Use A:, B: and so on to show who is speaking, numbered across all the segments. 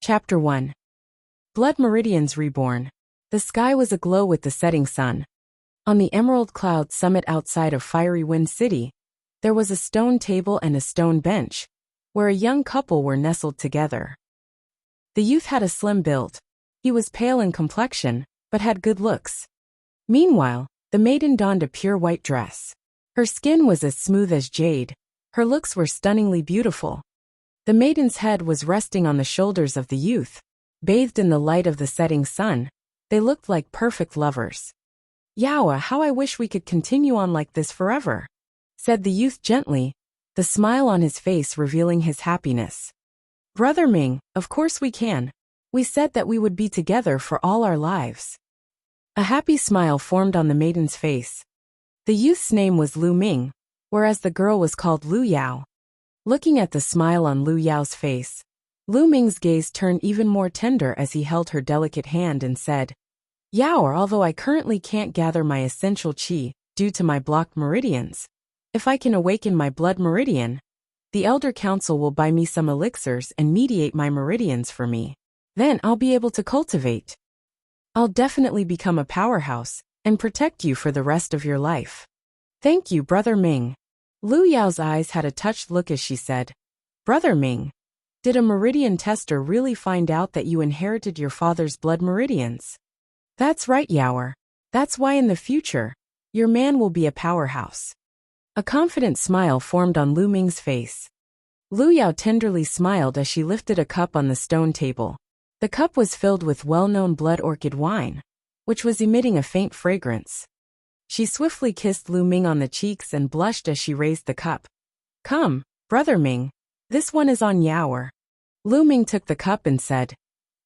A: Chapter 1. Blood Meridians Reborn. The sky was aglow with the setting sun. On the emerald cloud summit outside of Fiery Wind City, there was a stone table and a stone bench, where a young couple were nestled together. The youth had a slim build. He was pale in complexion, but had good looks. Meanwhile, the maiden donned a pure white dress. Her skin was as smooth as jade. Her looks were stunningly beautiful. The maiden's head was resting on the shoulders of the youth. Bathed in the light of the setting sun, they looked like perfect lovers. "Yawa, how I wish we could continue on like this forever," said the youth gently, the smile on his face revealing his happiness. "Brother Ming, of course we can. We said that we would be together for all our lives." A happy smile formed on the maiden's face. The youth's name was Lu Ming, whereas the girl was called Lu Yao. Looking at the smile on Lu Yao's face, Lu Ming's gaze turned even more tender as he held her delicate hand and said, "Yao, although I currently can't gather my essential qi due to my blocked meridians, if I can awaken my blood meridian, the Elder Council will buy me some elixirs and mediate my meridians for me. Then I'll be able to cultivate. I'll definitely become a powerhouse and protect you for the rest of your life." "Thank you, Brother Ming." Lu Yao's eyes had a touched look as she said, "Brother Ming, did a meridian tester really find out that you inherited your father's blood meridians?" "That's right, Yaoer. That's why in the future, your man will be a powerhouse." A confident smile formed on Lu Ming's face. Lu Yao tenderly smiled as she lifted a cup on the stone table. The cup was filled with well-known blood orchid wine, which was emitting a faint fragrance. She swiftly kissed Lu Ming on the cheeks and blushed as she raised the cup. "Come, Brother Ming, this one is on Yaoer." Lu Ming took the cup and said,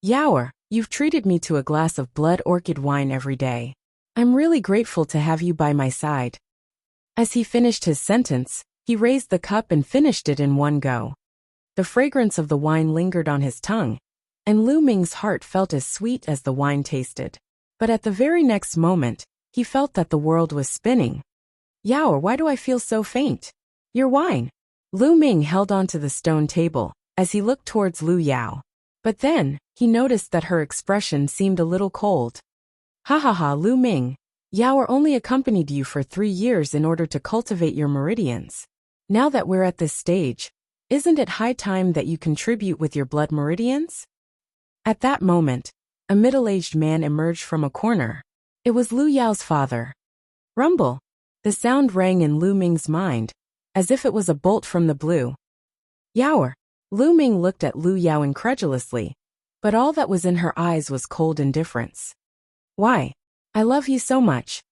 A: "Yaoer, you've treated me to a glass of blood orchid wine every day. I'm really grateful to have you by my side." As he finished his sentence, he raised the cup and finished it in one go. The fragrance of the wine lingered on his tongue, and Lu Ming's heart felt as sweet as the wine tasted. But at the very next moment, he felt that the world was spinning. "Yaoer, why do I feel so faint?" "Your wine." Lu Ming held onto the stone table as he looked towards Lu Yao. But then, he noticed that her expression seemed a little cold. "Ha ha ha, Lu Ming. Yaoer only accompanied you for 3 years in order to cultivate your meridians. Now that we're at this stage, isn't it high time that you contribute with your blood meridians?" At that moment, a middle-aged man emerged from a corner. It was Lu Yao's father. Rumble. The sound rang in Lu Ming's mind, as if it was a bolt from the blue. "Yaoer." Lu Ming looked at Lu Yao incredulously, but all that was in her eyes was cold indifference. "Why? I love you so much."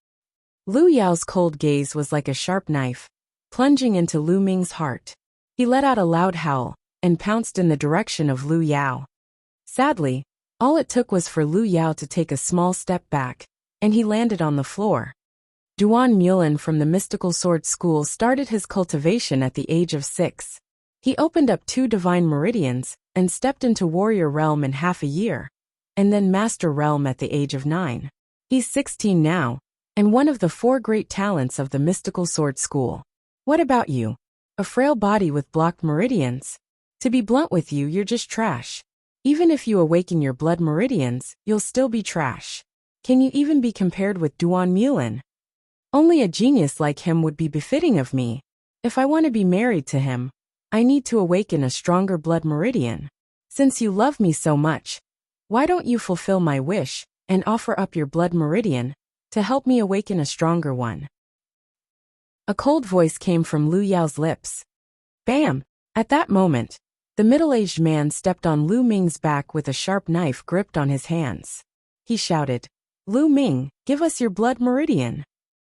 A: Lu Yao's cold gaze was like a sharp knife, plunging into Lu Ming's heart. He let out a loud howl and pounced in the direction of Lu Yao. Sadly, all it took was for Lu Yao to take a small step back, and he landed on the floor. Duan Mulan from the Mystical Sword School started his cultivation at the age of 6. He opened up 2 divine meridians and stepped into warrior realm in half a year, and then master realm at the age of 9. He's 16 now, and one of the 4 great talents of the Mystical Sword School. What about you? A frail body with blocked meridians? To be blunt with you, you're just trash. Even if you awaken your blood meridians, you'll still be trash. Can you even be compared with Duan Mulan? Only a genius like him would be befitting of me. If I want to be married to him, I need to awaken a stronger blood meridian. Since you love me so much, why don't you fulfill my wish and offer up your blood meridian to help me awaken a stronger one?" A cold voice came from Lu Yao's lips. Bam! At that moment, the middle-aged man stepped on Lu Ming's back with a sharp knife gripped on his hands. He shouted, "Lu Ming, give us your blood meridian."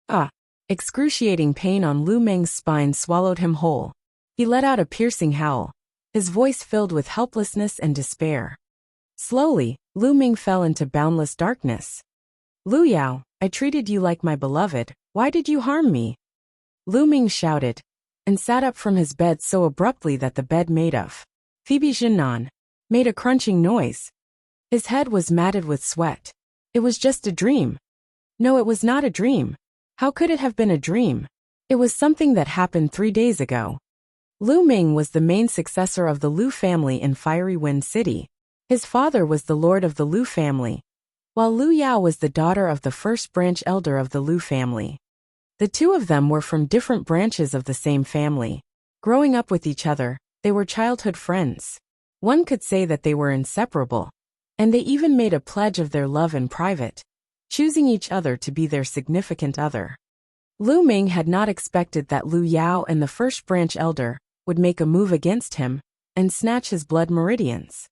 A: Ah! Excruciating pain on Lu Ming's spine swallowed him whole. He let out a piercing howl, his voice filled with helplessness and despair. Slowly, Lu Ming fell into boundless darkness. "Lu Yao, I treated you like my beloved, why did you harm me?" Lu Ming shouted, and sat up from his bed so abruptly that the bed made of Phoebe Jinnan made a crunching noise. His head was matted with sweat. It was just a dream. No, it was not a dream. How could it have been a dream? It was something that happened 3 days ago. Lu Ming was the main successor of the Lu family in Fiery Wind City. His father was the lord of the Lu family, while Lu Yao was the daughter of the first branch elder of the Lu family. The two of them were from different branches of the same family. Growing up with each other, they were childhood friends. One could say that they were inseparable, and they even made a pledge of their love in private, choosing each other to be their significant other. Lu Ming had not expected that Lu Yao and the first branch elder would make a move against him and snatch his blood meridians.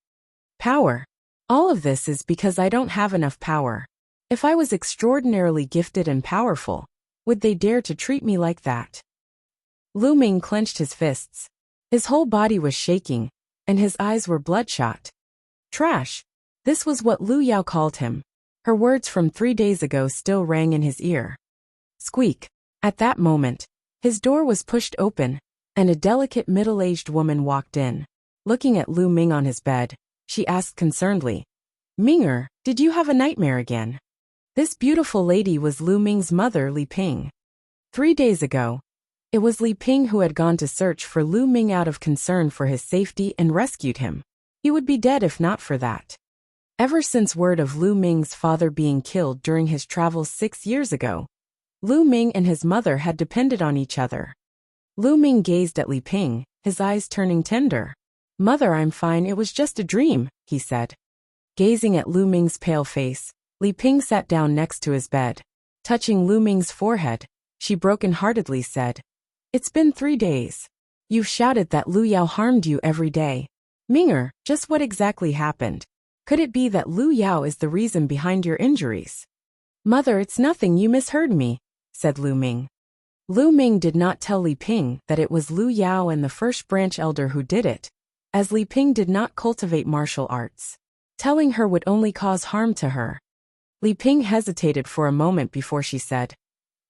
A: Power. All of this is because I don't have enough power. If I was extraordinarily gifted and powerful, would they dare to treat me like that? Lu Ming clenched his fists. His whole body was shaking, and his eyes were bloodshot. Trash. This was what Lu Yao called him. Her words from 3 days ago still rang in his ear. Squeak. At that moment, his door was pushed open, and a delicate middle-aged woman walked in. Looking at Lu Ming on his bed, she asked concernedly, "Minger, did you have a nightmare again?" This beautiful lady was Lu Ming's mother, Li Ping. 3 days ago, it was Li Ping who had gone to search for Lu Ming out of concern for his safety and rescued him. He would be dead if not for that. Ever since word of Lu Ming's father being killed during his travels 6 years ago, Lu Ming and his mother had depended on each other. Lu Ming gazed at Li Ping, his eyes turning tender. "Mother, I'm fine, it was just a dream," he said. Gazing at Lu Ming's pale face, Li Ping sat down next to his bed. Touching Lu Ming's forehead, she broken-heartedly said, "It's been 3 days. You've shouted that Lu Yao harmed you every day. Minger, just what exactly happened? Could it be that Lu Yao is the reason behind your injuries?" "Mother, it's nothing, you misheard me," said Lu Ming. Lu Ming did not tell Li Ping that it was Lu Yao and the first branch elder who did it, as Li Ping did not cultivate martial arts. Telling her would only cause harm to her. Li Ping hesitated for a moment before she said,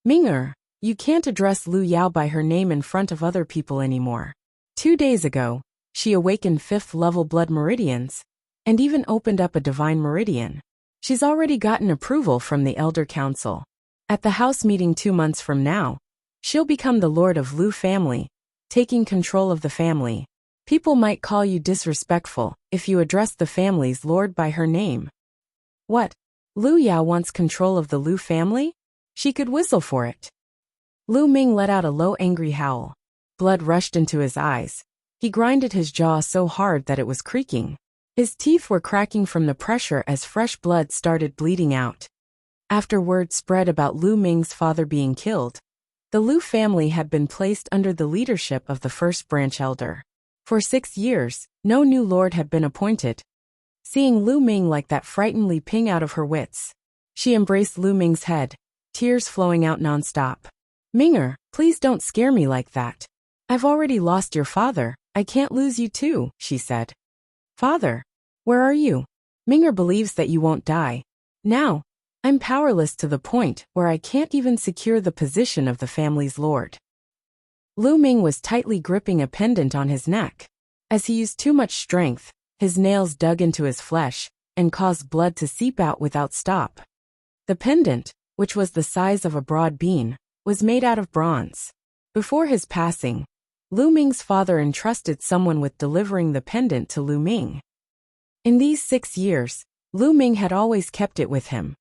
A: "Minger, you can't address Lu Yao by her name in front of other people anymore. 2 days ago, she awakened 5th-level blood meridians, and even opened up a divine meridian. She's already gotten approval from the Elder Council. At the house meeting 2 months from now, she'll become the Lord of Lu family, taking control of the family. People might call you disrespectful if you address the family's lord by her name." "What? Lu Yao wants control of the Lu family? She could whistle for it." Lu Ming let out a low angry howl. Blood rushed into his eyes. He grinded his jaw so hard that it was creaking. His teeth were cracking from the pressure as fresh blood started bleeding out. After word spread about Lu Ming's father being killed, the Lu family had been placed under the leadership of the first branch elder. For 6 years, no new lord had been appointed. Seeing Lu Ming like that frightened Li Ping out of her wits. She embraced Lu Ming's head, tears flowing out nonstop. "Minger, please don't scare me like that. I've already lost your father, I can't lose you too," she said. "Father, where are you? Minger believes that you won't die. Now, I'm powerless to the point where I can't even secure the position of the family's lord." Lu Ming was tightly gripping a pendant on his neck. As he used too much strength, his nails dug into his flesh and caused blood to seep out without stop. The pendant, which was the size of a broad bean, was made out of bronze. Before his passing, Lu Ming's father entrusted someone with delivering the pendant to Lu Ming. In these 6 years, Lu Ming had always kept it with him.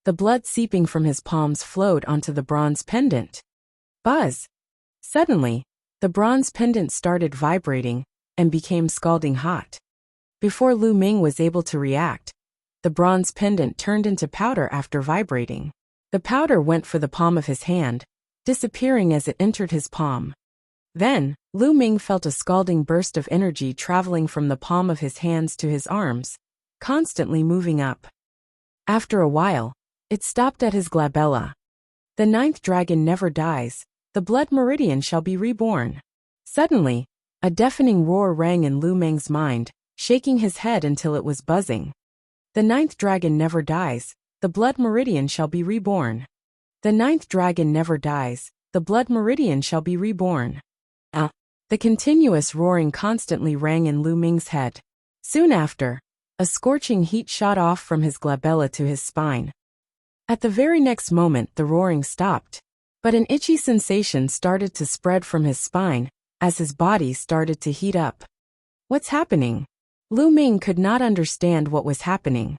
A: The blood seeping from his palms flowed onto the bronze pendant. Buzz! Suddenly, the bronze pendant started vibrating and became scalding hot. Before Lu Ming was able to react, the bronze pendant turned into powder after vibrating. The powder went for the palm of his hand, disappearing as it entered his palm. Then, Lu Ming felt a scalding burst of energy traveling from the palm of his hands to his arms, constantly moving up. After a while, it stopped at his glabella. "The 9th dragon never dies, the blood meridian shall be reborn." Suddenly, a deafening roar rang in Lu Ming's mind, shaking his head until it was buzzing. "The 9th dragon never dies, the blood meridian shall be reborn. The 9th dragon never dies, the blood meridian shall be reborn." The continuous roaring constantly rang in Lu Ming's head. Soon after, a scorching heat shot off from his glabella to his spine. At the very next moment the roaring stopped, but an itchy sensation started to spread from his spine as his body started to heat up. "What's happening?" Lu Ming could not understand what was happening.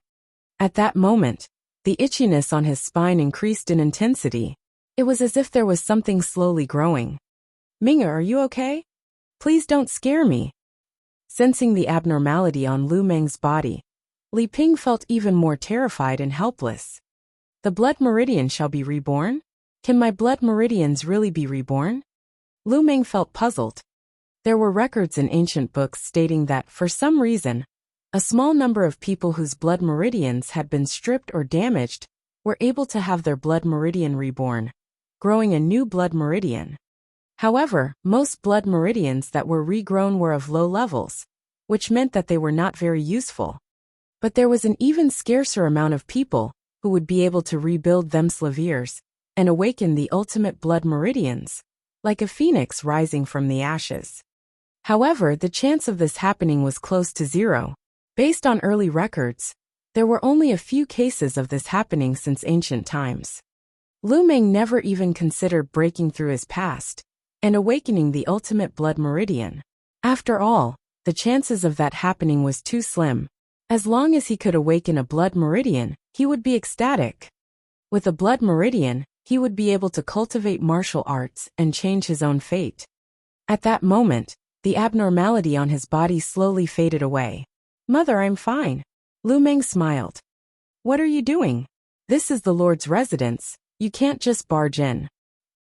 A: At that moment, the itchiness on his spine increased in intensity. It was as if there was something slowly growing. Ming, are you okay? Please don't scare me. Sensing the abnormality on Lu Meng's body, Li Ping felt even more terrified and helpless. The blood meridian shall be reborn? Can my blood meridians really be reborn? Lu Meng felt puzzled. There were records in ancient books stating that, for some reason, a small number of people whose blood meridians had been stripped or damaged were able to have their blood meridian reborn, growing a new blood meridian. However, most blood meridians that were regrown were of low levels, which meant that they were not very useful. But there was an even scarcer amount of people who would be able to rebuild them slaviers and awaken the ultimate blood meridians, like a phoenix rising from the ashes. However, the chance of this happening was close to zero. Based on early records, there were only a few cases of this happening since ancient times. Lu Meng never even considered breaking through his past and awakening the ultimate blood meridian. After all, the chances of that happening was too slim. As long as he could awaken a blood meridian, he would be ecstatic. With a blood meridian, he would be able to cultivate martial arts and change his own fate. At that moment, the abnormality on his body slowly faded away. Mother, I'm fine. Lu Meng smiled. What are you doing? This is the Lord's residence. You can't just barge in.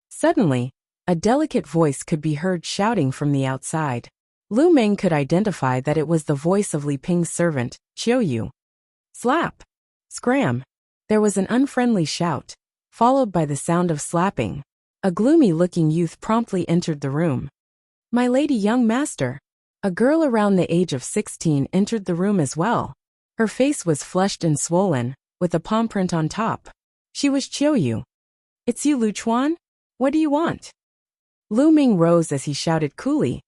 A: Suddenly, a delicate voice could be heard shouting from the outside. Lu Meng could identify that it was the voice of Li Ping's servant, Qiuyu. Slap! Scram! There was an unfriendly shout, followed by the sound of slapping. A gloomy-looking youth promptly entered the room. My lady young master. A girl around the age of 16 entered the room as well. Her face was flushed and swollen, with a palm print on top. She was Qiuyu. It's you, Lu Chuan? What do you want? Lu Ming rose as he shouted coolly.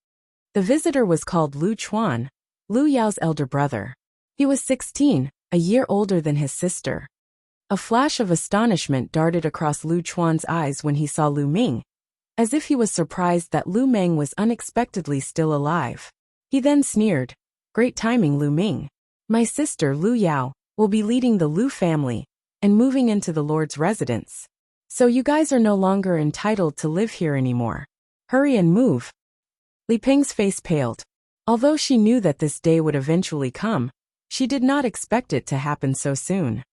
A: The visitor was called Lu Chuan, Lu Yao's elder brother. He was 16, a year older than his sister. A flash of astonishment darted across Lu Chuan's eyes when he saw Lu Ming, as if he was surprised that Lu Meng was unexpectedly still alive. He then sneered, Great timing, Lu Ming. My sister, Lu Yao, will be leading the Lu family and moving into the Lord's residence. So you guys are no longer entitled to live here anymore. Hurry and move. Li Ping's face paled. Although she knew that this day would eventually come, she did not expect it to happen so soon.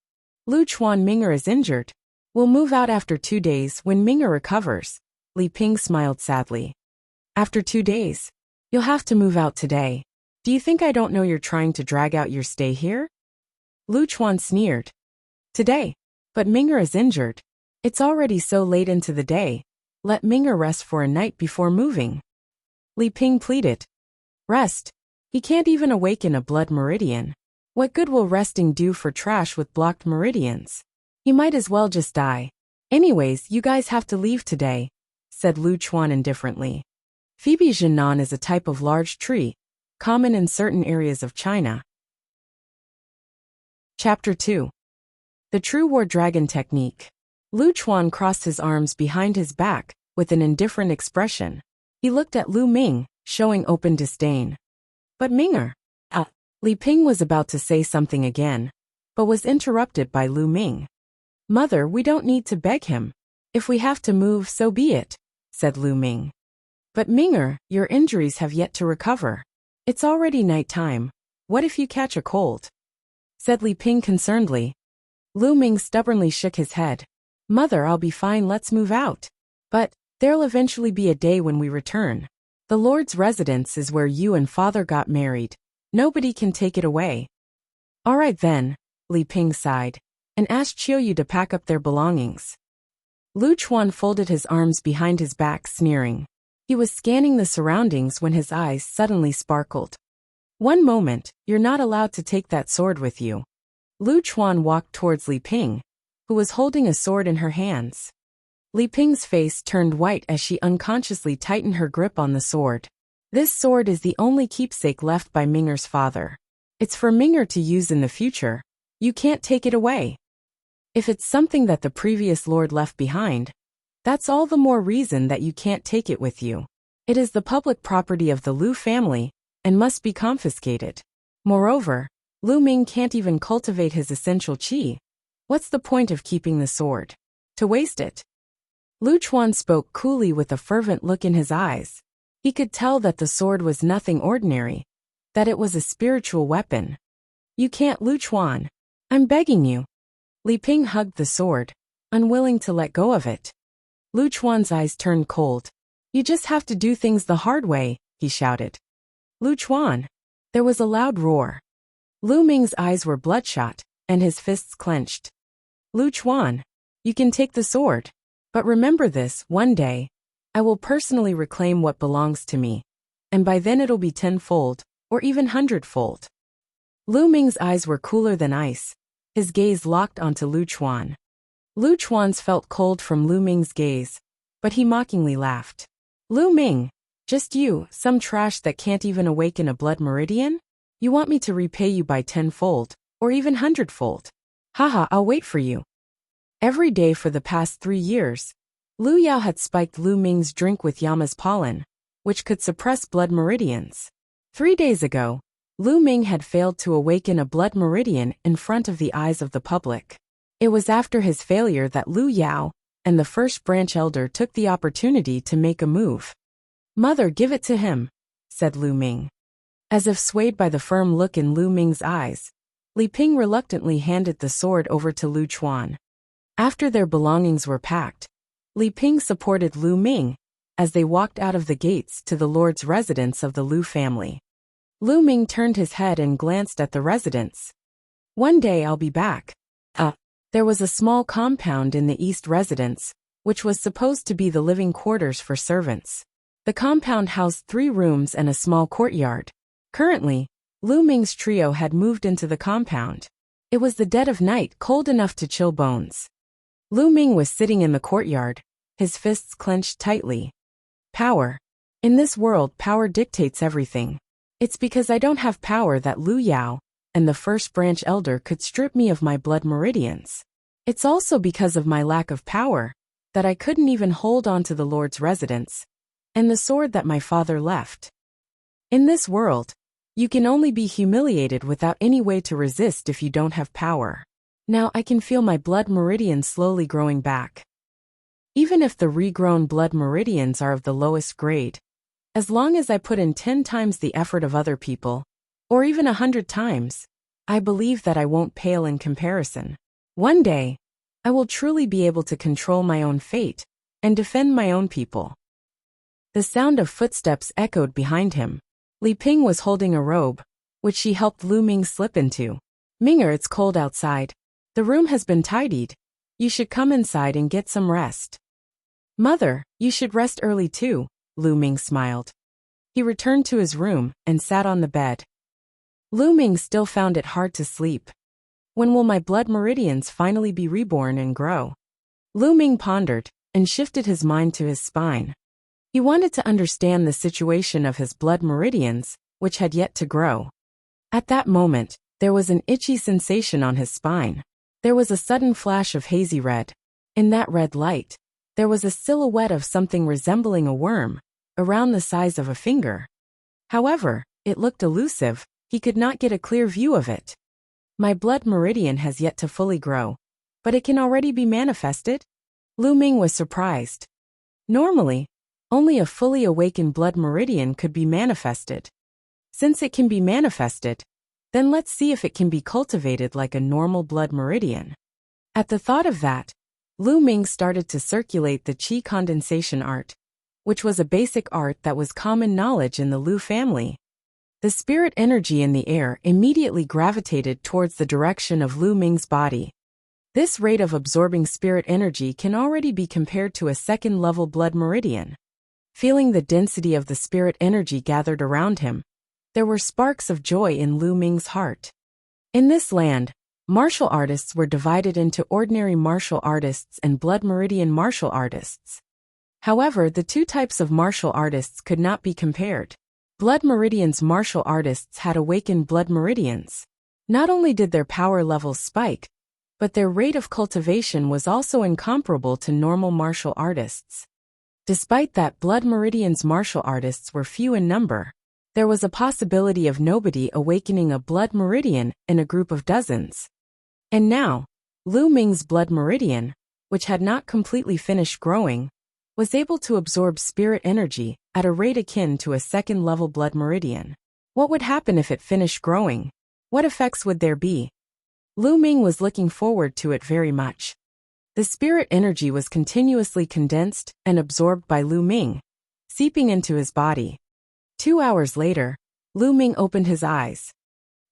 A: Lu Chuan, Minger is injured. We'll move out after 2 days when Minger recovers. Li Ping smiled sadly. After 2 days? You'll have to move out today. Do you think I don't know you're trying to drag out your stay here? Lu Chuan sneered. Today? But Minger is injured. It's already so late into the day. Let Minger rest for a night before moving. Li Ping pleaded. Rest? He can't even awaken a blood meridian. What good will resting do for trash with blocked meridians? He might as well just die. Anyways, you guys have to leave today, said Lu Chuan indifferently. Phoebe Jinan is a type of large tree, common in certain areas of China. Chapter 2. The True War Dragon Technique. Lu Chuan crossed his arms behind his back, with an indifferent expression. He looked at Lu Ming, showing open disdain. But Minger. Li Ping was about to say something again, but was interrupted by Lu Ming. Mother, we don't need to beg him. If we have to move, so be it, said Lu Ming. But Minger, your injuries have yet to recover. It's already night time. What if you catch a cold? Said Li Ping concernedly. Lu Ming stubbornly shook his head. Mother, I'll be fine, let's move out. But there'll eventually be a day when we return. The Lord's residence is where you and father got married. Nobody can take it away. All right then, Li Ping sighed, and asked Qiuyu to pack up their belongings. Lu Chuan folded his arms behind his back, sneering. He was scanning the surroundings when his eyes suddenly sparkled. One moment, you're not allowed to take that sword with you. Lu Chuan walked towards Li Ping, who was holding a sword in her hands. Li Ping's face turned white as she unconsciously tightened her grip on the sword. This sword is the only keepsake left by Minger's father. It's for Minger to use in the future. You can't take it away. If it's something that the previous lord left behind, that's all the more reason that you can't take it with you. It is the public property of the Lu family and must be confiscated. Moreover, Lu Ming can't even cultivate his essential qi. What's the point of keeping the sword? To waste it? Lu Chuan spoke coolly with a fervent look in his eyes. He could tell that the sword was nothing ordinary, that it was a spiritual weapon. You can't, Lu Chuan. I'm begging you. Li Ping hugged the sword, unwilling to let go of it. Lu Chuan's eyes turned cold. You just have to do things the hard way, he shouted. Lu Chuan. There was a loud roar. Lu Ming's eyes were bloodshot, and his fists clenched. Lu Chuan. You can take the sword. But remember this, one day, I will personally reclaim what belongs to me. And by then it'll be tenfold, or even hundredfold. Lu Ming's eyes were cooler than ice. His gaze locked onto Lu Chuan. Lu Chuan's felt cold from Lu Ming's gaze, but he mockingly laughed. Lu Ming, just you, some trash that can't even awaken a blood meridian? You want me to repay you by tenfold, or even hundredfold? Haha, I'll wait for you. Every day for the past 3 years, Lu Yao had spiked Lu Ming's drink with Yama's pollen, which could suppress blood meridians. 3 days ago, Lu Ming had failed to awaken a blood meridian in front of the eyes of the public. It was after his failure that Lu Yao and the first branch elder took the opportunity to make a move. Mother, give it to him, said Lu Ming. As if swayed by the firm look in Lu Ming's eyes, Li Ping reluctantly handed the sword over to Lu Chuan. After their belongings were packed, Li Ping supported Lu Ming as they walked out of the gates to the lord's residence of the Lu family. Lu Ming turned his head and glanced at the residence. One day I'll be back. There was a small compound in the east residence, which was supposed to be the living quarters for servants. The compound housed 3 rooms and a small courtyard. Currently, Lu Ming's trio had moved into the compound. It was the dead of night, cold enough to chill bones. Lu Ming was sitting in the courtyard, his fists clenched tightly. Power. In this world, power dictates everything. It's because I don't have power that Lu Yao and the first branch elder could strip me of my blood meridians. It's also because of my lack of power that I couldn't even hold on to the Lord's residence and the sword that my father left. In this world, you can only be humiliated without any way to resist if you don't have power. Now I can feel my blood meridians slowly growing back. Even if the regrown blood meridians are of the lowest grade, as long as I put in 10 times the effort of other people, or even 100 times, I believe that I won't pale in comparison. One day, I will truly be able to control my own fate and defend my own people. The sound of footsteps echoed behind him. Li Ping was holding a robe, which she helped Lu Ming slip into. Minger, it's cold outside. The room has been tidied. You should come inside and get some rest. Mother, you should rest early too, Lu Ming smiled. He returned to his room and sat on the bed. Lu Ming still found it hard to sleep. When will my blood meridians finally be reborn and grow? Lu Ming pondered and shifted his mind to his spine. He wanted to understand the situation of his blood meridians, which had yet to grow. At that moment, there was an itchy sensation on his spine. There was a sudden flash of hazy red. In that red light, there was a silhouette of something resembling a worm, around the size of a finger. However, it looked elusive, he could not get a clear view of it. My blood meridian has yet to fully grow, but it can already be manifested? Lu Ming was surprised. Normally, only a fully awakened blood meridian could be manifested. Since it can be manifested, then let's see if it can be cultivated like a normal blood meridian. At the thought of that, Lu Ming started to circulate the qi condensation art, which was a basic art that was common knowledge in the Lu family. The spirit energy in the air immediately gravitated towards the direction of Lu Ming's body. This rate of absorbing spirit energy can already be compared to a second-level blood meridian. Feeling the density of the spirit energy gathered around him, there were sparks of joy in Lu Ming's heart. In this land, martial artists were divided into ordinary martial artists and blood meridian martial artists. However, the 2 types of martial artists could not be compared. Blood meridians martial artists had awakened blood meridians. Not only did their power levels spike, but their rate of cultivation was also incomparable to normal martial artists. Despite that, blood meridians martial artists were few in number. There was a possibility of nobody awakening a blood meridian in a group of dozens. And now, Lu Ming's blood meridian, which had not completely finished growing, was able to absorb spirit energy at a rate akin to a second-level blood meridian. What would happen if it finished growing? What effects would there be? Lu Ming was looking forward to it very much. The spirit energy was continuously condensed and absorbed by Lu Ming, seeping into his body. 2 hours later, Lu Ming opened his eyes.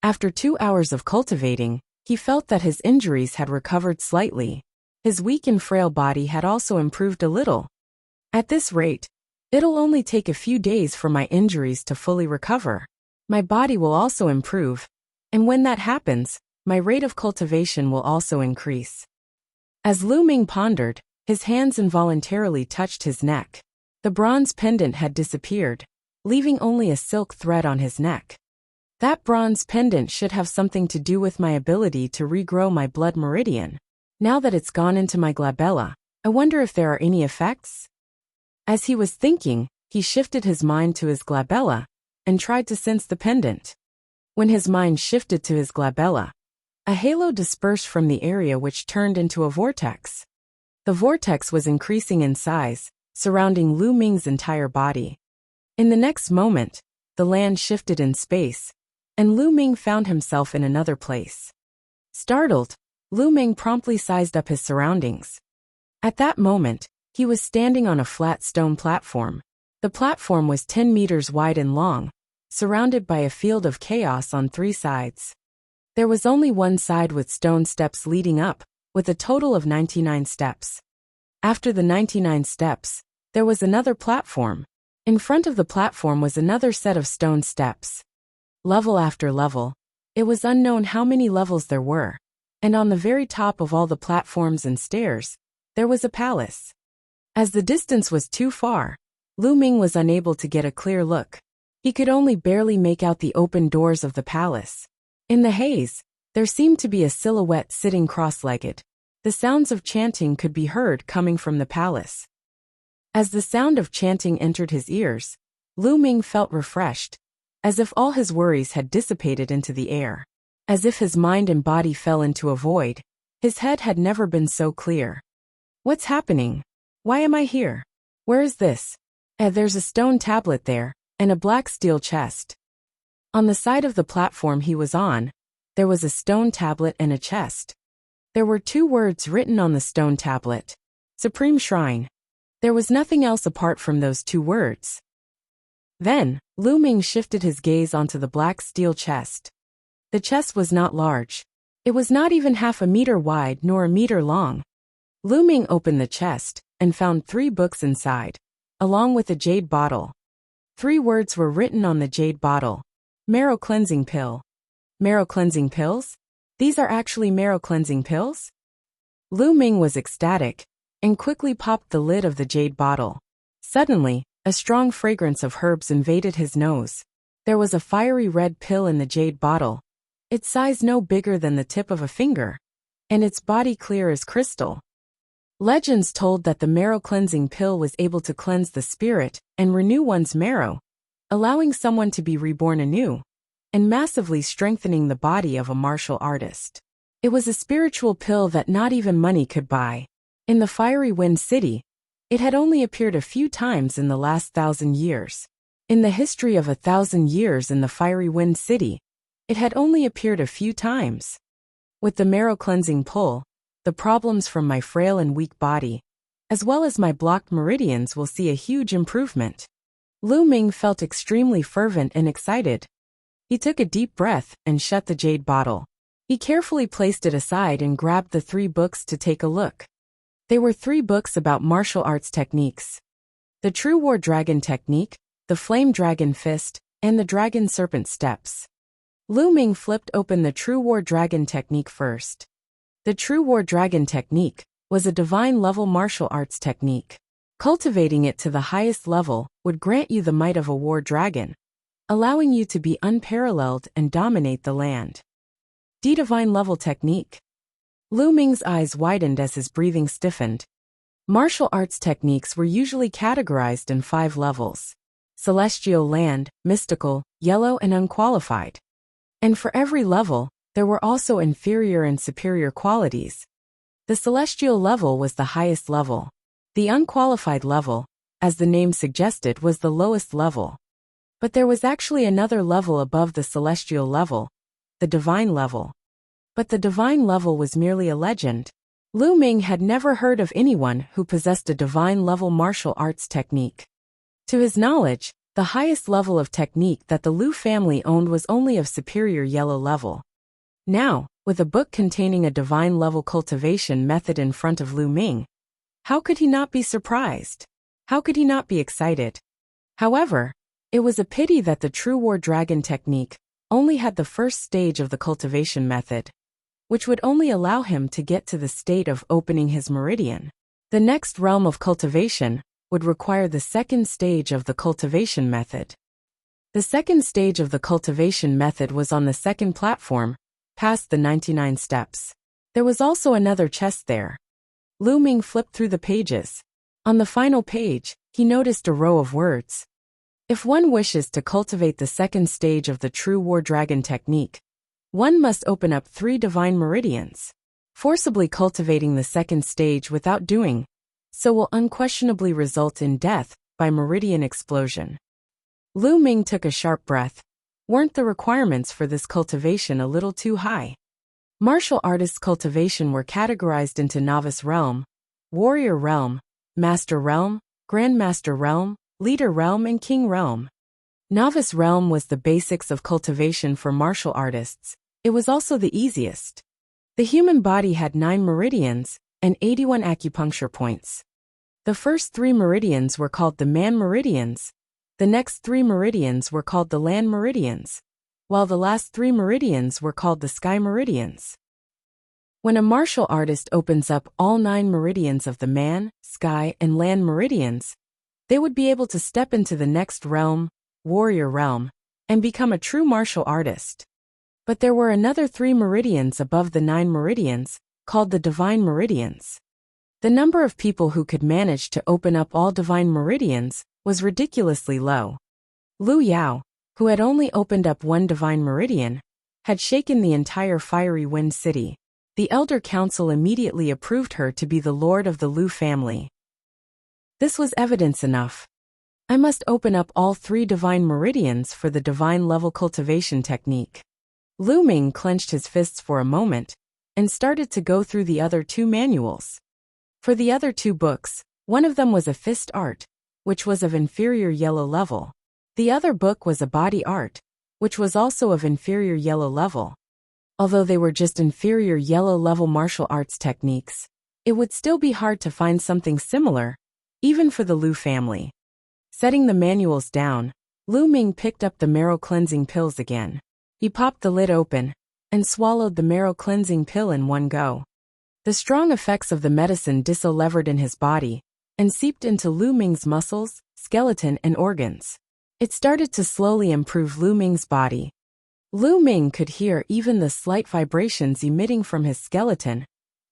A: After 2 hours of cultivating, he felt that his injuries had recovered slightly. His weak and frail body had also improved a little. At this rate, it'll only take a few days for my injuries to fully recover. My body will also improve, and when that happens, my rate of cultivation will also increase. As Lu Ming pondered, his hands involuntarily touched his neck. The bronze pendant had disappeared, leaving only a silk thread on his neck. That bronze pendant should have something to do with my ability to regrow my blood meridian. Now that it's gone into my glabella, I wonder if there are any effects? As he was thinking, he shifted his mind to his glabella and tried to sense the pendant. When his mind shifted to his glabella, a halo dispersed from the area which turned into a vortex. The vortex was increasing in size, surrounding Lu Ming's entire body. In the next moment, the land shifted in space, and Lu Ming found himself in another place. Startled, Lu Ming promptly sized up his surroundings. At that moment, he was standing on a flat stone platform. The platform was 10 meters wide and long, surrounded by a field of chaos on 3 sides. There was only one side with stone steps leading up, with a total of 99 steps. After the 99 steps, there was another platform. In front of the platform was another set of stone steps. Level after level, it was unknown how many levels there were, and on the very top of all the platforms and stairs, there was a palace. As the distance was too far, Lu Ming was unable to get a clear look. He could only barely make out the open doors of the palace. In the haze, there seemed to be a silhouette sitting cross-legged. The sounds of chanting could be heard coming from the palace. As the sound of chanting entered his ears, Lu Ming felt refreshed, as if all his worries had dissipated into the air. As if his mind and body fell into a void, his head had never been so clear. What's happening? Why am I here? Where is this? There's a stone tablet there, and a black steel chest. On the side of the platform he was on, there was a stone tablet and a chest. There were 2 words written on the stone tablet: Supreme Shrine. There was nothing else apart from those 2 words. Then, Lu Ming shifted his gaze onto the black steel chest. The chest was not large. It was not even half a meter wide nor a meter long. Lu Ming opened the chest and found 3 books inside, along with a jade bottle. 3 words were written on the jade bottle: Marrow Cleansing Pill. Marrow Cleansing Pills? These are actually marrow cleansing pills? Lu Ming was ecstatic, and quickly popped the lid of the jade bottle. Suddenly, a strong fragrance of herbs invaded his nose. There was a fiery red pill in the jade bottle, its size no bigger than the tip of a finger, and its body clear as crystal. Legends told that the marrow cleansing pill was able to cleanse the spirit and renew one's marrow, allowing someone to be reborn anew, and massively strengthening the body of a martial artist. It was a spiritual pill that not even money could buy. In the Fiery Wind City, it had only appeared a few times in the last 1,000 years. In the history of 1,000 years in the Fiery Wind City, it had only appeared a few times. With the marrow cleansing pull, the problems from my frail and weak body, as well as my blocked meridians, will see a huge improvement. Lu Ming felt extremely fervent and excited. He took a deep breath and shut the jade bottle. He carefully placed it aside and grabbed the 3 books to take a look. They were 3 books about martial arts techniques: the True War Dragon Technique, the Flame Dragon Fist, and the Dragon Serpent Steps. Lu Ming flipped open the True War Dragon Technique first. The True War Dragon Technique was a divine-level martial arts technique. Cultivating it to the highest level would grant you the might of a war dragon, allowing you to be unparalleled and dominate the land. The divine-level technique. Lu Ming's eyes widened as his breathing stiffened. Martial arts techniques were usually categorized in 5 levels. celestial, land, mystical, yellow, and unqualified. And for every level, there were also inferior and superior qualities. The celestial level was the highest level. The unqualified level, as the name suggested, was the lowest level. But there was actually another level above the celestial level, the divine level. But the divine level was merely a legend. Lu Ming had never heard of anyone who possessed a divine-level martial arts technique. To his knowledge, the highest level of technique that the Lu family owned was only of superior yellow level. Now, with a book containing a divine-level cultivation method in front of Lu Ming, how could he not be surprised? How could he not be excited? However, it was a pity that the true war dragon technique only had the first stage of the cultivation method, which would only allow him to get to the state of opening his meridian. The next realm of cultivation would require the second stage of the cultivation method. The second stage of the cultivation method was on the second platform, past the 99 steps. There was also another chest there. Lu Ming flipped through the pages. On the final page, he noticed a row of words. If one wishes to cultivate the second stage of the true war dragon technique, one must open up 3 divine meridians. Forcibly cultivating the second stage without doing so will unquestionably result in death by meridian explosion. Lu Ming took a sharp breath. Weren't the requirements for this cultivation a little too high? Martial artists' cultivation were categorized into novice realm, warrior realm, master realm, grandmaster realm, leader realm, and king realm. Novice realm was the basics of cultivation for martial artists. It was also the easiest. The human body had 9 meridians and 81 acupuncture points. The first 3 meridians were called the man meridians. The next 3 meridians were called the land meridians, while the last 3 meridians were called the sky meridians. When a martial artist opens up all 9 meridians of the man, sky, and land meridians, they would be able to step into the next realm, warrior realm, and become a true martial artist. But there were another 3 meridians above the 9 meridians, called the divine meridians. The number of people who could manage to open up all divine meridians was ridiculously low. Lu Yao, who had only opened up 1 divine meridian, had shaken the entire Fiery Wind City. The Elder Council immediately approved her to be the lord of the Lu family. This was evidence enough. I must open up all 3 divine meridians for the divine level cultivation technique. Lu Ming clenched his fists for a moment and started to go through the other 2 manuals. For the other 2 books, one of them was a fist art, which was of inferior yellow level. The other book was a body art, which was also of inferior yellow level. Although they were just inferior yellow level martial arts techniques, it would still be hard to find something similar, even for the Lu family. Setting the manuals down, Lu Ming picked up the marrow cleansing pills again. He popped the lid open and swallowed the marrow cleansing pill in one go. The strong effects of the medicine dissolved in his body and seeped into Lu Ming's muscles, skeleton, and organs. It started to slowly improve Lu Ming's body. Lu Ming could hear even the slight vibrations emitting from his skeleton,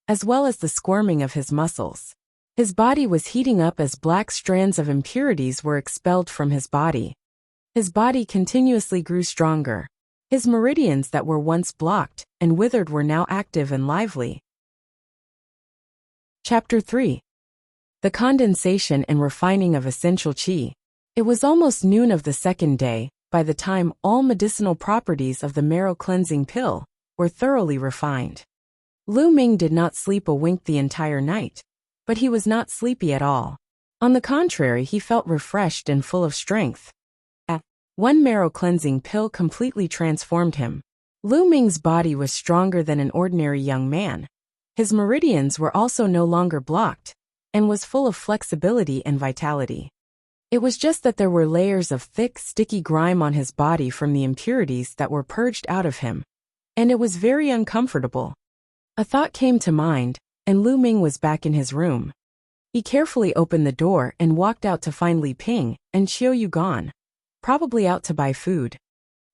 A: as well as the squirming of his muscles. His body was heating up as black strands of impurities were expelled from his body. His body continuously grew stronger. His meridians that were once blocked and withered were now active and lively. Chapter 3. The condensation and refining of essential qi. It was almost noon of the second day, by the time all medicinal properties of the marrow cleansing pill were thoroughly refined. Lu Ming did not sleep a wink the entire night, but he was not sleepy at all. On the contrary, he felt refreshed and full of strength. One marrow cleansing pill completely transformed him. Lu Ming's body was stronger than an ordinary young man. His meridians were also no longer blocked, and was full of flexibility and vitality. It was just that there were layers of thick, sticky grime on his body from the impurities that were purged out of him, and it was very uncomfortable. A thought came to mind, and Lu Ming was back in his room. He carefully opened the door and walked out to find Li Ping and Qiu Yu gone, probably out to buy food.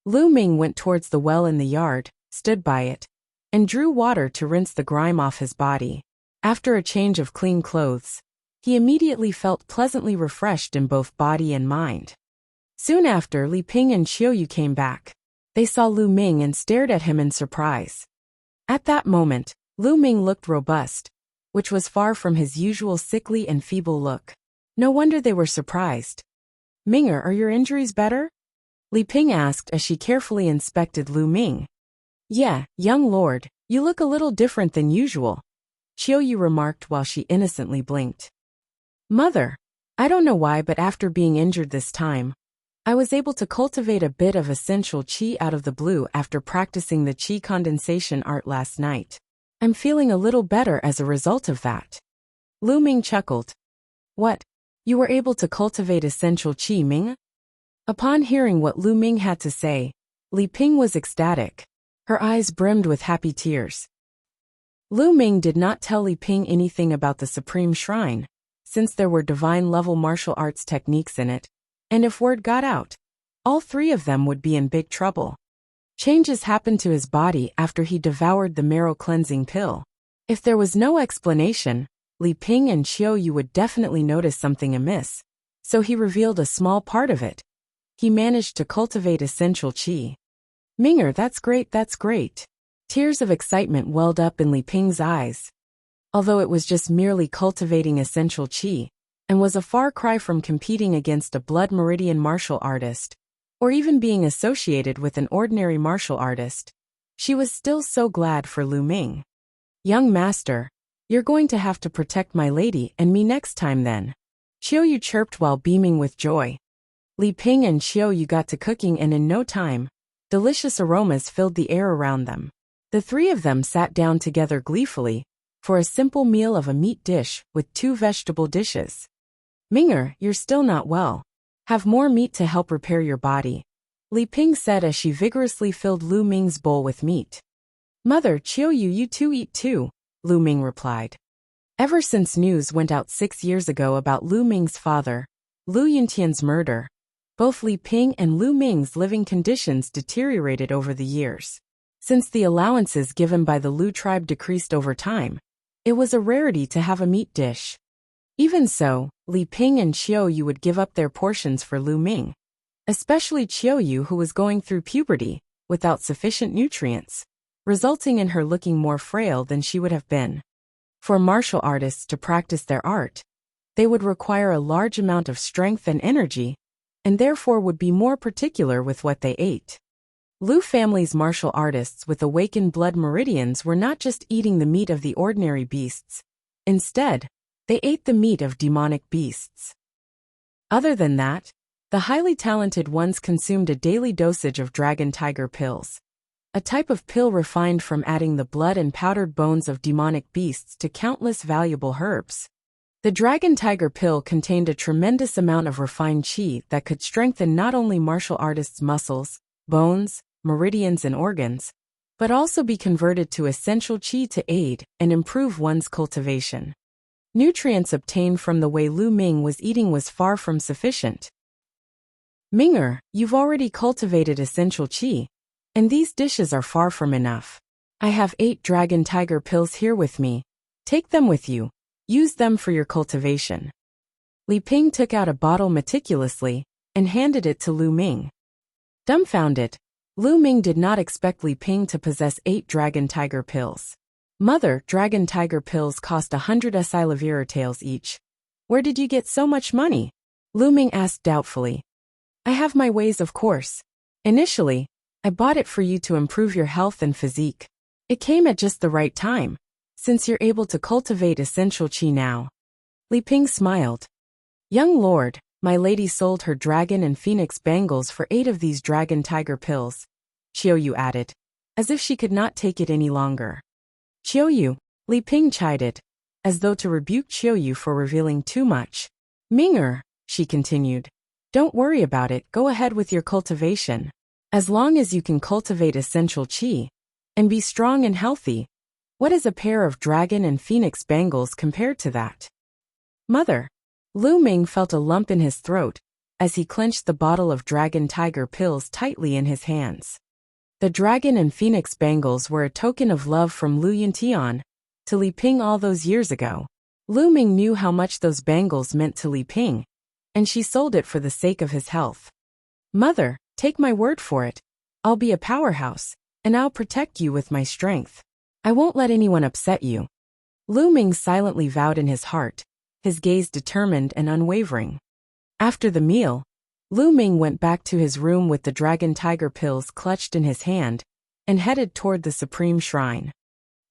A: Lu Ming went towards the well in the yard, stood by it, and drew water to rinse the grime off his body. After a change of clean clothes, he immediately felt pleasantly refreshed in both body and mind. Soon after, Li Ping and Qiuyu came back. They saw Lu Ming and stared at him in surprise. At that moment, Lu Ming looked robust, which was far from his usual sickly and feeble look. No wonder they were surprised. "Minger, are your injuries better?" Li Ping asked as she carefully inspected Lu Ming. "Yeah, young lord, you look a little different than usual," Qiuyu remarked while she innocently blinked. "Mother, I don't know why, but after being injured this time, I was able to cultivate a bit of essential qi out of the blue after practicing the qi condensation art last night. I'm feeling a little better as a result of that." Lu Ming chuckled. "What? You were able to cultivate essential qi, Ming?" Upon hearing what Lu Ming had to say, Li Ping was ecstatic. Her eyes brimmed with happy tears. Lu Ming did not tell Li Ping anything about the Supreme Shrine, since there were divine-level martial arts techniques in it, and if word got out, all three of them would be in big trouble. Changes happened to his body after he devoured the marrow-cleansing pill. If there was no explanation, Li Ping and Qiuyu would definitely notice something amiss, so he revealed a small part of it. He managed to cultivate essential qi. "Minger, that's great, that's great." Tears of excitement welled up in Li Ping's eyes. Although it was just merely cultivating essential qi, and was a far cry from competing against a blood meridian martial artist, or even being associated with an ordinary martial artist, she was still so glad for Lu Ming. "Young master, you're going to have to protect my lady and me next time then," Qiuyu chirped while beaming with joy. Li Ping and Qiuyu got to cooking, and in no time, delicious aromas filled the air around them. The three of them sat down together gleefully for a simple meal of a meat dish with 2 vegetable dishes. "Minger, you're still not well. Have more meat to help repair your body," Li Ping said as she vigorously filled Lu Ming's bowl with meat. "Mother, Qiuyu, you two eat too," Lu Ming replied. Ever since news went out 6 years ago about Lu Ming's father, Lu Yuntian's murder, both Li Ping and Lu Ming's living conditions deteriorated over the years. Since the allowances given by the Lu tribe decreased over time, it was a rarity to have a meat dish. Even so, Li Ping and Qiuyu would give up their portions for Lu Ming, especially Qiuyu, who was going through puberty, without sufficient nutrients, resulting in her looking more frail than she would have been. For martial artists to practice their art, they would require a large amount of strength and energy, and therefore would be more particular with what they ate. Lu family's martial artists with awakened blood meridians were not just eating the meat of the ordinary beasts. Instead, they ate the meat of demonic beasts. Other than that, the highly talented ones consumed a daily dosage of dragon tiger pills, a type of pill refined from adding the blood and powdered bones of demonic beasts to countless valuable herbs. The dragon tiger pill contained a tremendous amount of refined qi that could strengthen not only martial artists' muscles, bones, meridians and organs, but also be converted to essential qi to aid and improve one's cultivation. Nutrients obtained from the way Lu Ming was eating was far from sufficient. "Minger, you've already cultivated essential qi, and these dishes are far from enough. I have 8 dragon tiger pills here with me. Take them with you. Use them for your cultivation." Li Ping took out a bottle meticulously and handed it to Lu Ming. Dumbfounded, Lu Ming did not expect Li Ping to possess 8 dragon tiger pills. "Mother, dragon tiger pills cost 100 Asilavira taels each. Where did you get so much money?" Lu Ming asked doubtfully. "I have my ways, of course. Initially, I bought it for you to improve your health and physique. It came at just the right time, since you're able to cultivate essential qi now." Li Ping smiled. "Young lord, my lady sold her dragon and phoenix bangles for 8 of these dragon tiger pills," Qiuyu added, as if she could not take it any longer. "Qiuyu," Li Ping chided, as though to rebuke Qiuyu for revealing too much. "Minger," she continued, "don't worry about it, go ahead with your cultivation. As long as you can cultivate essential qi and be strong and healthy, what is a pair of dragon and phoenix bangles compared to that?" "Mother." Lu Ming felt a lump in his throat as he clenched the bottle of dragon tiger pills tightly in his hands. The dragon and phoenix bangles were a token of love from Lu Yuntian to Li Ping all those years ago. Lu Ming knew how much those bangles meant to Li Ping, and she sold it for the sake of his health. Mother, take my word for it. I'll be a powerhouse, and I'll protect you with my strength. I won't let anyone upset you. Lu Ming silently vowed in his heart, his gaze determined and unwavering. After the meal, Lu Ming went back to his room with the dragon tiger pills clutched in his hand and headed toward the Supreme Shrine.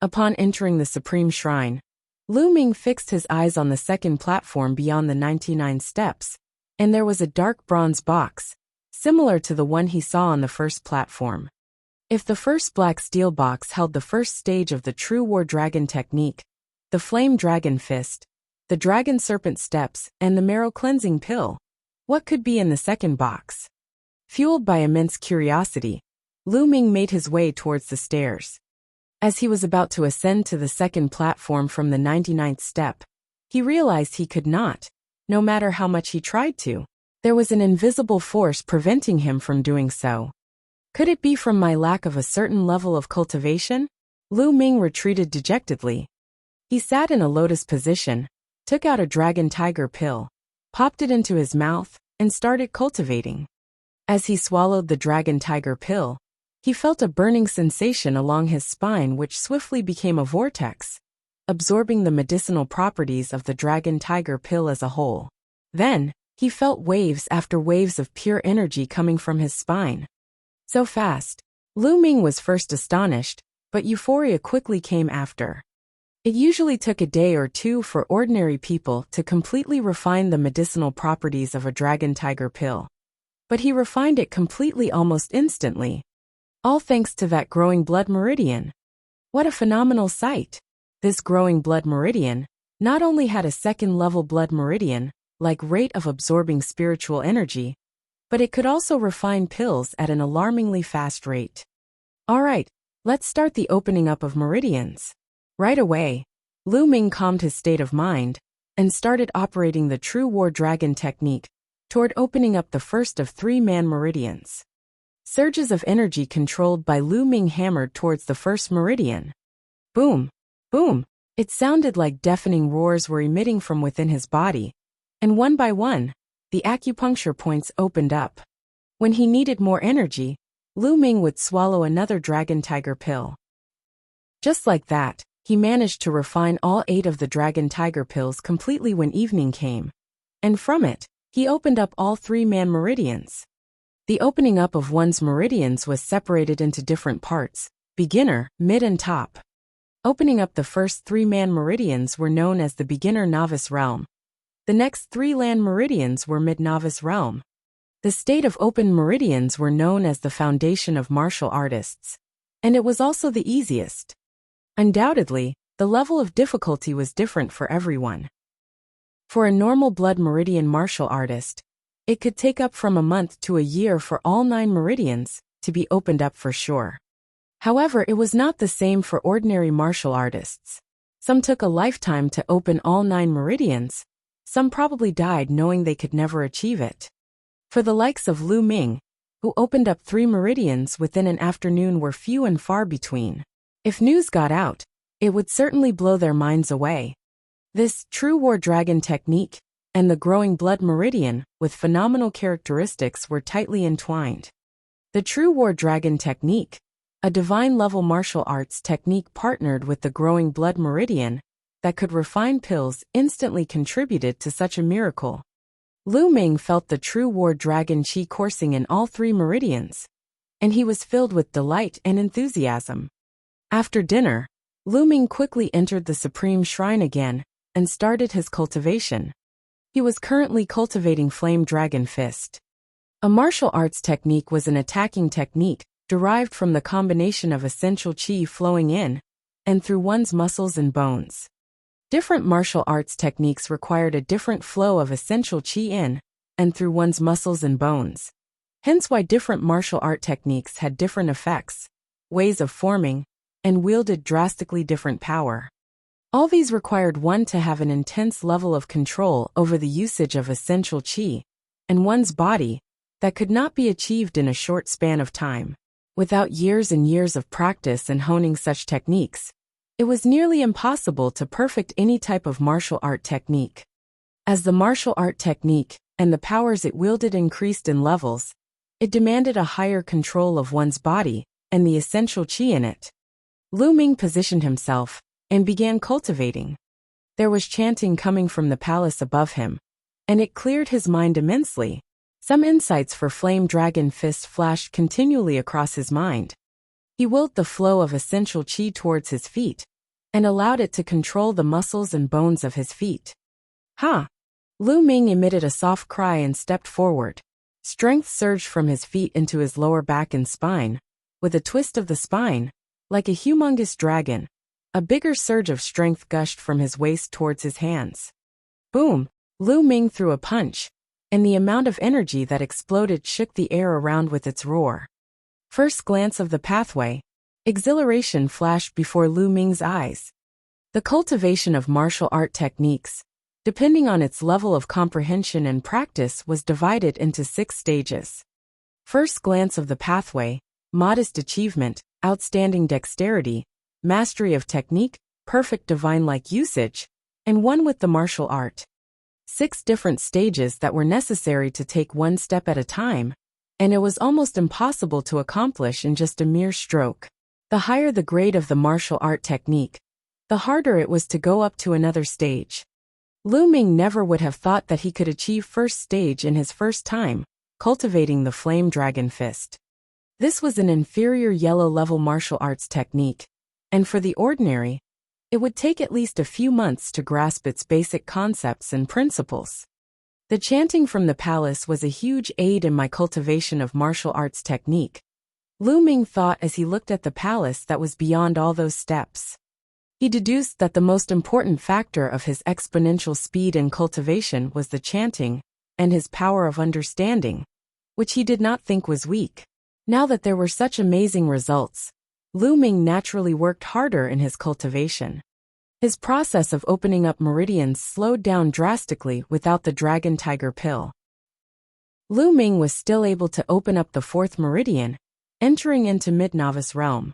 A: Upon entering the Supreme Shrine, Lu Ming fixed his eyes on the second platform beyond the 99 steps, and there was a dark bronze box, similar to the one he saw on the first platform. If the first black steel box held the first stage of the true war dragon technique, the flame dragon fist, the dragon serpent steps, and the marrow cleansing pill, what could be in the second box? Fueled by immense curiosity, Lu Ming made his way towards the stairs. As he was about to ascend to the second platform from the 99th step, he realized he could not, no matter how much he tried to. There was an invisible force preventing him from doing so. Could it be from my lack of a certain level of cultivation? Lu Ming retreated dejectedly. He sat in a lotus position, took out a dragon tiger pill, popped it into his mouth, and started cultivating. As he swallowed the dragon tiger pill, he felt a burning sensation along his spine which swiftly became a vortex, absorbing the medicinal properties of the dragon tiger pill as a whole. Then, he felt waves after waves of pure energy coming from his spine. So fast. Lu Ming was first astonished, but euphoria quickly came after. It usually took a day or two for ordinary people to completely refine the medicinal properties of a dragon tiger pill. But he refined it completely almost instantly. All thanks to that growing blood meridian. What a phenomenal sight! This growing blood meridian not only had a second-level blood meridian, like rate of absorbing spiritual energy, but it could also refine pills at an alarmingly fast rate. Alright, let's start the opening up of meridians. Right away, Lu Ming calmed his state of mind and started operating the true war dragon technique toward opening up the first of 3 man meridians. Surges of energy controlled by Lu Ming hammered towards the first meridian. Boom! Boom! It sounded like deafening roars were emitting from within his body, and one by one, the acupuncture points opened up. When he needed more energy, Lu Ming would swallow another dragon tiger pill. Just like that, he managed to refine all 8 of the dragon tiger pills completely when evening came. And from it, he opened up all 3 man meridians. The opening up of one's meridians was separated into different parts: beginner, mid and top. Opening up the first 3 man meridians were known as the beginner-novice realm. The next 3 land meridians were mid-novice realm. The state of open meridians were known as the foundation of martial artists, and it was also the easiest. Undoubtedly, the level of difficulty was different for everyone. For a normal blood meridian martial artist, it could take up from a month to a year for all 9 meridians to be opened up for sure. However, it was not the same for ordinary martial artists. Some took a lifetime to open all 9 meridians. Some probably died knowing they could never achieve it. For the likes of Lu Ming, who opened up 3 meridians within an afternoon, were few and far between. If news got out, it would certainly blow their minds away. This true war dragon technique and the growing blood meridian with phenomenal characteristics were tightly entwined. The true war dragon technique, a divine-level martial arts technique partnered with the growing blood meridian that could refine pills, instantly contributed to such a miracle. Lu Ming felt the true war dragon chi coursing in all 3 meridians, and he was filled with delight and enthusiasm. After dinner, Lu Ming quickly entered the Supreme Shrine again and started his cultivation. He was currently cultivating Flame Dragon Fist. A martial arts technique was an attacking technique derived from the combination of essential chi flowing in and through one's muscles and bones. Different martial arts techniques required a different flow of essential chi in and through one's muscles and bones. Hence why different martial art techniques had different effects, ways of forming, and wielded drastically different power. All these required one to have an intense level of control over the usage of essential chi and one's body that could not be achieved in a short span of time. Without years and years of practice and honing such techniques, it was nearly impossible to perfect any type of martial art technique. As the martial art technique and the powers it wielded increased in levels, It demanded a higher control of one's body and the essential qi in it. Lu Ming positioned himself and began cultivating. There was chanting coming from the palace above him, and it cleared his mind immensely. Some insights for Flame Dragon Fist flashed continually across his mind. He willed the flow of essential qi towards his feet, and allowed it to control the muscles and bones of his feet. Ha! Lu Ming emitted a soft cry and stepped forward. Strength surged from his feet into his lower back and spine. With a twist of the spine, like a humongous dragon, a bigger surge of strength gushed from his waist towards his hands. Boom! Lu Ming threw a punch, and the amount of energy that exploded shook the air around with its roar. First glance of the pathway, exhilaration flashed before Lu Ming's eyes. The cultivation of martial art techniques, depending on its level of comprehension and practice, was divided into 6 stages. First glance of the pathway, modest achievement, outstanding dexterity, mastery of technique, perfect divine-like usage, and one with the martial art. 6 different stages that were necessary to take one step at a time, and it was almost impossible to accomplish in just a mere stroke. The higher the grade of the martial art technique, the harder it was to go up to another stage. Lu Ming never would have thought that he could achieve first stage in his first time, cultivating the Flame Dragon Fist. This was an inferior yellow-level martial arts technique, and for the ordinary, it would take at least a few months to grasp its basic concepts and principles. The chanting from the palace was a huge aid in my cultivation of martial arts technique, Lu Ming thought as he looked at the palace that was beyond all those steps. He deduced that the most important factor of his exponential speed and cultivation was the chanting, and his power of understanding, which he did not think was weak. Now that there were such amazing results, Lu Ming naturally worked harder in his cultivation. His process of opening up meridians slowed down drastically without the Dragon Tiger pill. Lu Ming was still able to open up the 4th meridian, entering into mid-novice realm.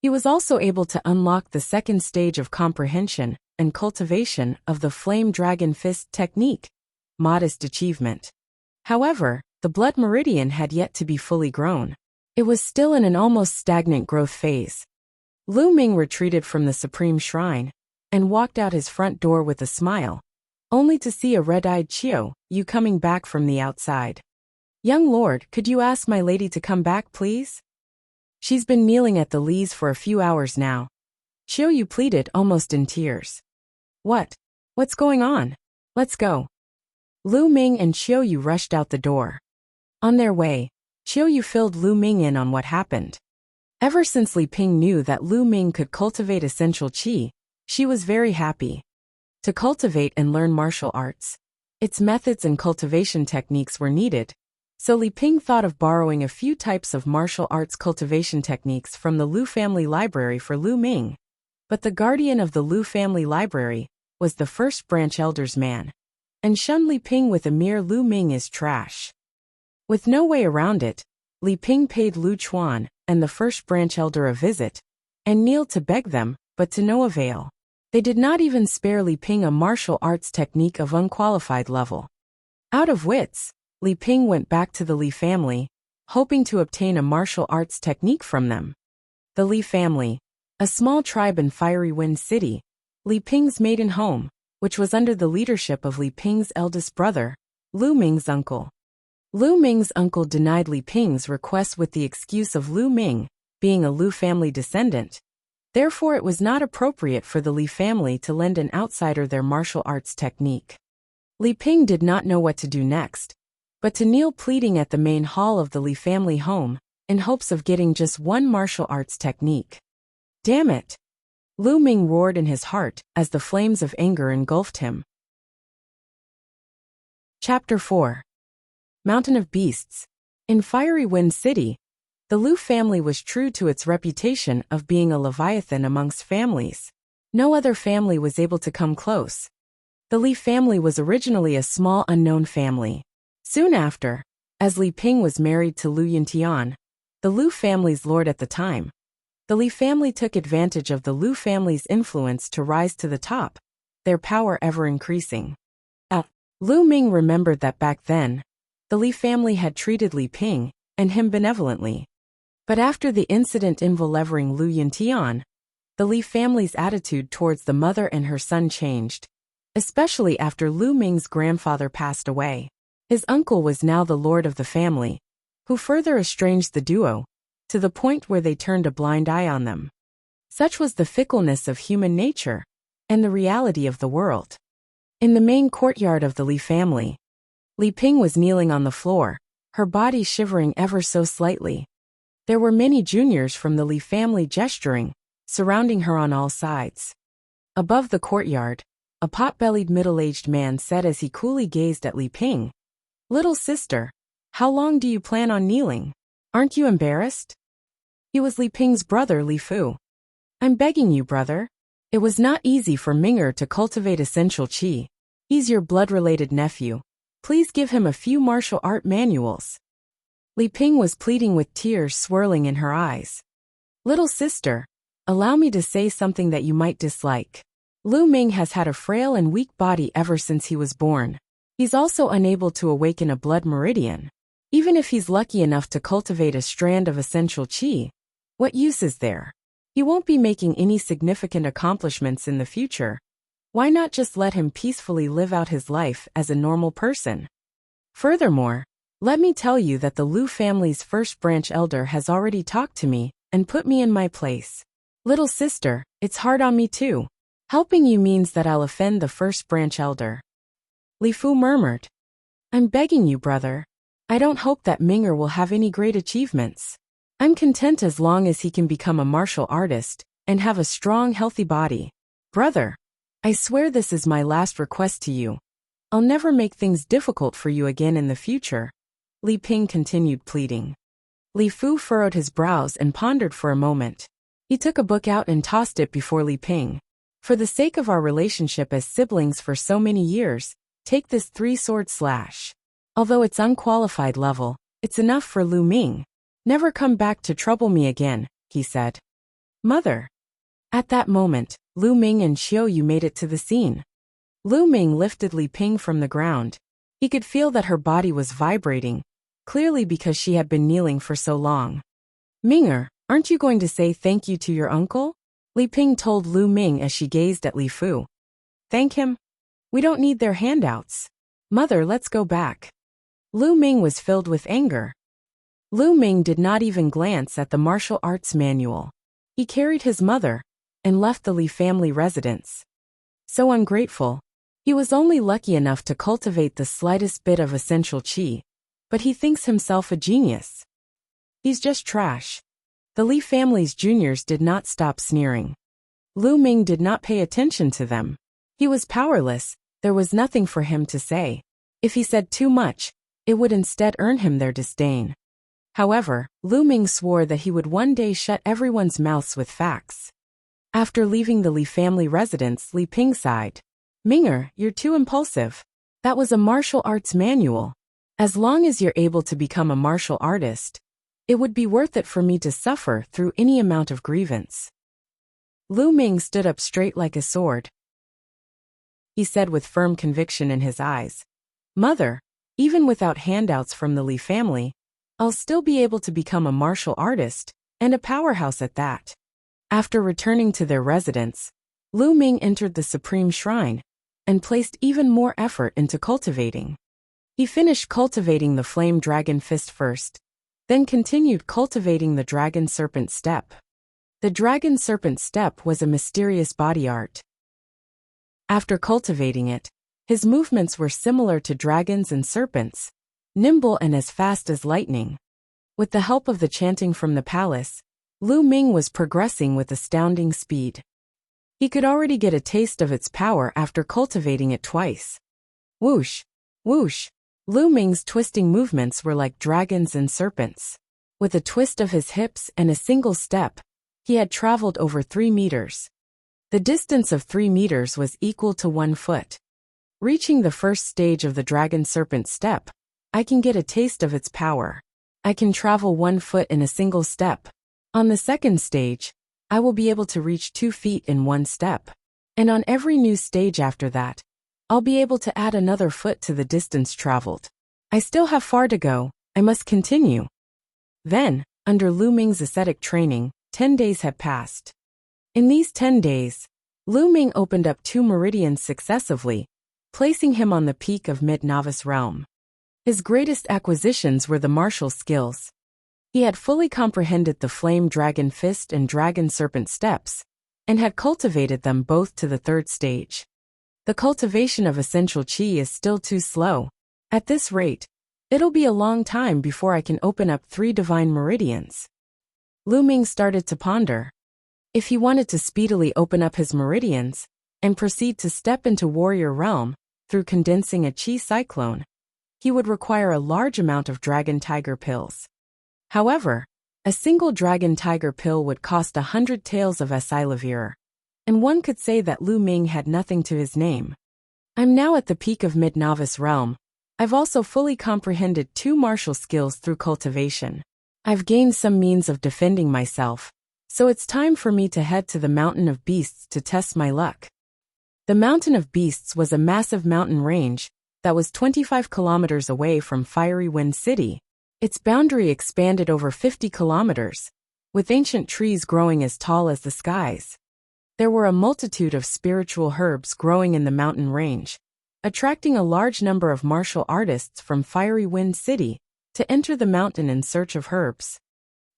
A: He was also able to unlock the 2nd stage of comprehension and cultivation of the Flame Dragon Fist technique, modest achievement. However, the blood meridian had yet to be fully grown. It was still in an almost stagnant growth phase. Lu Ming retreated from the Supreme Shrine and walked out his front door with a smile, only to see a red-eyed Chiu Yu coming back from the outside. "Young lord, could you ask my lady to come back, please? She's been kneeling at the lees for a few hours now." Chiu Yu pleaded, almost in tears. What's going on? Let's go." Lu Ming and Chiu Yu rushed out the door. On their way, Chiu Yu filled Lu Ming in on what happened. Ever since Li Ping knew that Lu Ming could cultivate essential qi, she was very happy. To cultivate and learn martial arts, its methods and cultivation techniques were needed, so Li Ping thought of borrowing a few types of martial arts cultivation techniques from the Lu family library for Lu Ming. But the guardian of the Lu family library was the first branch elder's man, and shun Li Ping with a mere Lu Ming is trash. With no way around it, Li Ping paid Lu Chuan and the first branch elder a visit, and kneeled to beg them, but to no avail. They did not even spare Li Ping a martial arts technique of unqualified level. Out of wits, Li Ping went back to the Li family, hoping to obtain a martial arts technique from them. The Li family, a small tribe in Fiery Wind City, Li Ping's maiden home, which was under the leadership of Li Ping's eldest brother, Lu Ming's uncle. Lu Ming's uncle denied Li Ping's request with the excuse of Lu Ming being a Lu family descendant. Therefore, it was not appropriate for the Li family to lend an outsider their martial arts technique. Li Ping did not know what to do next, but to kneel pleading at the main hall of the Li family home, in hopes of getting just one martial arts technique. Damn it! Lu Ming roared in his heart as the flames of anger engulfed him. Chapter 4. Mountain of Beasts. In Fiery Wind City, the Lu family was true to its reputation of being a leviathan amongst families. No other family was able to come close. The Li family was originally a small unknown family. Soon after, as Li Ping was married to Lu Yuntian, the Lu family's lord at the time, the Li family took advantage of the Lu family's influence to rise to the top, their power ever increasing. Lu Ming remembered that back then, the Li family had treated Li Ping and him benevolently. But after the incident involving Lu Yuntian, the Li family's attitude towards the mother and her son changed, especially after Lu Ming's grandfather passed away. His uncle was now the lord of the family, who further estranged the duo, to the point where they turned a blind eye on them. Such was the fickleness of human nature, and the reality of the world. In the main courtyard of the Li family, Li Ping was kneeling on the floor, her body shivering ever so slightly. There were many juniors from the Li family gesturing, surrounding her on all sides. Above the courtyard, a pot-bellied middle-aged man said as he coolly gazed at Li Ping, "Little sister, how long do you plan on kneeling? Aren't you embarrassed?" He was Li Ping's brother Li Fu. "I'm begging you, brother. It was not easy for Ming'er to cultivate essential qi. He's your blood-related nephew. Please give him a few martial art manuals." Li Ping was pleading with tears swirling in her eyes. "Little sister, allow me to say something that you might dislike. Lu Ming has had a frail and weak body ever since he was born. He's also unable to awaken a blood meridian. Even if he's lucky enough to cultivate a strand of essential qi, what use is there? He won't be making any significant accomplishments in the future. Why not just let him peacefully live out his life as a normal person? Furthermore, let me tell you that the Lu family's first branch elder has already talked to me and put me in my place. Little sister, it's hard on me too. Helping you means that I'll offend the first branch elder." Li Fu murmured, "I'm begging you, brother. I don't hope that Ming'er will have any great achievements. I'm content as long as he can become a martial artist and have a strong, healthy body. Brother, I swear this is my last request to you. I'll never make things difficult for you again in the future." Li Ping continued pleading. Li Fu furrowed his brows and pondered for a moment. He took a book out and tossed it before Li Ping. "For the sake of our relationship as siblings for so many years, take this 3-sword slash. Although it's unqualified level, it's enough for Lu Ming. Never come back to trouble me again," he said. "Mother." At that moment, Lu Ming and Xiao Yu made it to the scene. Lu Ming lifted Li Ping from the ground. He could feel that her body was vibrating, clearly because she had been kneeling for so long. "Ming'er, aren't you going to say thank you to your uncle?" Li Ping told Lu Ming as she gazed at Li Fu. "Thank him? We don't need their handouts. Mother, let's go back." Lu Ming was filled with anger. Lu Ming did not even glance at the martial arts manual. He carried his mother and left the Li family residence. So ungrateful. He was only lucky enough to cultivate the slightest bit of essential qi, but he thinks himself a genius. He's just trash. The Li family's juniors did not stop sneering. Lu Ming did not pay attention to them. He was powerless, there was nothing for him to say. If he said too much, it would instead earn him their disdain. However, Lu Ming swore that he would one day shut everyone's mouths with facts. After leaving the Li family residence, Li Ping sighed. "Ming'er, you're too impulsive. That was a martial arts manual. As long as you're able to become a martial artist, it would be worth it for me to suffer through any amount of grievance." Lu Ming stood up straight like a sword. He said with firm conviction in his eyes, "Mother, even without handouts from the Li family, I'll still be able to become a martial artist, and a powerhouse at that." After returning to their residence, Lu Ming entered the Supreme Shrine and placed even more effort into cultivating. He finished cultivating the Flame Dragon Fist first, then continued cultivating the Dragon Serpent Step. The Dragon Serpent Step was a mysterious body art. After cultivating it, his movements were similar to dragons and serpents, nimble and as fast as lightning. With the help of the chanting from the palace, Lu Ming was progressing with astounding speed. He could already get a taste of its power after cultivating it twice. Whoosh! Whoosh! Lu Ming's twisting movements were like dragons and serpents. With a twist of his hips and a single step, he had traveled over 3 meters. The distance of 3 meters was equal to 1 foot. Reaching the first stage of the Dragon Serpent Step, I can get a taste of its power. I can travel 1 foot in a single step. On the second stage, I will be able to reach 2 feet in 1 step. And on every new stage after that, I'll be able to add another foot to the distance traveled. I still have far to go, I must continue. Then, under Lu Ming's ascetic training, 10 days had passed. In these 10 days, Lu Ming opened up 2 meridians successively, placing him on the peak of mid-novice realm. His greatest acquisitions were the martial skills. He had fully comprehended the Flame Dragon Fist and Dragon Serpent steps, and had cultivated them both to the 3rd stage. The cultivation of essential qi is still too slow. At this rate, it'll be a long time before I can open up 3 divine meridians. Lu Ming started to ponder. If he wanted to speedily open up his meridians, and proceed to step into warrior realm, through condensing a qi cyclone, he would require a large amount of dragon tiger pills. However, a single dragon tiger pill would cost 100 taels of Esilavir, and one could say that Lu Ming had nothing to his name. I'm now at the peak of mid-novice realm. I've also fully comprehended 2 martial skills through cultivation. I've gained some means of defending myself, so it's time for me to head to the Mountain of Beasts to test my luck. The Mountain of Beasts was a massive mountain range that was 25 kilometers away from Fiery Wind City. Its boundary expanded over 50 kilometers, with ancient trees growing as tall as the skies. There were a multitude of spiritual herbs growing in the mountain range, attracting a large number of martial artists from Fiery Wind City to enter the mountain in search of herbs.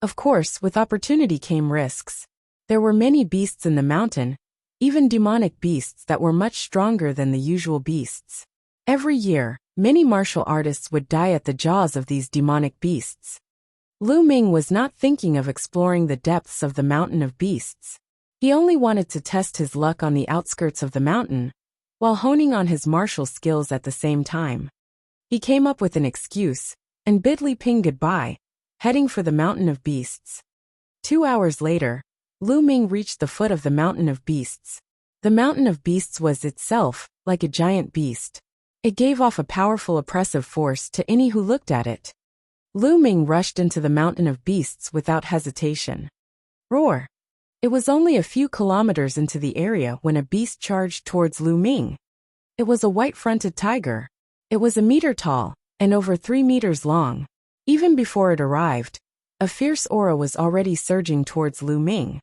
A: Of course, with opportunity came risks. There were many beasts in the mountain, even demonic beasts that were much stronger than the usual beasts. Every year, many martial artists would die at the jaws of these demonic beasts. Lu Ming was not thinking of exploring the depths of the Mountain of Beasts. He only wanted to test his luck on the outskirts of the mountain, while honing on his martial skills at the same time. He came up with an excuse, and bid Li Ping goodbye, heading for the Mountain of Beasts. 2 hours later, Lu Ming reached the foot of the Mountain of Beasts. The Mountain of Beasts was itself like a giant beast. It gave off a powerful oppressive force to any who looked at it. Lu Ming rushed into the Mountain of Beasts without hesitation. Roar! It was only a few kilometers into the area when a beast charged towards Lu Ming. It was a white-fronted tiger. It was a meter tall, and over 3 meters long. Even before it arrived, a fierce aura was already surging towards Lu Ming.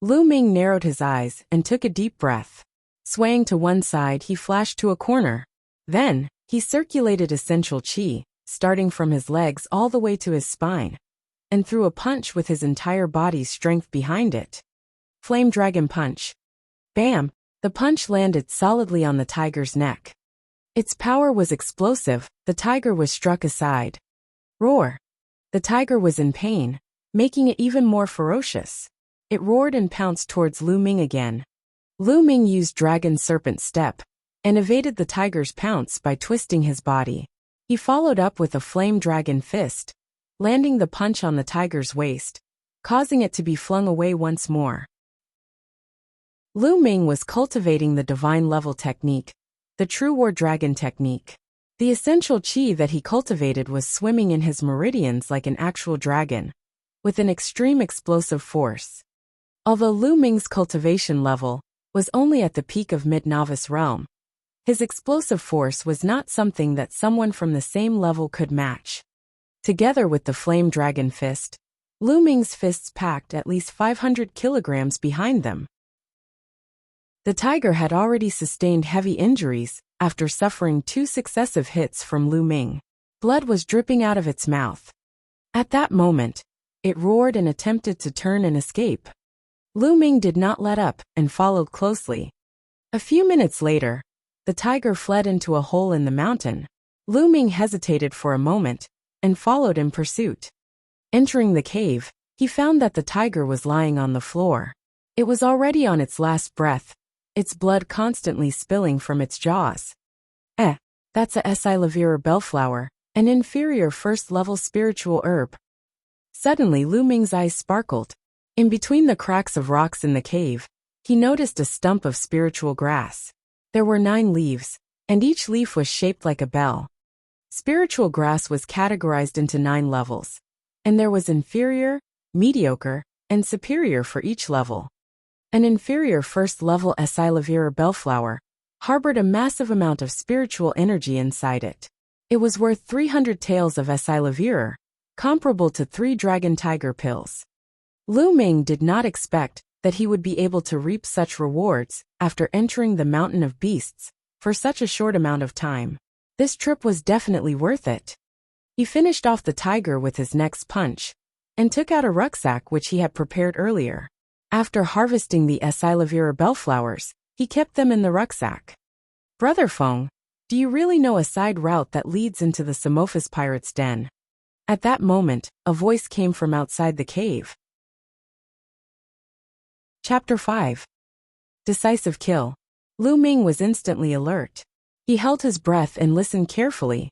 A: Lu Ming narrowed his eyes and took a deep breath. Swaying to one side, he flashed to a corner. Then, he circulated essential qi, starting from his legs all the way to his spine, and threw a punch with his entire body's strength behind it. Flame Dragon Punch. Bam! The punch landed solidly on the tiger's neck. Its power was explosive. The tiger was struck aside. Roar! The tiger was in pain, making it even more ferocious. It roared and pounced towards Lu Ming again. Lu Ming used Dragon Serpent Step, and evaded the tiger's pounce by twisting his body. He followed up with a Flame Dragon Fist, landing the punch on the tiger's waist, causing it to be flung away once more. Lu Ming was cultivating the divine level technique, the true war dragon technique. The essential qi that he cultivated was swimming in his meridians like an actual dragon, with an extreme explosive force. Although Lu Ming's cultivation level was only at the peak of mid-novice realm, his explosive force was not something that someone from the same level could match. Together with the Flame Dragon Fist, Lu Ming's fists packed at least 500 kilograms behind them. The tiger had already sustained heavy injuries after suffering 2 successive hits from Lu Ming. Blood was dripping out of its mouth. At that moment, it roared and attempted to turn and escape. Lu Ming did not let up and followed closely. A few minutes later, the tiger fled into a hole in the mountain. Lu Ming hesitated for a moment and followed in pursuit. Entering the cave, he found that the tiger was lying on the floor. It was already on its last breath, its blood constantly spilling from its jaws. That's a Esilavir bellflower, an inferior first-level spiritual herb. Suddenly Lu Ming's eyes sparkled. In between the cracks of rocks in the cave, he noticed a stump of spiritual grass. There were 9 leaves, and each leaf was shaped like a bell. Spiritual grass was categorized into 9 levels, and there was inferior, mediocre, and superior for each level. An inferior first-level Esilavir bellflower harbored a massive amount of spiritual energy inside it. It was worth 300 taels of Esilavir, comparable to 3 dragon tiger pills. Lu Ming did not expect that he would be able to reap such rewards after entering the mountain of beasts for such a short amount of time. This trip was definitely worth it. He finished off the tiger with his next punch and took out a rucksack which he had prepared earlier. After harvesting the Asilavira bellflowers, he kept them in the rucksack. Brother Feng, do you really know a side route that leads into the Samophis pirate's den? At that moment, a voice came from outside the cave. Chapter 5. Decisive Kill. Lu Ming was instantly alert. He held his breath and listened carefully.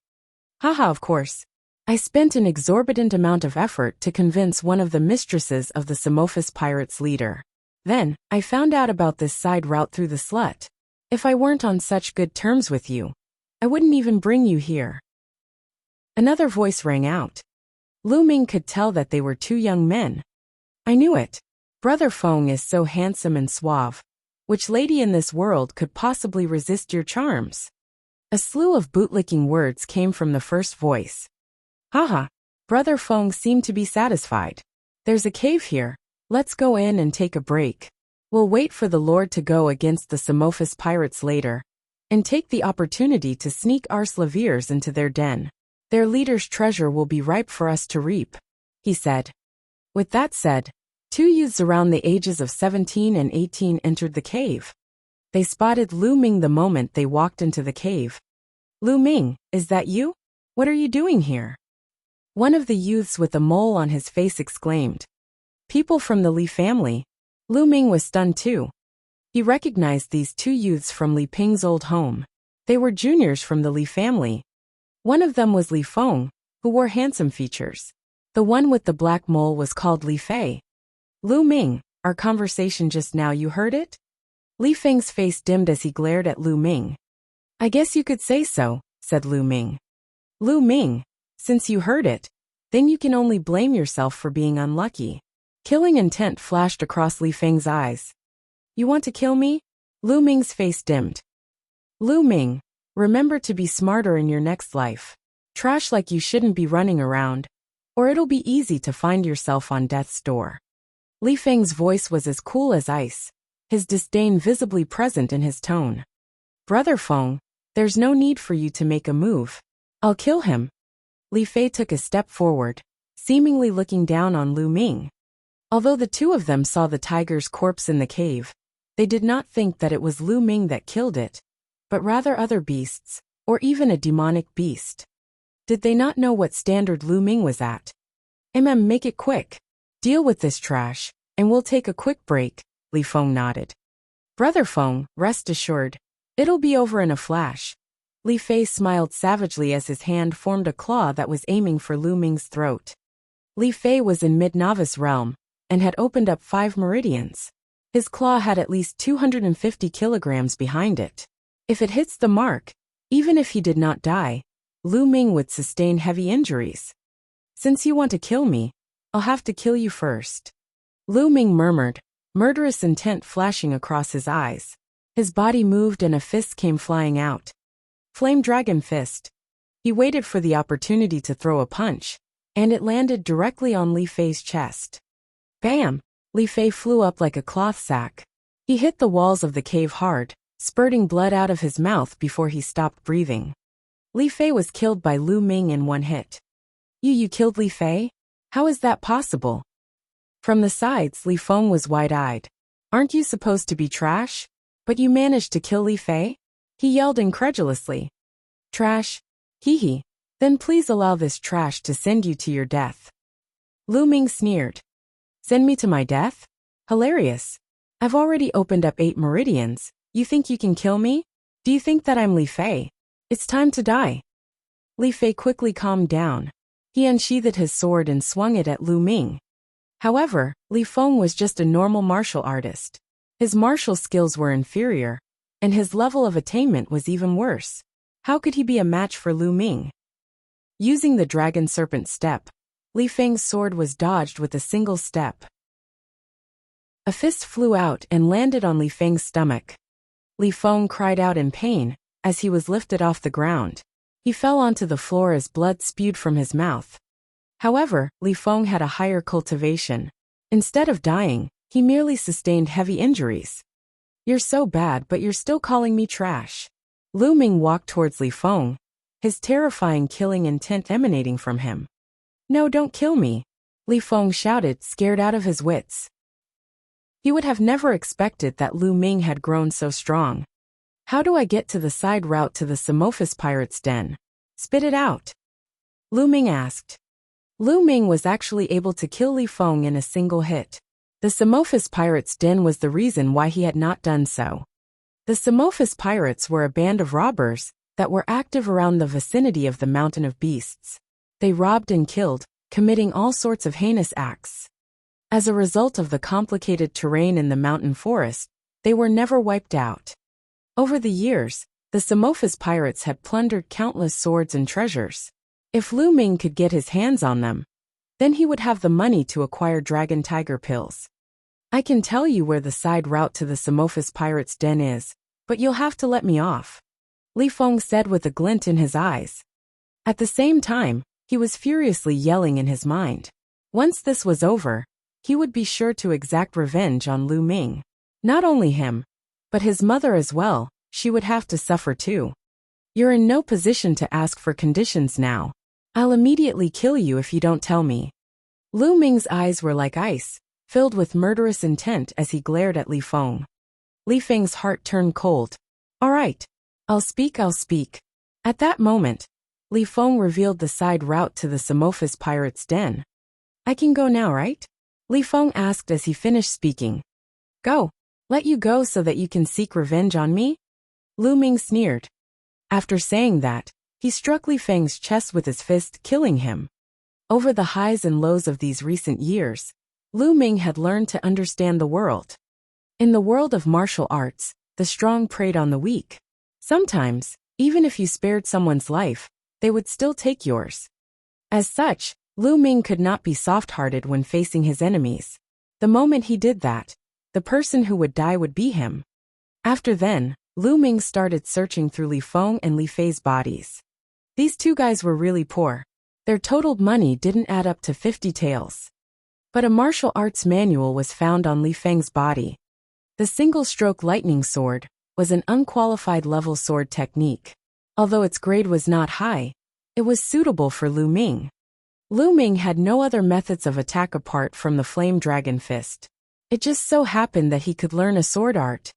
A: Haha, of course. I spent an exorbitant amount of effort to convince one of the mistresses of the Samophis pirates' leader. Then, I found out about this side route through the slut. If I weren't on such good terms with you, I wouldn't even bring you here. Another voice rang out. Lu Ming could tell that they were 2 young men. I knew it. Brother Feng is so handsome and suave. Which lady in this world could possibly resist your charms? A slew of bootlicking words came from the first voice. Haha. Brother Feng seemed to be satisfied. There's a cave here. Let's go in and take a break. We'll wait for the Lord to go against the Samophis pirates later, and take the opportunity to sneak our slaviers into their den. Their leader's treasure will be ripe for us to reap, he said. With that said, 2 youths around the ages of 17 and 18 entered the cave. They spotted Lu Ming the moment they walked into the cave. Lu Ming, is that you? What are you doing here? One of the youths with a mole on his face exclaimed. People from the Li family. Lu Ming was stunned too. He recognized these 2 youths from Li Ping's old home. They were juniors from the Li family. One of them was Li Feng, who wore handsome features. The one with the black mole was called Li Fei. Lu Ming, our conversation just now, you heard it? Li Feng's face dimmed as he glared at Lu Ming. I guess you could say so, said Lu Ming. Lu Ming, since you heard it, then you can only blame yourself for being unlucky. Killing intent flashed across Li Feng's eyes. You want to kill me? Lu Ming's face dimmed. Lu Ming, remember to be smarter in your next life. Trash like you shouldn't be running around, or it'll be easy to find yourself on death's door. Li Feng's voice was as cool as ice, his disdain visibly present in his tone. Brother Feng, there's no need for you to make a move. I'll kill him. Li Fei took a step forward, seemingly looking down on Lu Ming. Although the 2 of them saw the tiger's corpse in the cave, they did not think that it was Lu Ming that killed it, but rather other beasts, or even a demonic beast. Did they not know what standard Lu Ming was at? Make it quick. Deal with this trash, and we'll take a quick break, Li Feng nodded. Brother Feng, rest assured, it'll be over in a flash. Li Fei smiled savagely as his hand formed a claw that was aiming for Lu Ming's throat. Li Fei was in mid-novice realm, and had opened up 5 meridians. His claw had at least 250 kilograms behind it. If it hits the mark, even if he did not die, Lu Ming would sustain heavy injuries. Since you want to kill me, I'll have to kill you first. Lu Ming murmured, murderous intent flashing across his eyes. His body moved and a fist came flying out. Flame Dragon Fist. He waited for the opportunity to throw a punch, and it landed directly on Li Fei's chest. Bam! Li Fei flew up like a cloth sack. He hit the walls of the cave hard, spurting blood out of his mouth before he stopped breathing. Li Fei was killed by Lu Ming in one hit. You killed Li Fei? How is that possible? From the sides, Li Feng was wide-eyed. Aren't you supposed to be trash? But you managed to kill Li Fei? He yelled incredulously. Trash? Hee. Then please allow this trash to send you to your death. Lu Ming sneered. Send me to my death? Hilarious. I've already opened up 8 meridians. You think you can kill me? Do you think that I'm Li Fei? It's time to die. Li Fei quickly calmed down. He unsheathed his sword and swung it at Lu Ming. However, Li Feng was just a normal martial artist. His martial skills were inferior, and his level of attainment was even worse. How could he be a match for Lu Ming? Using the dragon serpent step, Li Feng's sword was dodged with a single step. A fist flew out and landed on Li Feng's stomach. Li Feng cried out in pain as he was lifted off the ground. He fell onto the floor as blood spewed from his mouth. However, Li Feng had a higher cultivation. Instead of dying, he merely sustained heavy injuries. You're so bad, but you're still calling me trash. Lu Ming walked towards Li Feng, his terrifying killing intent emanating from him. No, don't kill me, Li Feng shouted, scared out of his wits. He would have never expected that Lu Ming had grown so strong. How do I get to the side route to the Samophis pirate's den? Spit it out. Lu Ming asked. Lu Ming was actually able to kill Li Feng in a single hit. The Samophis pirate's den was the reason why he had not done so. The Samophis pirates were a band of robbers that were active around the vicinity of the Mountain of Beasts. They robbed and killed, committing all sorts of heinous acts. As a result of the complicated terrain in the mountain forest, they were never wiped out. Over the years, the Samophis pirates had plundered countless swords and treasures. If Lu Ming could get his hands on them, then he would have the money to acquire dragon tiger pills. I can tell you where the side route to the Samophis pirate's den is, but you'll have to let me off, Li Feng said with a glint in his eyes. At the same time, he was furiously yelling in his mind. Once this was over, he would be sure to exact revenge on Lu Ming. Not only him, but his mother as well. She would have to suffer too. You're in no position to ask for conditions now. I'll immediately kill you if you don't tell me. Lu Ming's eyes were like ice, filled with murderous intent as he glared at Li Feng. Li Feng's heart turned cold. All right. I'll speak. At that moment, Li Feng revealed the side route to the Samophis pirate's den. I can go now, right? Li Feng asked as he finished speaking. Go. Let you go so that you can seek revenge on me? Lu Ming sneered. After saying that, he struck Li Feng's chest with his fist, killing him. Over the highs and lows of these recent years, Lu Ming had learned to understand the world. In the world of martial arts, the strong preyed on the weak. Sometimes, even if you spared someone's life, they would still take yours. As such, Lu Ming could not be soft-hearted when facing his enemies. The moment he did that, the person who would die would be him. After then, Lu Ming started searching through Li Feng and Li Fei's bodies. These two guys were really poor. Their total money didn't add up to 50 taels. But a martial arts manual was found on Li Feng's body. The single-stroke lightning sword was an unqualified level sword technique. Although its grade was not high, it was suitable for Lu Ming. Lu Ming had no other methods of attack apart from the flame dragon fist. It just so happened that he could learn a sword art.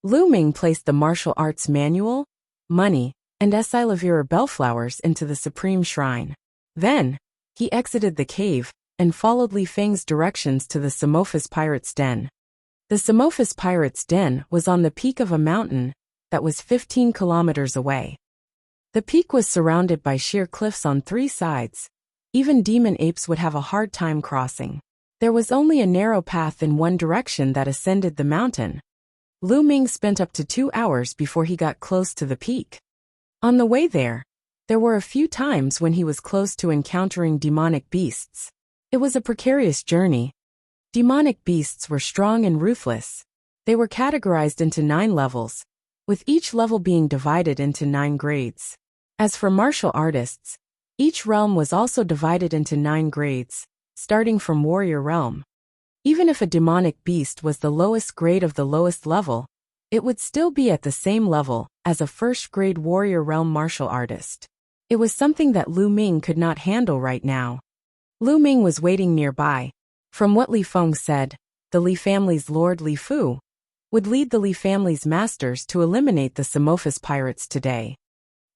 A: Lu Ming placed the martial arts manual, money, and Esilavira bellflowers into the supreme shrine. Then, he exited the cave and followed Li Feng's directions to the Samophis pirate's den. The Samophis pirate's den was on the peak of a mountain that was 15 kilometers away. The peak was surrounded by sheer cliffs on three sides. Even demon apes would have a hard time crossing. There was only a narrow path in one direction that ascended the mountain. Lu Ming spent up to 2 hours before he got close to the peak. On the way there were a few times when he was close to encountering demonic beasts. It was a precarious journey. Demonic beasts were strong and ruthless. They were categorized into 9 levels, with each level being divided into 9 grades. As for martial artists, each realm was also divided into 9 grades, starting from warrior realm. Even if a demonic beast was the lowest grade of the lowest level, it would still be at the same level as a first-grade warrior realm martial artist. It was something that Lu Ming could not handle right now. Lu Ming was waiting nearby. From what Li Feng said, the Li family's Lord Li Fu would lead the Li family's masters to eliminate the Samophis pirates today.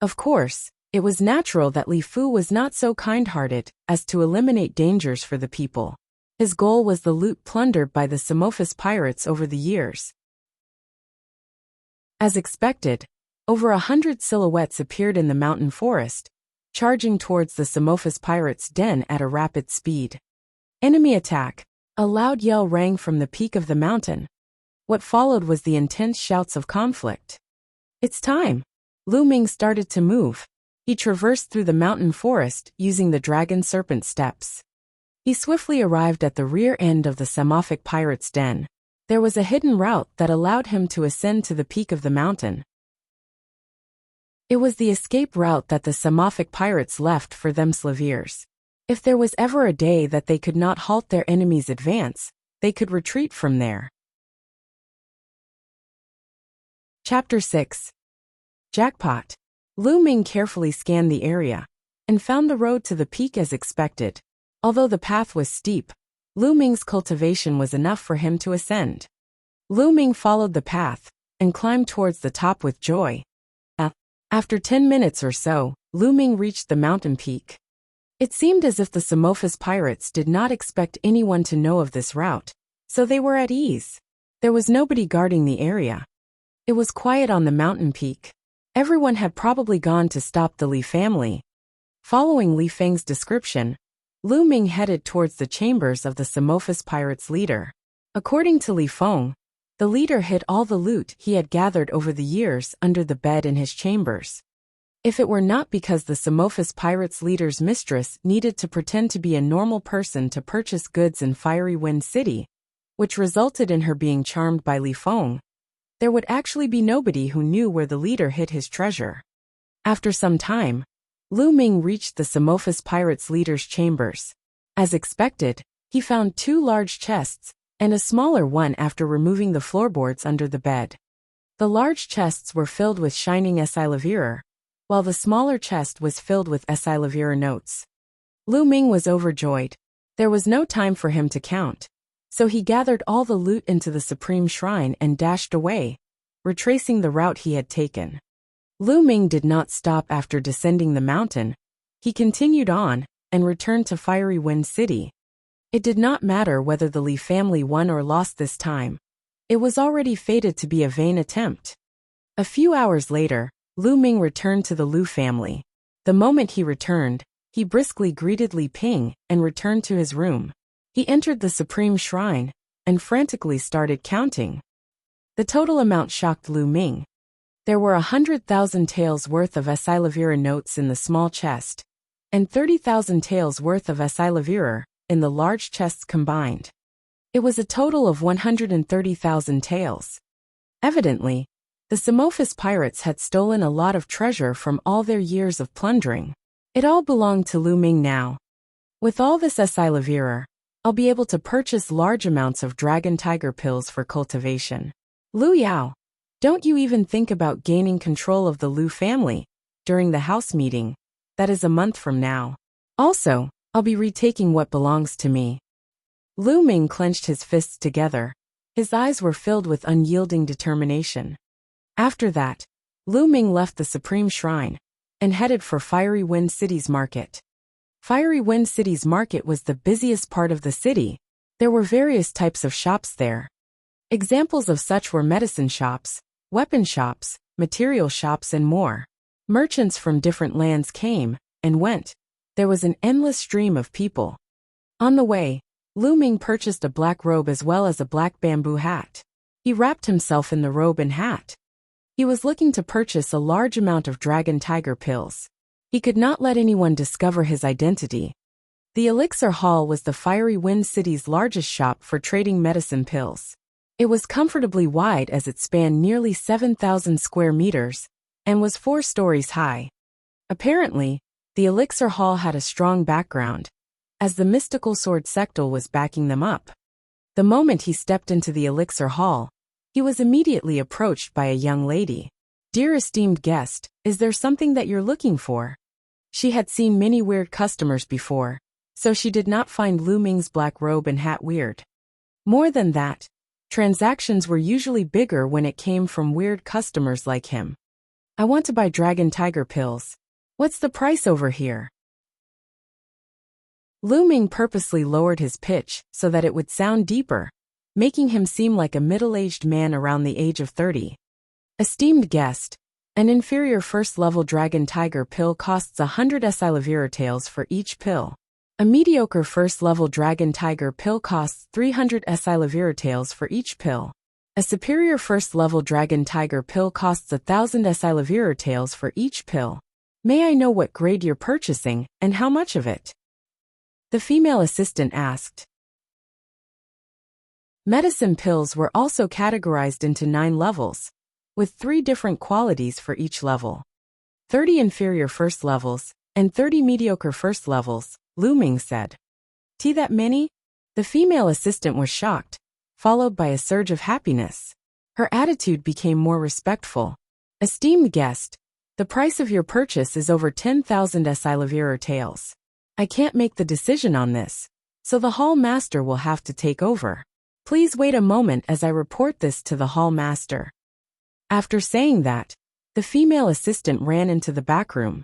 A: Of course, it was natural that Li Fu was not so kind-hearted as to eliminate dangers for the people. His goal was the loot plundered by the Samophis pirates over the years. As expected, over 100 silhouettes appeared in the mountain forest, charging towards the Samophis pirates' den at a rapid speed. Enemy attack! A loud yell rang from the peak of the mountain. What followed was the intense shouts of conflict. It's time! Lu Ming started to move. He traversed through the mountain forest using the dragon serpent steps. He swiftly arrived at the rear end of the Samophis pirates' den. There was a hidden route that allowed him to ascend to the peak of the mountain. It was the escape route that the Samophis pirates left for themselves. If there was ever a day that they could not halt their enemy's advance, they could retreat from there. Chapter 6. Jackpot. Lu Ming carefully scanned the area and found the road to the peak as expected. Although the path was steep, Lu Ming's cultivation was enough for him to ascend. Lu Ming followed the path and climbed towards the top with joy. After 10 minutes or so, Lu Ming reached the mountain peak. It seemed as if the Samophis pirates did not expect anyone to know of this route, so they were at ease. There was nobody guarding the area. It was quiet on the mountain peak. Everyone had probably gone to stop the Li family. Following Li Feng's description, Lu Ming headed towards the chambers of the Samophis pirates' leader. According to Li Feng, the leader hid all the loot he had gathered over the years under the bed in his chambers. If it were not because the Samophis pirates' leader's mistress needed to pretend to be a normal person to purchase goods in Fiery Wind City, which resulted in her being charmed by Li Feng, there would actually be nobody who knew where the leader hid his treasure. After some time, Lu Ming reached the Samophis pirates' leader's chambers. As expected, he found 2 large chests and a smaller one after removing the floorboards under the bed. The large chests were filled with shining Esilavir, while the smaller chest was filled with Esilavir notes. Lu Ming was overjoyed. There was no time for him to count, so he gathered all the loot into the Supreme Shrine and dashed away, retracing the route he had taken. Lu Ming did not stop after descending the mountain. He continued on and returned to Fiery Wind City. It did not matter whether the Li family won or lost this time. It was already fated to be a vain attempt. A few hours later, Lu Ming returned to the Lu family. The moment he returned, he briskly greeted Li Ping and returned to his room. He entered the Supreme Shrine and frantically started counting. The total amount shocked Lu Ming. There were 100,000 taels worth of Esilavir notes in the small chest, and 30,000 taels worth of Esilavir in the large chests combined. It was a total of 130,000 taels. Evidently, the Samophis pirates had stolen a lot of treasure from all their years of plundering. It all belonged to Lu Ming now. With all this Esilavir, I'll be able to purchase large amounts of dragon tiger pills for cultivation. Lu Yao, don't you even think about gaining control of the Lu family during the house meeting. That is a month from now. Also, I'll be retaking what belongs to me. Lu Ming clenched his fists together. His eyes were filled with unyielding determination. After that, Lu Ming left the Supreme Shrine and headed for Fiery Wind City's market. Fiery Wind City's market was the busiest part of the city. There were various types of shops there. Examples of such were medicine shops, weapon shops, material shops and more. Merchants from different lands came and went. There was an endless stream of people. On the way, Lu Ming purchased a black robe as well as a black bamboo hat. He wrapped himself in the robe and hat. He was looking to purchase a large amount of dragon tiger pills. He could not let anyone discover his identity. The Elixir Hall was the Fiery Wind City's largest shop for trading medicine pills. It was comfortably wide as it spanned nearly 7,000 square meters and was 4 stories high. Apparently, the Elixir Hall had a strong background, as the mystical sword sectal was backing them up. The moment he stepped into the Elixir Hall, he was immediately approached by a young lady. "Dear esteemed guest, is there something that you're looking for?" She had seen many weird customers before, so she did not find Lu Ming's black robe and hat weird. More than that, transactions were usually bigger when it came from weird customers like him. "I want to buy dragon tiger pills. What's the price over here?" Lu Ming purposely lowered his pitch so that it would sound deeper, making him seem like a middle-aged man around the age of 30. "Esteemed guest, an inferior first-level dragon tiger pill costs 100 Esilavir taels for each pill. A mediocre first-level dragon tiger pill costs 300 Esilavir taels for each pill. A superior first-level dragon tiger pill costs 1,000 Esilavir taels for each pill. May I know what grade you're purchasing and how much of it?" the female assistant asked. Medicine pills were also categorized into 9 levels, with 3 different qualities for each level. 30 inferior first levels and 30 mediocre first levels, Lu Ming said. Tea that many? The female assistant was shocked, followed by a surge of happiness. Her attitude became more respectful. Esteemed guest, the price of your purchase is over 10,000 silivir taels. I can't make the decision on this, so the hall master will have to take over. Please wait a moment as I report this to the hall master. After saying that, the female assistant ran into the back room.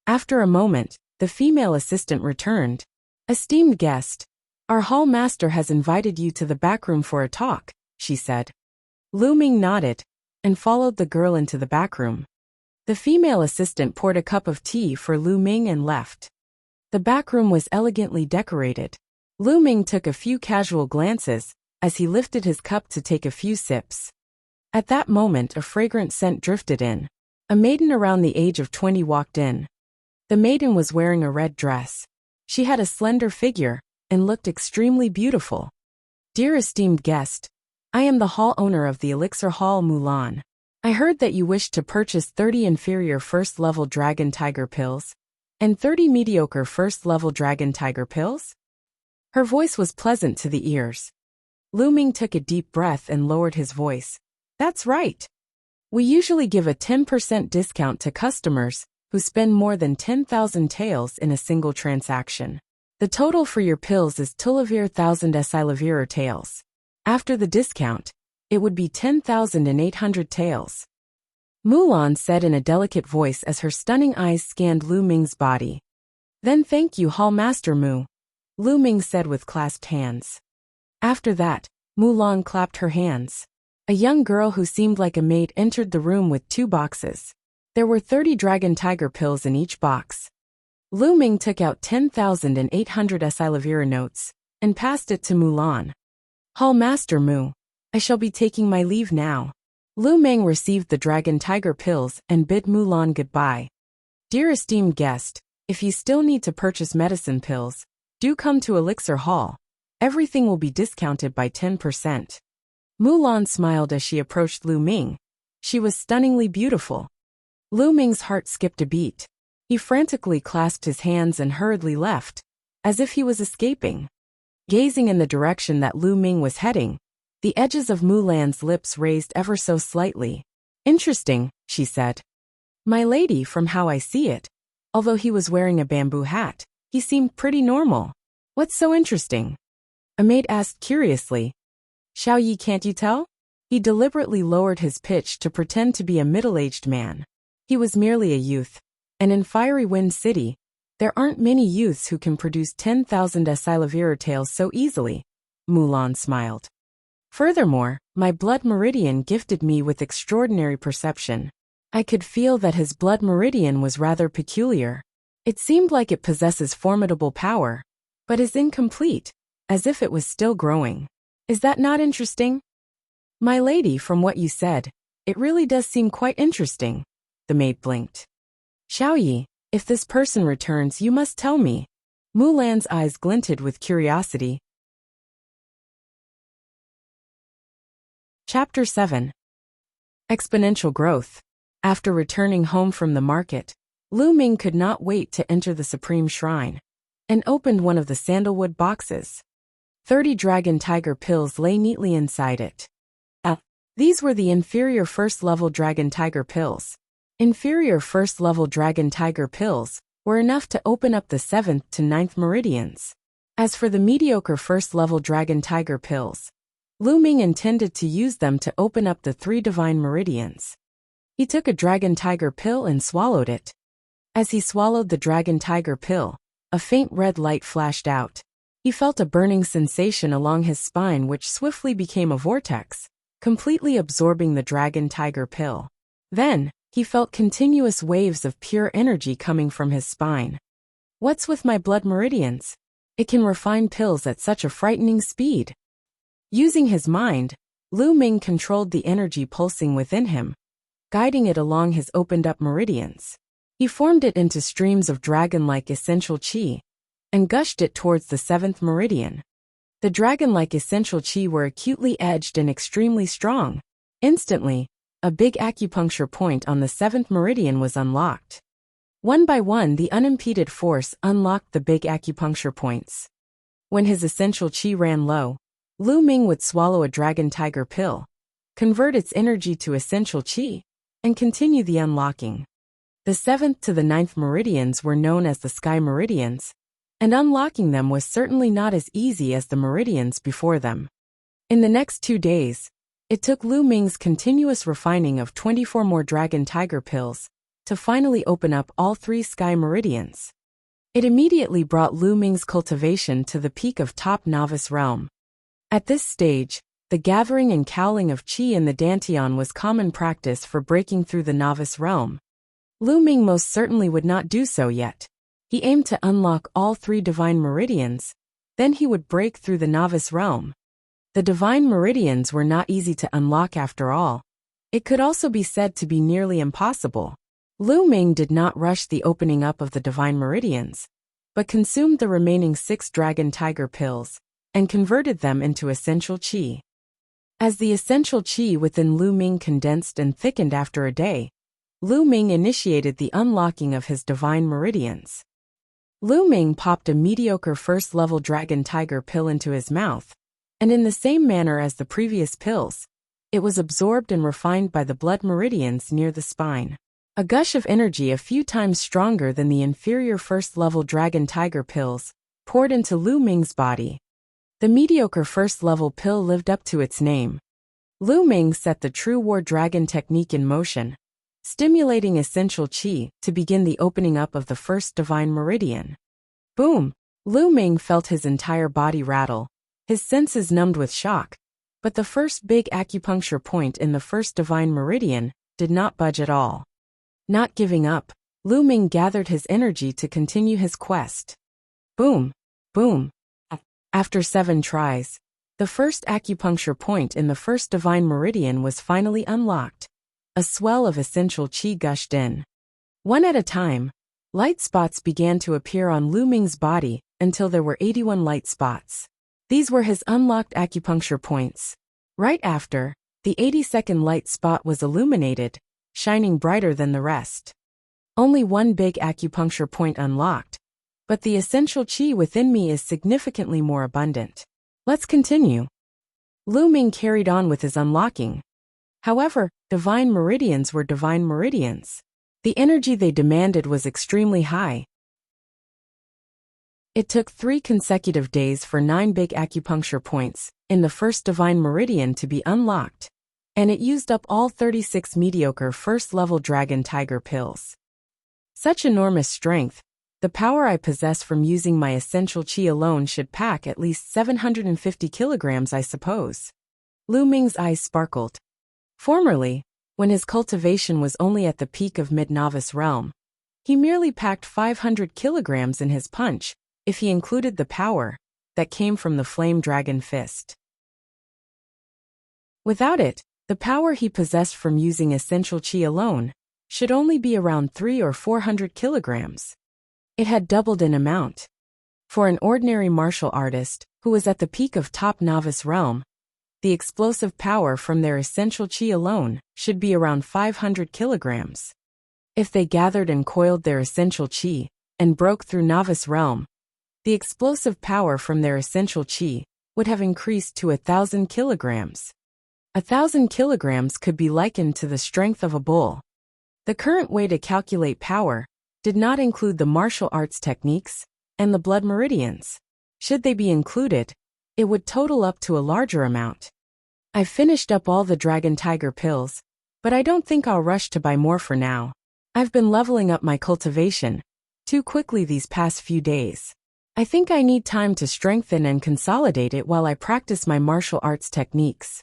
A: After a moment, the female assistant returned. Esteemed guest, our hall master has invited you to the back room for a talk, she said. Lu Ming nodded and followed the girl into the back room. The female assistant poured a cup of tea for Lu Ming and left. The back room was elegantly decorated. Lu Ming took a few casual glances as he lifted his cup to take a few sips. At that moment, a fragrant scent drifted in. A maiden around the age of 20 walked in. The maiden was wearing a red dress. She had a slender figure and looked extremely beautiful. Dear esteemed guest, I am the hall owner of the Elixir Hall Mulan. I heard that you wished to purchase 30 inferior first-level Dragon Tiger pills and 30 mediocre first-level Dragon Tiger pills? Her voice was pleasant to the ears. Lu Ming took a deep breath and lowered his voice. That's right. We usually give a 10% discount to customers who spend more than 10,000 taels in a single transaction. The total for your pills is 12,000 silivir taels. After the discount, it would be 10,800 taels. Mulan said in a delicate voice as her stunning eyes scanned Lu Ming's body. Then thank you, Hall Master Mu, Lu Ming said with clasped hands. After that, Mulan clapped her hands. A young girl who seemed like a maid entered the room with 2 boxes. There were 30 Dragon Tiger pills in each box. Lu Ming took out 10,800 silivir notes and passed it to Mulan. Hall Master Mu, I shall be taking my leave now. Lu Ming received the Dragon Tiger pills and bid Mulan goodbye. Dear esteemed guest, if you still need to purchase medicine pills, do come to Elixir Hall. Everything will be discounted by 10%. Mulan smiled as she approached Lu Ming. She was stunningly beautiful. Lu Ming's heart skipped a beat. He frantically clasped his hands and hurriedly left, as if he was escaping. Gazing in the direction that Lu Ming was heading, the edges of Mulan's lips raised ever so slightly. Interesting, she said. My lady, from how I see it, although he was wearing a bamboo hat, he seemed pretty normal. What's so interesting? A maid asked curiously. Xiao Yi, can't you tell? He deliberately lowered his pitch to pretend to be a middle-aged man. He was merely a youth, and in Fiery Wind City, there aren't many youths who can produce 10,000 silivir taels so easily. Mulan smiled. Furthermore, my blood meridian gifted me with extraordinary perception. I could feel that his blood meridian was rather peculiar. It seemed like it possesses formidable power, but is incomplete, as if it was still growing. Is that not interesting? My lady, from what you said, it really does seem quite interesting. The maid blinked. Xiao Yi, if this person returns, you must tell me. Mulan's eyes glinted with curiosity. Chapter 7. Exponential Growth. After returning home from the market, Lu Ming could not wait to enter the Supreme Shrine, and opened one of the sandalwood boxes. 30 Dragon Tiger pills lay neatly inside it. These were the inferior first-level Dragon Tiger pills. Inferior first-level Dragon Tiger pills were enough to open up the 7th to 9th meridians. As for the mediocre first-level Dragon Tiger pills, Lu Ming intended to use them to open up the 3 divine meridians. He took a Dragon Tiger pill and swallowed it. As he swallowed the Dragon Tiger pill, a faint red light flashed out. He felt a burning sensation along his spine which swiftly became a vortex, completely absorbing the Dragon Tiger pill. Then, he felt continuous waves of pure energy coming from his spine. What's with my blood meridians? It can refine pills at such a frightening speed. Using his mind, Lu Ming controlled the energy pulsing within him, guiding it along his opened-up meridians. He formed it into streams of dragon-like essential qi, and gushed it towards the 7th meridian. The dragon-like essential qi were acutely edged and extremely strong. Instantly, a big acupuncture point on the 7th meridian was unlocked. One by one, the unimpeded force unlocked the big acupuncture points. When his essential chi ran low, Lu Ming would swallow a dragon tiger pill, convert its energy to essential chi, and continue the unlocking. The 7th to the 9th meridians were known as the sky meridians, and unlocking them was certainly not as easy as the meridians before them. In the next 2 days, it took Lu Ming's continuous refining of 24 more dragon tiger pills to finally open up all 3 sky meridians. It immediately brought Lu Ming's cultivation to the peak of top novice realm. At this stage, the gathering and cowling of chi in the dantian was common practice for breaking through the novice realm. Lu Ming most certainly would not do so yet. He aimed to unlock all 3 divine meridians, then he would break through the novice realm. The divine meridians were not easy to unlock after all. It could also be said to be nearly impossible. Lu Ming did not rush the opening up of the divine meridians, but consumed the remaining 6 dragon tiger pills and converted them into essential chi. As the essential chi within Lu Ming condensed and thickened after a day, Lu Ming initiated the unlocking of his divine meridians. Lu Ming popped a mediocre first-level dragon tiger pill into his mouth, and in the same manner as the previous pills, it was absorbed and refined by the blood meridians near the spine. A gush of energy a few times stronger than the inferior first-level dragon tiger pills poured into Lu Ming's body. The mediocre first-level pill lived up to its name. Lu Ming set the true war dragon technique in motion, stimulating essential chi to begin the opening up of the first divine meridian. Boom! Lu Ming felt his entire body rattle, his senses numbed with shock, but the first big acupuncture point in the first divine meridian did not budge at all. Not giving up, Lu Ming gathered his energy to continue his quest. Boom! Boom! After 7 tries, the first acupuncture point in the first divine meridian was finally unlocked. A swell of essential chi gushed in. One at a time, light spots began to appear on Lu Ming's body until there were 81 light spots. These were his unlocked acupuncture points. Right after, the 82nd light spot was illuminated, shining brighter than the rest. Only one big acupuncture point unlocked, but the essential chi within me is significantly more abundant. Let's continue. Lu Ming carried on with his unlocking. However, divine meridians were divine meridians. The energy they demanded was extremely high. It took 3 consecutive days for 9 big acupuncture points in the first divine meridian to be unlocked, and it used up all 36 mediocre first-level dragon tiger pills. Such enormous strength, the power I possess from using my essential chi alone should pack at least 750 kilograms, I suppose. Lu Ming's eyes sparkled. Formerly, when his cultivation was only at the peak of mid-novice realm, he merely packed 500 kilograms in his punch, if he included the power that came from the flame dragon fist. Without it, the power he possessed from using essential chi alone should only be around 300 or 400 kilograms. It had doubled in amount. For an ordinary martial artist who was at the peak of top novice realm, the explosive power from their essential chi alone should be around 500 kilograms. If they gathered and coiled their essential chi and broke through novice realm, the explosive power from their essential chi would have increased to 1,000 kilograms. 1,000 kilograms could be likened to the strength of a bull. The current way to calculate power did not include the martial arts techniques and the blood meridians. Should they be included, it would total up to a larger amount. I've finished up all the dragon tiger pills, but I don't think I'll rush to buy more for now. I've been leveling up my cultivation too quickly these past few days. I think I need time to strengthen and consolidate it while I practice my martial arts techniques.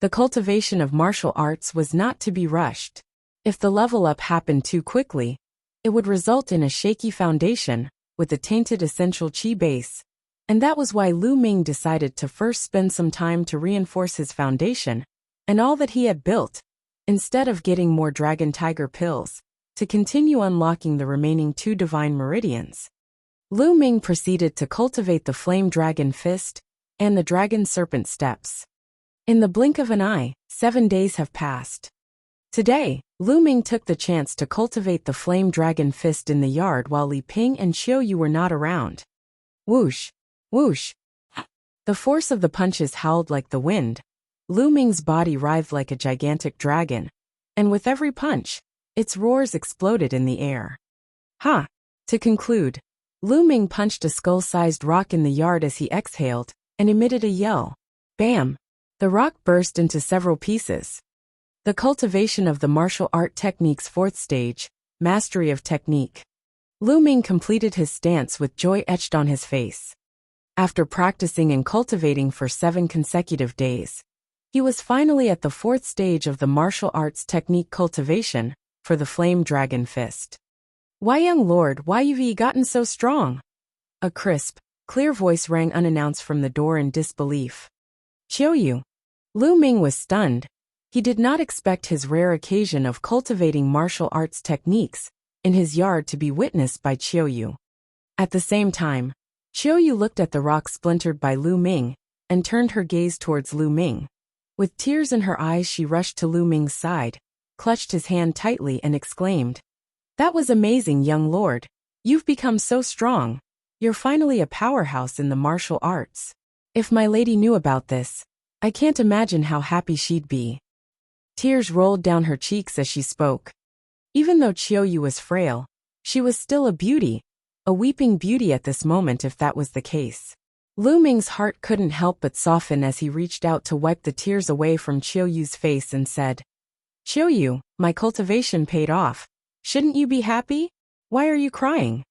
A: The cultivation of martial arts was not to be rushed. If the level up happened too quickly, it would result in a shaky foundation with a tainted essential chi base, and that was why Lu Ming decided to first spend some time to reinforce his foundation and all that he had built, instead of getting more dragon tiger pills to continue unlocking the remaining 2 divine meridians. Lu Ming proceeded to cultivate the flame dragon fist and the dragon serpent steps. In the blink of an eye, 7 days have passed. Today, Lu Ming took the chance to cultivate the flame dragon fist in the yard while Li Ping and Qiu Yu were not around. Whoosh! Whoosh! The force of the punches howled like the wind. Lu Ming's body writhed like a gigantic dragon, and with every punch, its roars exploded in the air. Ha! To conclude, Lu Ming punched a skull-sized rock in the yard as he exhaled, and emitted a yell. Bam! The rock burst into several pieces. The cultivation of the martial art technique's fourth stage, mastery of technique. Lu Ming completed his stance with joy etched on his face. After practicing and cultivating for 7 consecutive days, he was finally at the fourth stage of the martial arts technique cultivation, for the flame dragon fist. Why, young lord, why have you gotten so strong? A crisp, clear voice rang unannounced from the door in disbelief. Qiu Yu. Lu Ming was stunned. He did not expect his rare occasion of cultivating martial arts techniques in his yard to be witnessed by Qiu Yu. At the same time, Qiu Yu looked at the rock splintered by Lu Ming and turned her gaze towards Lu Ming. With tears in her eyes, she rushed to Lu Ming's side, clutched his hand tightly and exclaimed, "That was amazing, young lord. You've become so strong. You're finally a powerhouse in the martial arts. If my lady knew about this, I can't imagine how happy she'd be." Tears rolled down her cheeks as she spoke. Even though Qiu Yu was frail, she was still a beauty, a weeping beauty at this moment if that was the case. Lu Ming's heart couldn't help but soften as he reached out to wipe the tears away from Qiu Yu's face and said, "Qiu Yu, my cultivation paid off. Shouldn't you be happy? Why are you crying?"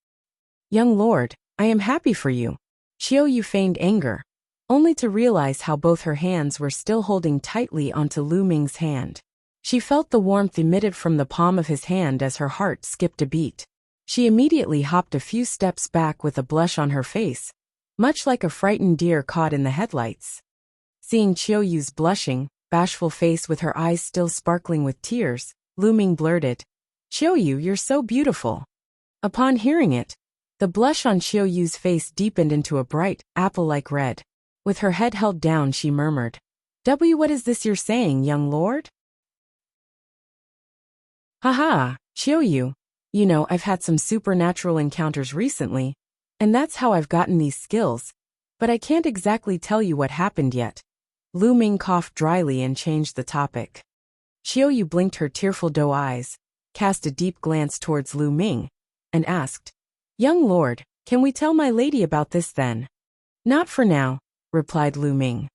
A: "Young lord, I am happy for you." Qiu Yu feigned anger, only to realize how both her hands were still holding tightly onto Lu Ming's hand. She felt the warmth emitted from the palm of his hand as her heart skipped a beat. She immediately hopped a few steps back with a blush on her face, much like a frightened deer caught in the headlights. Seeing Qiu Yu's blushing, bashful face with her eyes still sparkling with tears, Lu Ming blurted, "Qiu Yu, you're so beautiful." Upon hearing it, the blush on Qiu Yu's face deepened into a bright, apple-like red. With her head held down, she murmured, What is this you're saying, young lord?" "Haha, Qiu Yu. You know, I've had some supernatural encounters recently, and that's how I've gotten these skills, but I can't exactly tell you what happened yet." Lu Ming coughed dryly and changed the topic. Qiu Yu blinked her tearful doe eyes, cast a deep glance towards Lu Ming, and asked, "Young lord, can we tell my lady about this then?" "Not for now," replied Lu Ming.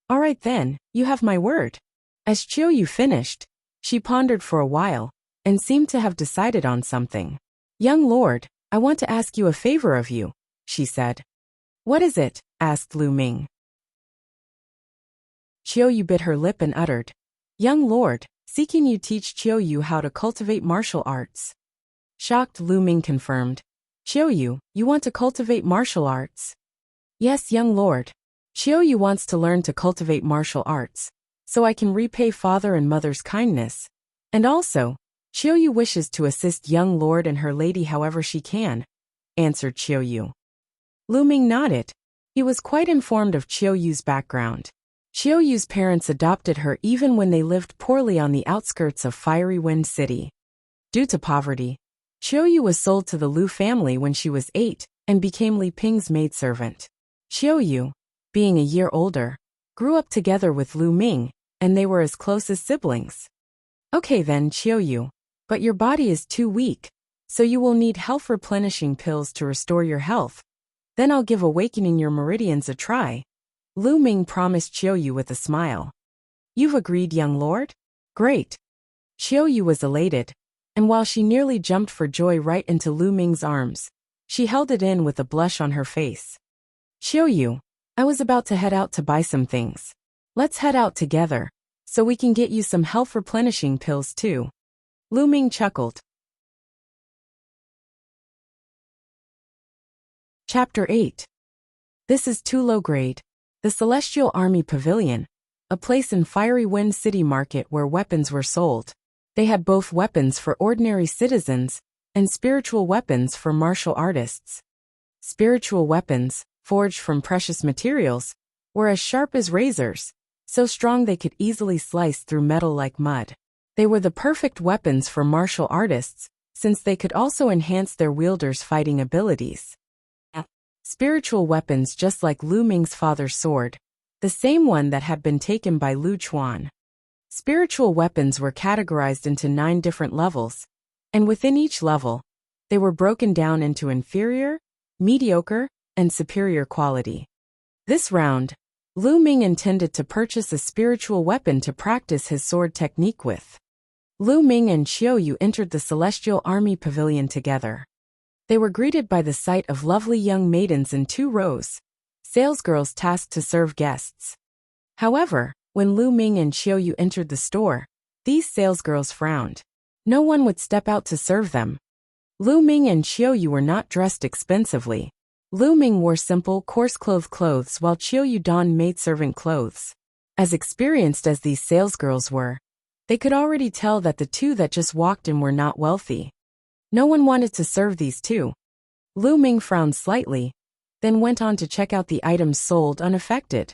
A: "All right then, you have my word." As Qiu Yu finished, she pondered for a while, and seemed to have decided on something. "Young lord, I want to ask you a favor of you," she said. "What is it?" asked Lu Ming. Qiu Yu bit her lip and uttered, "Young lord, seeking you teach Qiu Yu how to cultivate martial arts." Shocked, Lu Ming confirmed, "Qiu Yu, you want to cultivate martial arts?" "Yes, young lord. Qiu Yu wants to learn to cultivate martial arts, so I can repay father and mother's kindness. And also, Qiu Yu wishes to assist young lord and her lady however she can," answered Qiu Yu. Lu Ming nodded. He was quite informed of Qiu Yu's background. Qiu Yu's parents adopted her even when they lived poorly on the outskirts of Fiery Wind City. Due to poverty, Qiu Yu was sold to the Lu family when she was 8 and became Li Ping's maidservant. Qiu Yu, being a year older, grew up together with Lu Ming, and they were as close as siblings. "Okay then, Qiu Yu, but your body is too weak, so you will need health replenishing pills to restore your health. Then I'll give awakening your meridians a try," Lu Ming promised Qiu Yu with a smile. "You've agreed, young lord? Great." Qiu Yu was elated, and while she nearly jumped for joy right into Lu Ming's arms, she held it in with a blush on her face. "Qiu Yu, I was about to head out to buy some things. Let's head out together, so we can get you some health replenishing pills too." Lu Ming chuckled. Chapter 8. This is too low grade. The Celestial Army Pavilion, a place in Fiery Wind City Market where weapons were sold. They had both weapons for ordinary citizens and spiritual weapons for martial artists. Spiritual weapons, forged from precious materials, were as sharp as razors, so strong they could easily slice through metal like mud. They were the perfect weapons for martial artists, since they could also enhance their wielders' fighting abilities. Spiritual weapons just like Lu Ming's father's sword, the same one that had been taken by Lu Chuan. Spiritual weapons were categorized into 9 different levels, and within each level, they were broken down into inferior, mediocre, and superior quality. This round, Lu Ming intended to purchase a spiritual weapon to practice his sword technique with. Lu Ming and Qiu Yu entered the Celestial Army Pavilion together. They were greeted by the sight of lovely young maidens in 2 rows, salesgirls tasked to serve guests. However, when Lu Ming and Qiu Yu entered the store, these salesgirls frowned. No one would step out to serve them. Lu Ming and Qiu Yu were not dressed expensively. Lu Ming wore simple, coarse-clothed clothes while Qiu Yu donned maidservant clothes. As experienced as these salesgirls were, they could already tell that the 2 that just walked in were not wealthy. No one wanted to serve these 2. Lu Ming frowned slightly, then went on to check out the items sold unaffected.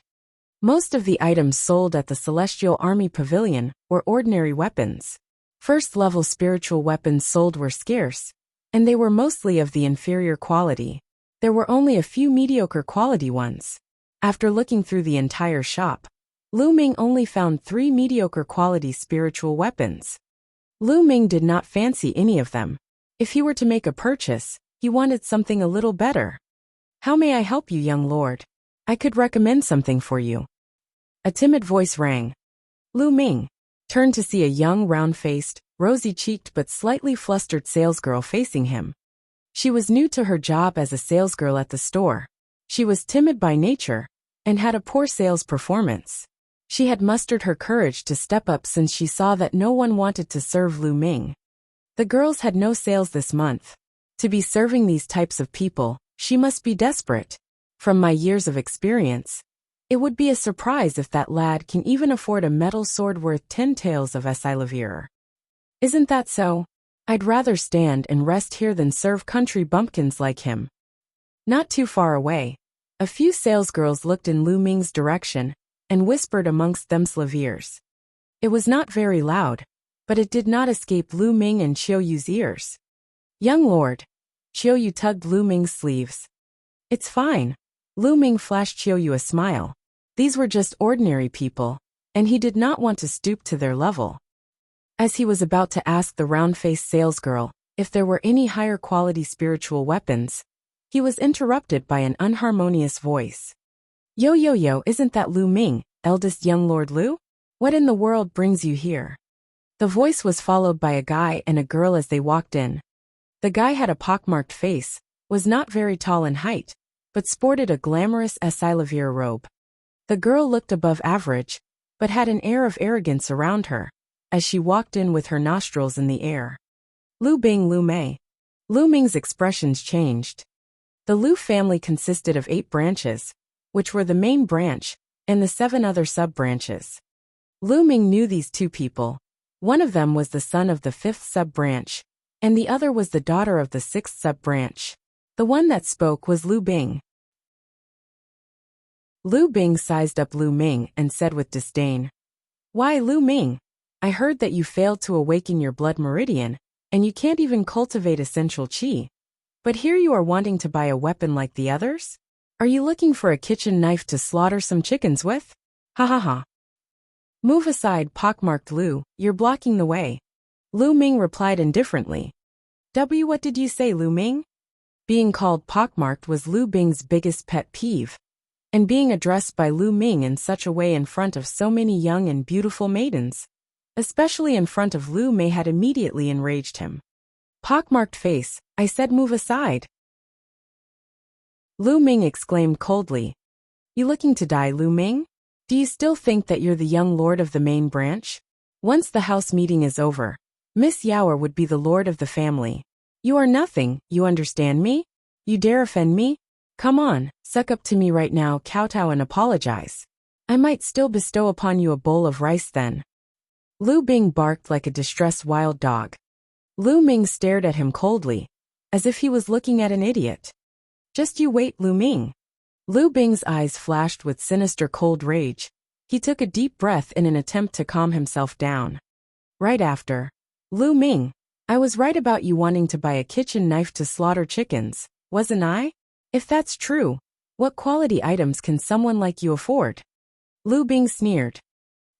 A: Most of the items sold at the Celestial Army Pavilion were ordinary weapons. First-level spiritual weapons sold were scarce, and they were mostly of the inferior quality. There were only a few mediocre quality ones. After looking through the entire shop, Lu Ming only found 3 mediocre quality spiritual weapons. Lu Ming did not fancy any of them. If he were to make a purchase, he wanted something a little better. "How may I help you, young lord? I could recommend something for you." A timid voice rang. Lu Ming turned to see a young, round-faced, rosy-cheeked but slightly flustered salesgirl facing him. She was new to her job as a salesgirl at the store. She was timid by nature and had a poor sales performance. She had mustered her courage to step up since she saw that no one wanted to serve Lu Ming. The girls had no sales this month. To be serving these types of people, she must be desperate. From my years of experience, it would be a surprise if that lad can even afford a metal sword worth 10 taels of Esilavir. Isn't that so? I'd rather stand and rest here than serve country bumpkins like him. Not too far away, a few salesgirls looked in Lu Ming's direction and whispered amongst themselves ears. It was not very loud, but it did not escape Lu Ming and Qiu Yu's ears. "Young lord." Qiu Yu tugged Lu Ming's sleeves. "It's fine." Lu Ming flashed Qiu Yu a smile. These were just ordinary people, and he did not want to stoop to their level. As he was about to ask the round-faced salesgirl if there were any higher quality spiritual weapons, he was interrupted by an unharmonious voice. "Yo yo yo, isn't that Lu Ming, eldest young Lord Lu? What in the world brings you here?" The voice was followed by a guy and a girl as they walked in. The guy had a pockmarked face, was not very tall in height, but sported a glamorous Esilavir robe. The girl looked above average, but had an air of arrogance around her, as she walked in with her nostrils in the air. "Lu Bing, Lu Mei." Lu Ming's expressions changed. The Lu family consisted of 8 branches, which were the main branch, and the 7 other sub-branches. Lu Ming knew these 2 people. One of them was the son of the 5th sub-branch, and the other was the daughter of the 6th sub-branch. The one that spoke was Lu Bing. Lu Bing sized up Lu Ming and said with disdain, "Why, Lu Ming? I heard that you failed to awaken your blood meridian, and you can't even cultivate essential qi. But here you are wanting to buy a weapon like the others? Are you looking for a kitchen knife to slaughter some chickens with? Ha ha ha." "Move aside, pockmarked Lu, you're blocking the way." Lu Ming replied indifferently. What did you say, Lu Ming?" Being called pockmarked was Lu Bing's biggest pet peeve, and being addressed by Lu Ming in such a way in front of so many young and beautiful maidens, especially in front of Lu Mei, had immediately enraged him. "Pockmarked face, I said move aside." Lu Ming exclaimed coldly. "You looking to die, Lu Ming? Do you still think that you're the young lord of the main branch? Once the house meeting is over, Miss Yaoer would be the lord of the family. You are nothing, you understand me? You dare offend me? Come on, suck up to me right now, kowtow and apologize. I might still bestow upon you a bowl of rice then." Lu Bing barked like a distressed wild dog. Lu Ming stared at him coldly, as if he was looking at an idiot. "Just you wait, Lu Ming." Lu Bing's eyes flashed with sinister cold rage. He took a deep breath in an attempt to calm himself down. Right after. Lu Ming, I was right about you wanting to buy a kitchen knife to slaughter chickens, wasn't I? If that's true, what quality items can someone like you afford? Lu Bing sneered.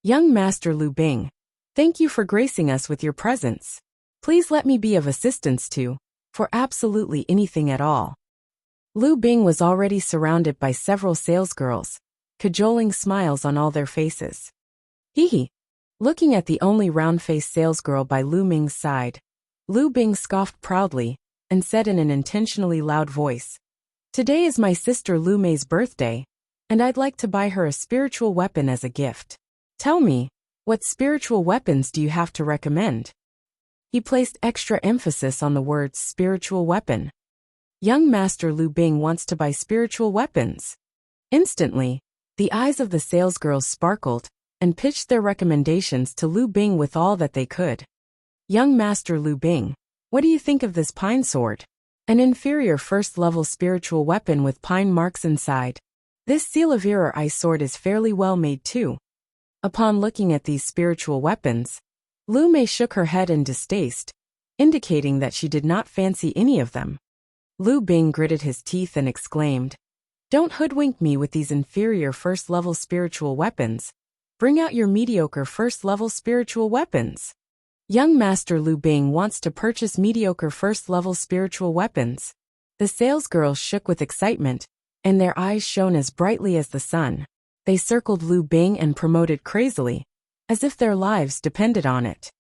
A: Young Master Lu Bing, thank you for gracing us with your presence. Please let me be of assistance to, for absolutely anything at all. Lu Bing was already surrounded by several salesgirls, cajoling smiles on all their faces. Hee hee. Looking at the only round-faced salesgirl by Lu Ming's side, Lu Bing scoffed proudly and said in an intentionally loud voice, Today is my sister Lu Mei's birthday, and I'd like to buy her a spiritual weapon as a gift. Tell me, what spiritual weapons do you have to recommend? He placed extra emphasis on the words spiritual weapon. Young Master Lu Bing wants to buy spiritual weapons. Instantly, the eyes of the salesgirls sparkled and pitched their recommendations to Lu Bing with all that they could. Young Master Lu Bing, what do you think of this pine sword? An inferior first-level spiritual weapon with pine marks inside. This Sealavirer ice sword is fairly well made too. Upon looking at these spiritual weapons, Lu Mei shook her head in distaste, indicating that she did not fancy any of them. Lu Bing gritted his teeth and exclaimed, Don't hoodwink me with these inferior first-level spiritual weapons. Bring out your mediocre first-level spiritual weapons. Young Master Lu Bing wants to purchase mediocre first-level spiritual weapons. The salesgirls shook with excitement, and their eyes shone as brightly as the sun. They circled Lu Bing and promoted crazily, as if their lives depended on it.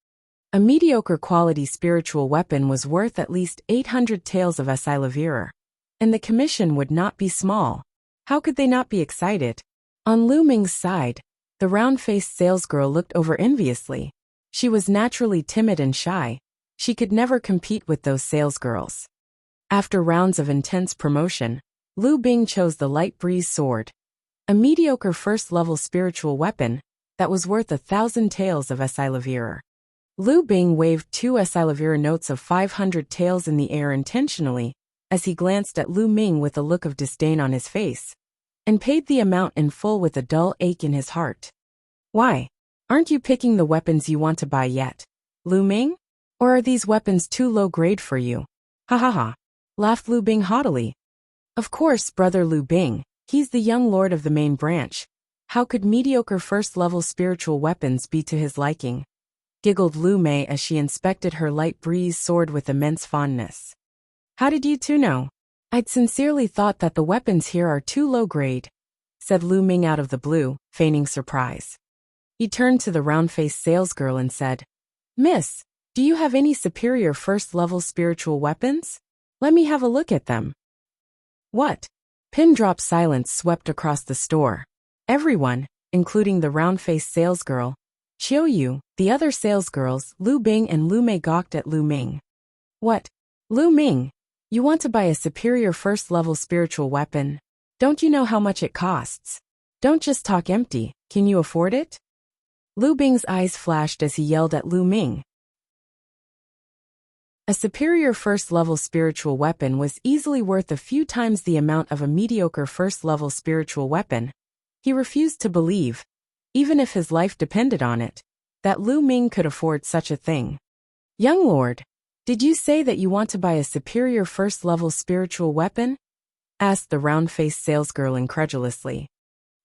A: A mediocre quality spiritual weapon was worth at least 800 taels of Sealavirer, and the commission would not be small. How could they not be excited? On Lu Ming's side, the round-faced salesgirl looked over enviously. She was naturally timid and shy. She could never compete with those salesgirls. After rounds of intense promotion, Lu Bing chose the light breeze sword, a mediocre first-level spiritual weapon that was worth 1,000 taels of Sealavirer. Lu Bing waved 2 Sealavirer notes of 500 taels in the air intentionally as he glanced at Lu Ming with a look of disdain on his face, and paid the amount in full with a dull ache in his heart. Why? Aren't you picking the weapons you want to buy yet, Lu Ming? Or are these weapons too low grade for you? Ha ha ha, laughed Lu Bing haughtily. Of course, brother Lu Bing, he's the young lord of the main branch. How could mediocre first-level spiritual weapons be to his liking? Giggled Lu Mei as she inspected her light breeze sword with immense fondness. How did you two know? I'd sincerely thought that the weapons here are too low grade, said Lu Ming out of the blue, feigning surprise. He turned to the round-faced salesgirl and said, Miss, do you have any superior first-level spiritual weapons? Let me have a look at them. What? Pin-drop silence swept across the store. Everyone, including the round-faced salesgirl, Xiaoyu, the other salesgirls, Lu Bing and Lu Mei gawked at Lu Ming. What? Lu Ming, you want to buy a superior first-level spiritual weapon? Don't you know how much it costs? Don't just talk empty, can you afford it? Lu Bing's eyes flashed as he yelled at Lu Ming. A superior first-level spiritual weapon was easily worth a few times the amount of a mediocre first-level spiritual weapon. He refused to believe, even if his life depended on it, that Lu Ming could afford such a thing. Young lord, did you say that you want to buy a superior first-level spiritual weapon? Asked the round-faced salesgirl incredulously.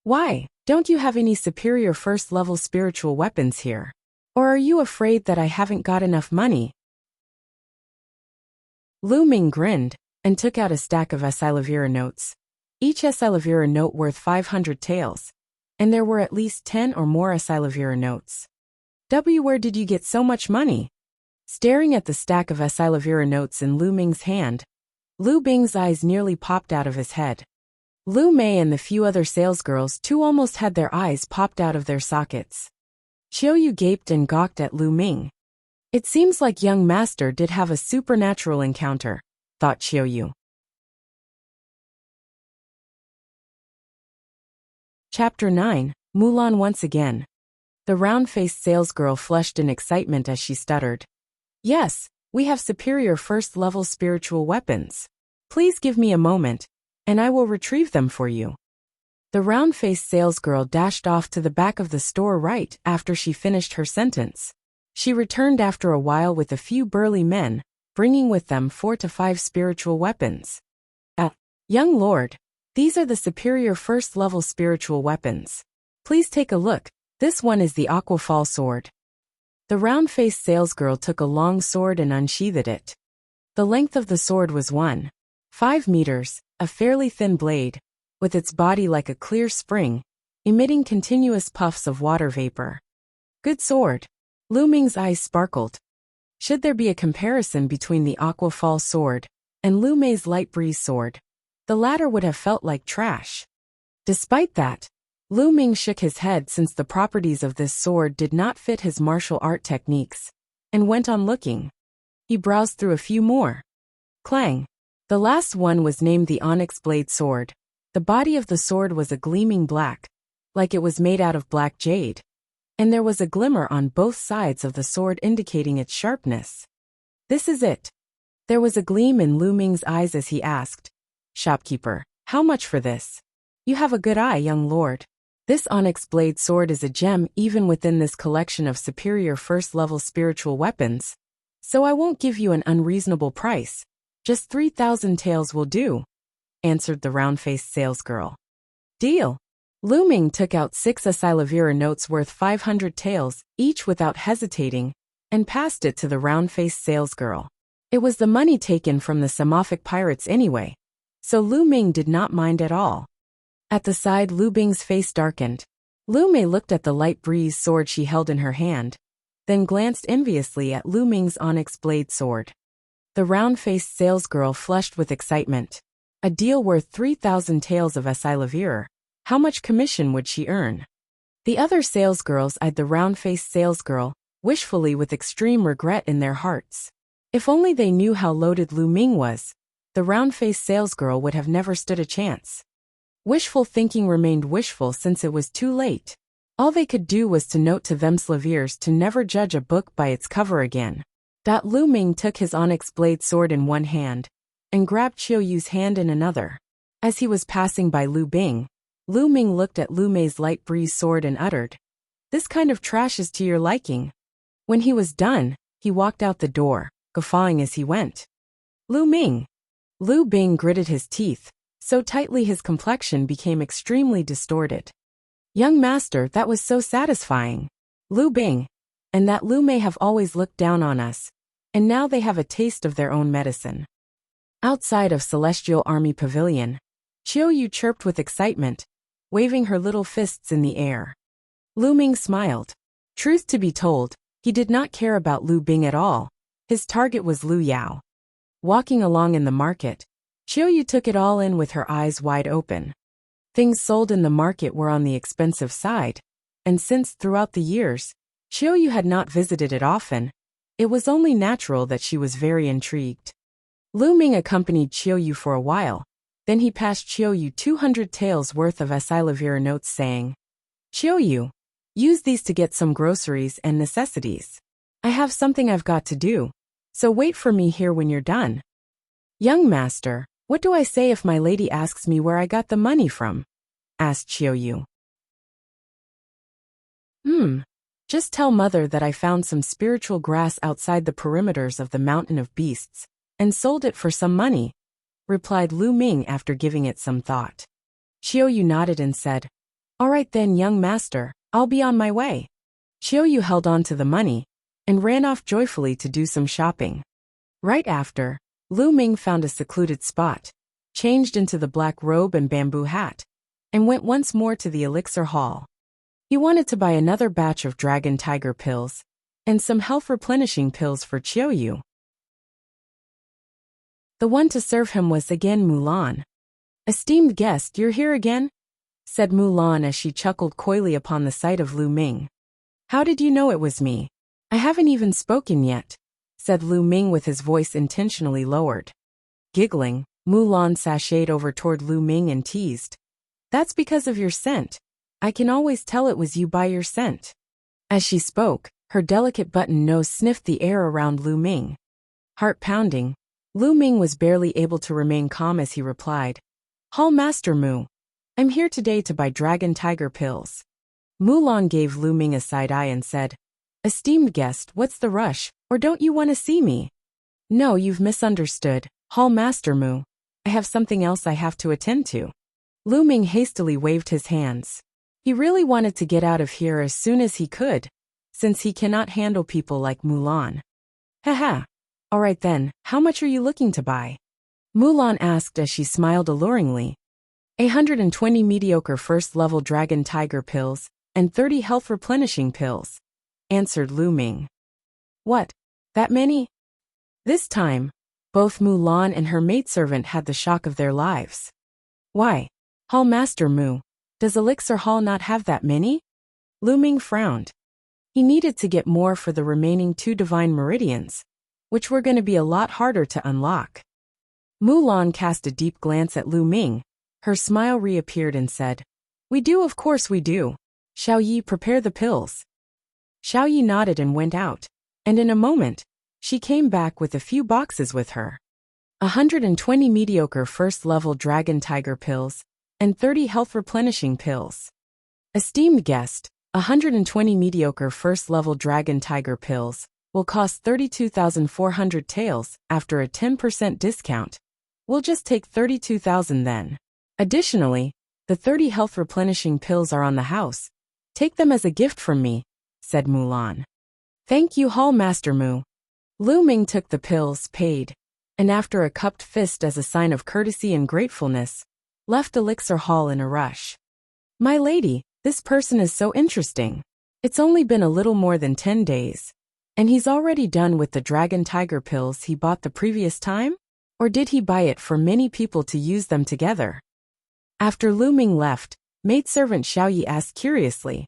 A: Why, don't you have any superior first-level spiritual weapons here? Or are you afraid that I haven't got enough money? Lu Ming grinned and took out a stack of Sealavirer notes. Each Sealavirer note worth 500 taels, and there were at least 10 or more Sealavirer notes. Where did you get so much money? Staring at the stack of Sealavirer notes in Lu Ming's hand, Lu Bing's eyes nearly popped out of his head. Lu Mei and the few other salesgirls too almost had their eyes popped out of their sockets. Xiaoyu gaped and gawked at Lu Ming. It seems like young master did have a supernatural encounter, thought Xiaoyu. Chapter 9, Mulan once again. The round-faced salesgirl flushed in excitement as she stuttered. Yes, we have superior first-level spiritual weapons. Please give me a moment, and I will retrieve them for you. The round-faced salesgirl dashed off to the back of the store right after she finished her sentence. She returned after a while with a few burly men, bringing with them 4 to 5 spiritual weapons. Young lord, these are the superior first-level spiritual weapons. Please take a look. This one is the Aquafall sword. The round-faced salesgirl took a long sword and unsheathed it. The length of the sword was 1.5 meters, a fairly thin blade, with its body like a clear spring, emitting continuous puffs of water vapor. Good sword. Lu Ming's eyes sparkled. Should there be a comparison between the Aquafall sword and Lu Mei's light breeze sword, the latter would have felt like trash. Despite that, Lu Ming shook his head since the properties of this sword did not fit his martial art techniques, and went on looking. He browsed through a few more. Clang. The last one was named the Onyx Blade Sword. The body of the sword was a gleaming black, like it was made out of black jade, and there was a glimmer on both sides of the sword indicating its sharpness. This is it. There was a gleam in Lu Ming's eyes as he asked, "Shopkeeper, how much for this?" "You have a good eye, young lord. This onyx blade sword is a gem even within this collection of superior first-level spiritual weapons, so I won't give you an unreasonable price. Just 3,000 taels will do," answered the round-faced salesgirl. "Deal." Lu Ming took out 6 Asilavira notes worth 500 taels, each without hesitating, and passed it to the round-faced salesgirl. It was the money taken from the Samophic pirates anyway, so Lu Ming did not mind at all. At the side, Lu Bing's face darkened. Lu Mei looked at the light breeze sword she held in her hand, then glanced enviously at Lu Ming's onyx blade sword. The round-faced salesgirl flushed with excitement. A deal worth 3,000 taels of Asilavir. How much commission would she earn? The other salesgirls eyed the round-faced salesgirl, wishfully with extreme regret in their hearts. If only they knew how loaded Lu Ming was, the round-faced salesgirl would have never stood a chance. Wishful thinking remained wishful since it was too late. All they could do was to note to themselves to never judge a book by its cover again. Lu Ming took his onyx blade sword in one hand, and grabbed Qiu Yu's hand in another. As he was passing by Lu Bing, Lu Ming looked at Lu Mei's light breeze sword and uttered, "This kind of trash is to your liking." When he was done, he walked out the door, guffawing as he went. Lu Ming. Lu Bing gritted his teeth, so tightly his complexion became extremely distorted. "Young master, that was so satisfying. Lu Bing. And that Lu Mei have always looked down on us, and now they have a taste of their own medicine." Outside of Celestial Army Pavilion, Qiu Yu chirped with excitement, waving her little fists in the air. Lu Ming smiled. Truth to be told, he did not care about Lu Bing at all. His target was Lu Yao. Walking along in the market, Qiu Yu took it all in with her eyes wide open. Things sold in the market were on the expensive side, and since throughout the years, Qiu Yu had not visited it often, it was only natural that she was very intrigued. Lu Ming accompanied Qiu Yu for a while, then he passed Qiu Yu 200 taels worth of Asilavir notes saying, "Qiu Yu, use these to get some groceries and necessities. I have something I've got to do, so wait for me here when you're done." "Young master, what do I say if my lady asks me where I got the money from?" asked Qiu Yu. Just tell mother that I found some spiritual grass outside the perimeters of the Mountain of Beasts, and sold it for some money," replied Lu Ming after giving it some thought. Qiu Yu nodded and said, "All right then, young master, I'll be on my way." Qiu Yu held on to the money, and ran off joyfully to do some shopping. Right after, Lu Ming found a secluded spot, changed into the black robe and bamboo hat, and went once more to the elixir hall. He wanted to buy another batch of dragon tiger pills, and some health replenishing pills for Qiu Yu. The one to serve him was again Mulan. "Esteemed guest, you're here again?" said Mulan as she chuckled coyly upon the sight of Lu Ming. "How did you know it was me? I haven't even spoken yet," said Lu Ming with his voice intentionally lowered. Giggling, Mulan sashayed over toward Lu Ming and teased, "That's because of your scent. I can always tell it was you by your scent." As she spoke, her delicate button nose sniffed the air around Lu Ming. Heart pounding, Lu Ming was barely able to remain calm as he replied, "Hall Master Mu. I'm here today to buy dragon tiger pills." Mulan gave Lu Ming a side eye and said, Esteemed guest, what's the rush, or don't you want to see me? No, you've misunderstood, Hall Master Mu. I have something else I have to attend to. Lu Ming hastily waved his hands. He really wanted to get out of here as soon as he could, since he cannot handle people like Mulan. Haha. All right then, how much are you looking to buy? Mulan asked as she smiled alluringly. 120 mediocre first-level dragon tiger pills, and 30 health replenishing pills, answered Lu Ming. What? That many? This time, both Mulan and her maidservant had the shock of their lives. Why? Hall Master Mu, does Elixir Hall not have that many? Lu Ming frowned. He needed to get more for the remaining 2 divine meridians, which were going to be a lot harder to unlock. Mulan cast a deep glance at Lu Ming. Her smile reappeared and said, We do, of course we do. Xiao Yi, prepare the pills. Xiao Yi nodded and went out, and in a moment, she came back with a few boxes with her. 120 mediocre first-level dragon tiger pills, and 30 health replenishing pills. Esteemed guest, 120 mediocre first-level dragon tiger pills will cost 32,400 taels after a 10% discount. We'll just take 32,000 then. Additionally, the 30 health replenishing pills are on the house. Take them as a gift from me, said Mulan. Thank you, Hall Master Mu. Lu Ming took the pills, paid, and after a cupped fist as a sign of courtesy and gratefulness, left Elixir Hall in a rush. My lady, this person is so interesting. It's only been a little more than 10 days, and he's already done with the dragon tiger pills he bought the previous time? Or did he buy it for many people to use them together? After Lu Ming left, maidservant Xiao Yi asked curiously.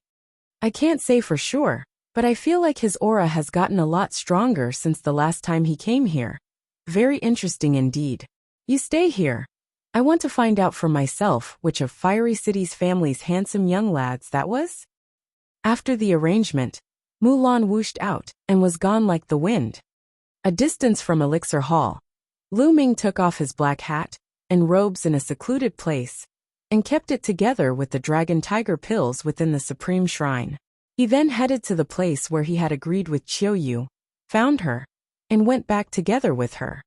A: I can't say for sure, but I feel like his aura has gotten a lot stronger since the last time he came here. Very interesting indeed. You stay here. I want to find out for myself which of Fiery City's family's handsome young lads that was. After the arrangement, Mulan whooshed out and was gone like the wind. A distance from Elixir Hall, Lu Ming took off his black hat and robes in a secluded place, and kept it together with the dragon tiger pills within the supreme shrine. He then headed to the place where he had agreed with Qiu Yu, found her, and went back together with her.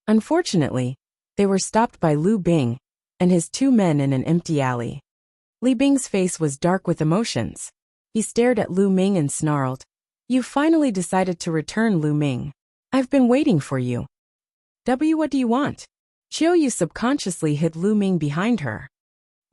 A: Unfortunately, they were stopped by Lu Bing and his 2 men in an empty alley. Li Bing's face was dark with emotions. He stared at Lu Ming and snarled, You finally decided to return, Lu Ming. I've been waiting for you. What do you want? Qiu Yu subconsciously hit Lu Ming behind her.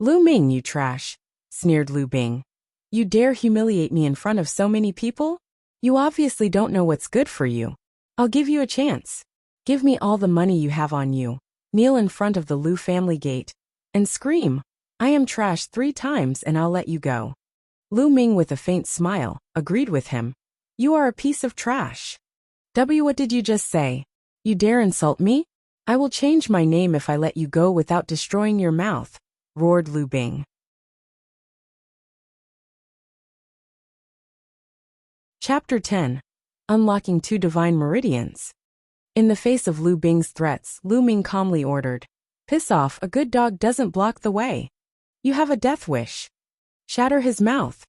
A: Lu Ming, you trash, sneered Lu Bing. You dare humiliate me in front of so many people? You obviously don't know what's good for you. I'll give you a chance. Give me all the money you have on you, kneel in front of the Lu family gate, and scream, I am trash 3 times and I'll let you go. Lu Ming with a faint smile, agreed with him. You are a piece of trash. What did you just say? You dare insult me? I will change my name if I let you go without destroying your mouth, roared Lu Bing. Chapter 10. Unlocking 2 Divine Meridians. In the face of Lu Bing's threats, Lu Ming calmly ordered, Piss off, a good dog doesn't block the way. You have a death wish. Shatter his mouth.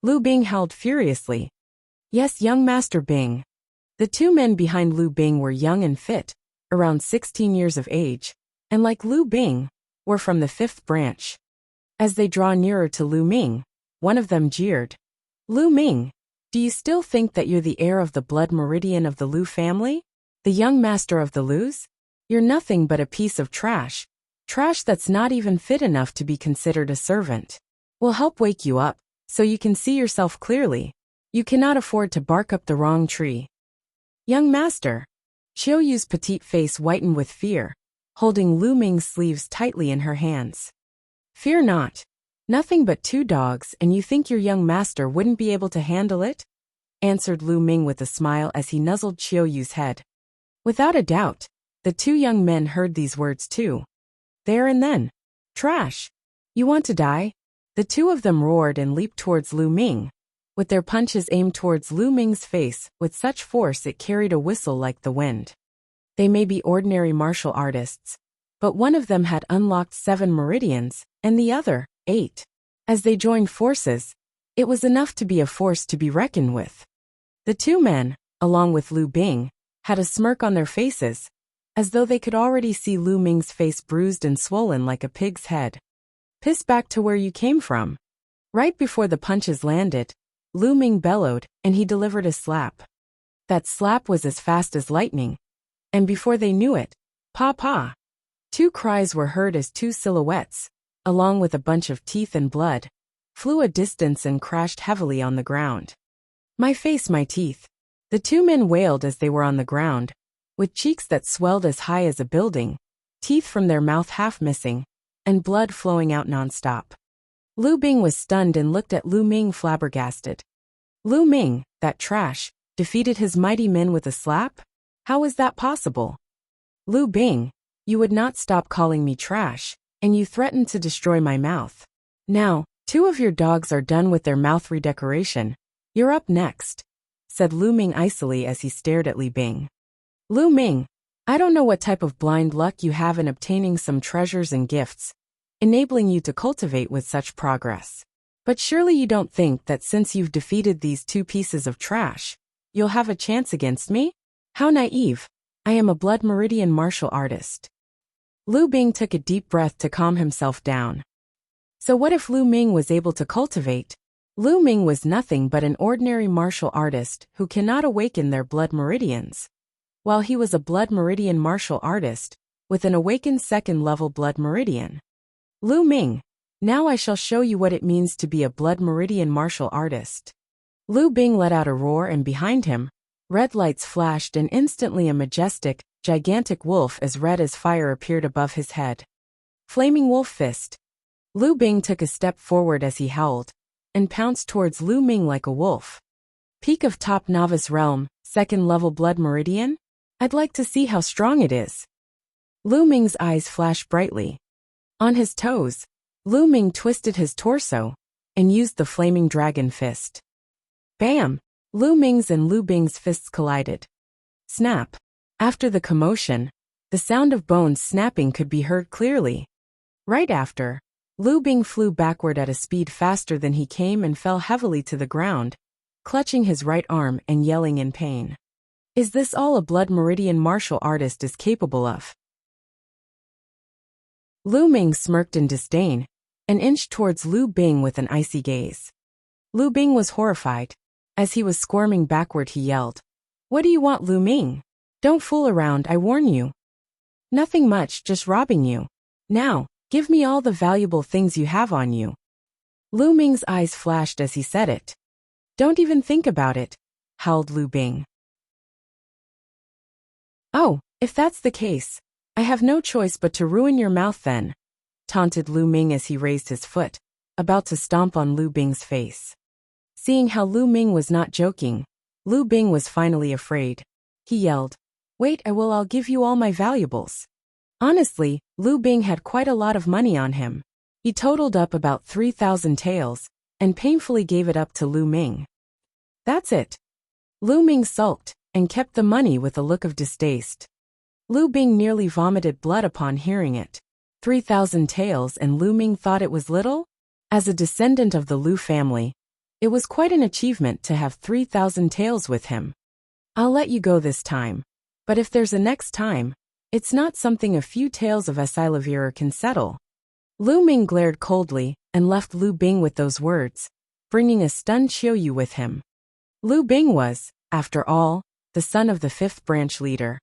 A: Lu Bing howled furiously. Yes, young Master Bing. The 2 men behind Lu Bing were young and fit, around 16 years of age, and like Lu Bing, were from the 5th branch. As they draw nearer to Lu Ming, one of them jeered. Lu Ming, do you still think that you're the heir of the blood meridian of the Lu family? The young master of the Lus? You're nothing but a piece of trash. Trash that's not even fit enough to be considered a servant. We'll help wake you up, so you can see yourself clearly. You cannot afford to bark up the wrong tree. Young master. Qiu Yu's petite face whitened with fear, holding Lu Ming's sleeves tightly in her hands. Fear not. Nothing but 2 dogs, and you think your young master wouldn't be able to handle it? Answered Lu Ming with a smile as he nuzzled Qiu Yu's head. Without a doubt, the 2 young men heard these words too. There and then. Trash. You want to die? The 2 of them roared and leaped towards Lu Ming, with their punches aimed towards Lu Ming's face with such force it carried a whistle like the wind. They may be ordinary martial artists, but one of them had unlocked 7 meridians, and the other, 8. As they joined forces, it was enough to be a force to be reckoned with. The two men, along with Lu Bing, had a smirk on their faces, as though they could already see Lu Ming's face bruised and swollen like a pig's head. Piss back to where you came from. Right before the punches landed, Lu Ming bellowed, and he delivered a slap. That slap was as fast as lightning. And before they knew it, pa! Two cries were heard as two silhouettes, along with a bunch of teeth and blood, flew a distance and crashed heavily on the ground. My face, my teeth. The two men wailed as they were on the ground, with cheeks that swelled as high as a building, teeth from their mouth half missing, and blood flowing out nonstop. Lu Bing was stunned and looked at Lu Ming flabbergasted. Lu Ming, that trash, defeated his mighty men with a slap? How is that possible? Lu Bing, you would not stop calling me trash, and you threatened to destroy my mouth. Now, two of your dogs are done with their mouth redecoration. You're up next, said Lu Ming icily as he stared at Lu Bing. Lu Ming, I don't know what type of blind luck you have in obtaining some treasures and gifts, enabling you to cultivate with such progress. But surely you don't think that since you've defeated these two pieces of trash, you'll have a chance against me? How naive. I am a blood meridian martial artist. Lu Bing took a deep breath to calm himself down. So what if Lu Ming was able to cultivate? Lu Ming was nothing but an ordinary martial artist who cannot awaken their blood meridians, while he was a blood meridian martial artist with an awakened second-level blood meridian. Lu Ming, now I shall show you what it means to be a blood meridian martial artist. Lu Bing let out a roar, and behind him, red lights flashed, and instantly a majestic, gigantic wolf as red as fire appeared above his head. Flaming wolf fist. Lu Bing took a step forward as he howled, and pounced towards Lu Ming like a wolf. Peak of top novice realm, second-level blood meridian? I'd like to see how strong it is. Lu Ming's eyes flashed brightly. On his toes, Lu Ming twisted his torso and used the flaming dragon fist. Bam! Lu Ming's and Lu Bing's fists collided. Snap! After the commotion, the sound of bones snapping could be heard clearly. Right after, Lu Bing flew backward at a speed faster than he came and fell heavily to the ground, clutching his right arm and yelling in pain. Is this all a blood meridian martial artist is capable of? Lu Ming smirked in disdain and inched towards Lu Bing with an icy gaze. Lu Bing was horrified. As he was squirming backward, he yelled, "What do you want, Lu Ming? Don't fool around, I warn you." "Nothing much, just robbing you. Now, give me all the valuable things you have on you." Lu Ming's eyes flashed as he said it. "Don't even think about it," howled Lu Bing. "Oh, if that's the case, I have no choice but to ruin your mouth then," taunted Lu Ming as he raised his foot, about to stomp on Lu Bing's face. Seeing how Lu Ming was not joking, Lu Bing was finally afraid. He yelled, "Wait, I'll give you all my valuables." Honestly, Lu Bing had quite a lot of money on him. He totaled up about 3,000 taels, and painfully gave it up to Lu Ming. "That's it." Lu Ming sulked, and kept the money with a look of distaste. Lu Bing nearly vomited blood upon hearing it. 3,000 taels, and Lu Ming thought it was little? As a descendant of the Lu family, it was quite an achievement to have 3,000 taels with him. "I'll let you go this time. But if there's a next time, it's not something a few taels of Asilavira can settle." Lu Ming glared coldly and left Lu Bing with those words, bringing a stunned Xiaoyu with him. Lu Bing was, after all, the son of the fifth branch leader.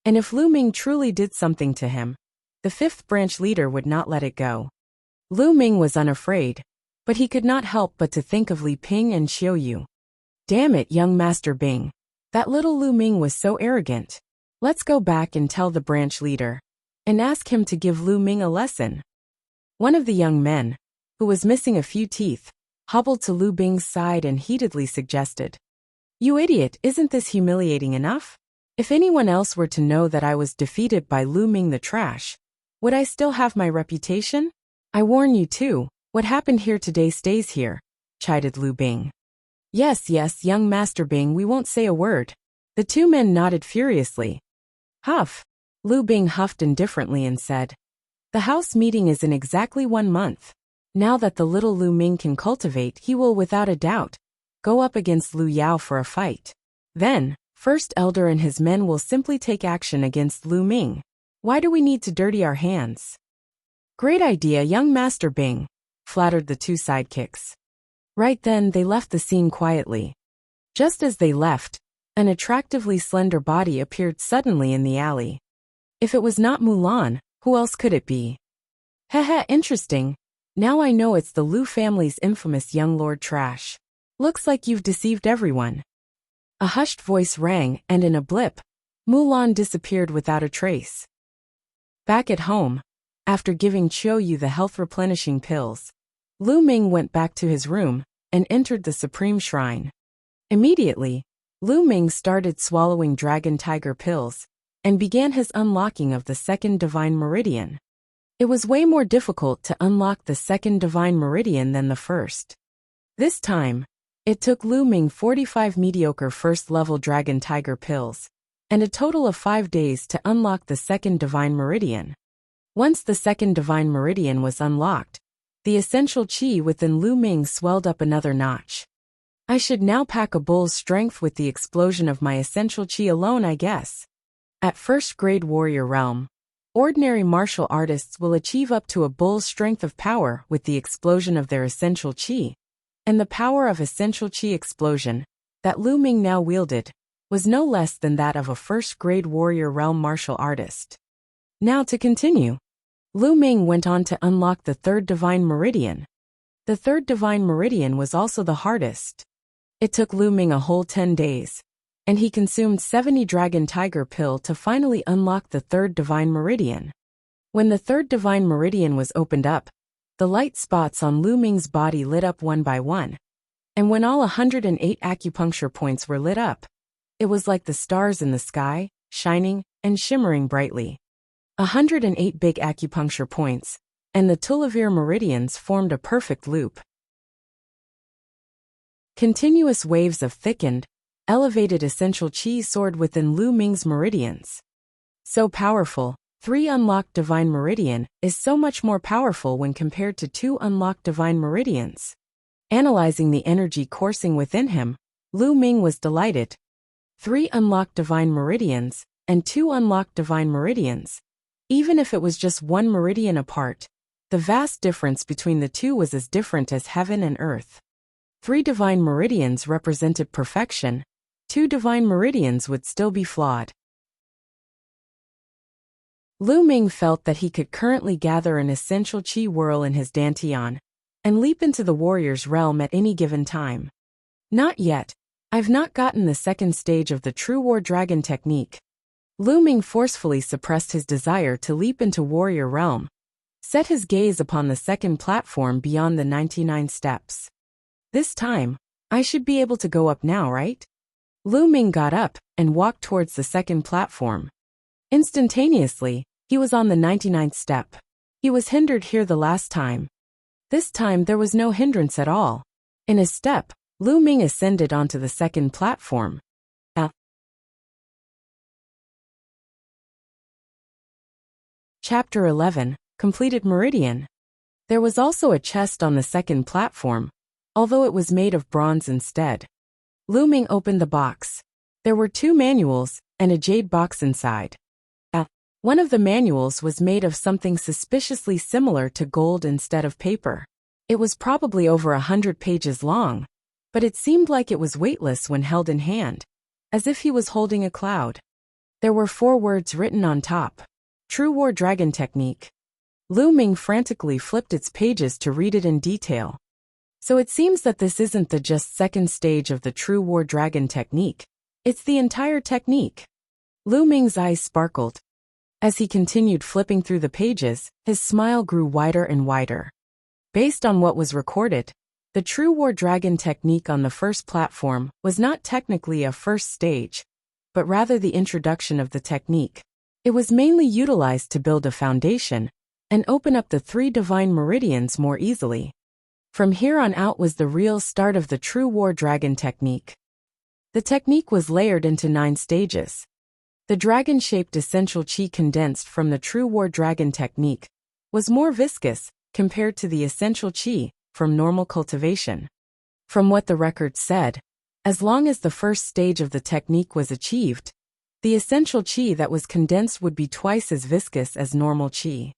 A: And if Lu Ming truly did something to him, the fifth branch leader would not let it go. Lu Ming was unafraid, but he could not help but to think of Li Ping and Xiaoyu. Damn it, young Master Bing. That little Lu Ming was so arrogant. Let's go back and tell the branch leader, and ask him to give Lu Ming a lesson. One of the young men, who was missing a few teeth, hobbled to Lu Bing's side and heatedly suggested, "You idiot, isn't this humiliating enough? If anyone else were to know that I was defeated by Lu Ming the trash, would I still have my reputation? I warn you too, what happened here today stays here," chided Lu Bing. Yes, young Master Bing, we won't say a word." The two men nodded furiously. Huff. Lu Bing huffed indifferently and said, "The house meeting is in exactly 1 month. Now that the little Lu Ming can cultivate, he will without a doubt go up against Lu Yao for a fight. Then, First Elder and his men will simply take action against Lu Ming. Why do we need to dirty our hands? Great idea, young Master Bing, flattered the two sidekicks. Right then they left the scene quietly. Just as they left, an attractively slender body appeared suddenly in the alley. If it was not Mulan, who else could it be? Heh, interesting. Now I know it's the Lu family's infamous young Lord Trash. Looks like you've deceived everyone. A hushed voice rang, and in a blip, Mulan disappeared without a trace. Back at home, after giving Qiu the health-replenishing pills, Lu Ming went back to his room and entered the Supreme Shrine. Immediately, Lu Ming started swallowing dragon tiger pills and began his unlocking of the second divine meridian. It was way more difficult to unlock the second divine meridian than the first. This time, it took Lu Ming 45 mediocre first-level dragon tiger pills and a total of 5 days to unlock the second divine meridian. Once the second divine meridian was unlocked, the essential qi within Lu Ming swelled up another notch. I should now pack a bull's strength with the explosion of my essential qi alone, I guess. At first-grade warrior realm, ordinary martial artists will achieve up to a bull's strength of power with the explosion of their essential qi, and the power of essential qi explosion that Lu Ming now wielded was no less than that of a first-grade warrior realm martial artist. Now to continue, Lu Ming went on to unlock the third divine meridian. The third divine meridian was also the hardest. It took Lu Ming a whole 10 days, and he consumed 70 dragon tiger pill to finally unlock the third divine meridian. When the third divine meridian was opened up, the light spots on Lu Ming's body lit up one by one, and when all 108 acupuncture points were lit up, it was like the stars in the sky, shining and shimmering brightly. 108 big acupuncture points, and the Tulivir meridians formed a perfect loop. Continuous waves of thickened, elevated essential qi soared within Lu Ming's meridians. So powerful, 3 unlocked divine meridian is so much more powerful when compared to 2 unlocked divine meridians. Analyzing the energy coursing within him, Lu Ming was delighted. 3 unlocked divine meridians, and 2 unlocked divine meridians. Even if it was just 1 meridian apart, the vast difference between the two was as different as heaven and earth. 3 divine meridians represented perfection. 2 divine meridians would still be flawed. Lu Ming felt that he could currently gather an essential qi whirl in his dantian and leap into the warrior's realm at any given time. Not yet. I've not gotten the second stage of the true war dragon technique. Lu Ming forcefully suppressed his desire to leap into warrior realm, set his gaze upon the second platform beyond the 99 steps. This time, I should be able to go up now, right? Lu Ming got up and walked towards the second platform. Instantaneously, he was on the 99th step. He was hindered here the last time. This time there was no hindrance at all. In a step, Lu Ming ascended onto the second platform. Chapter 11, Completed Meridian. There was also a chest on the second platform, although it was made of bronze instead. Lu Ming opened the box. There were 2 manuals and a jade box inside. One of the manuals was made of something suspiciously similar to gold instead of paper. It was probably over 100 pages long, but it seemed like it was weightless when held in hand, as if he was holding a cloud. There were 4 words written on top. True War Dragon Technique. Lu Ming frantically flipped its pages to read it in detail. So it seems that this isn't the just second stage of the True War Dragon Technique. It's the entire technique. Lu Ming's eyes sparkled. As he continued flipping through the pages, his smile grew wider and wider. Based on what was recorded, the True War Dragon technique on the first platform was not technically a first stage, but rather the introduction of the technique. It was mainly utilized to build a foundation and open up the 3 divine meridians more easily. From here on out was the real start of the True War Dragon technique. The technique was layered into 9 stages. The dragon-shaped essential qi condensed from the True War Dragon technique was more viscous compared to the essential qi from normal cultivation. From what the record said, As long as the first stage of the technique was achieved, the essential qi that was condensed would be twice as viscous as normal qi.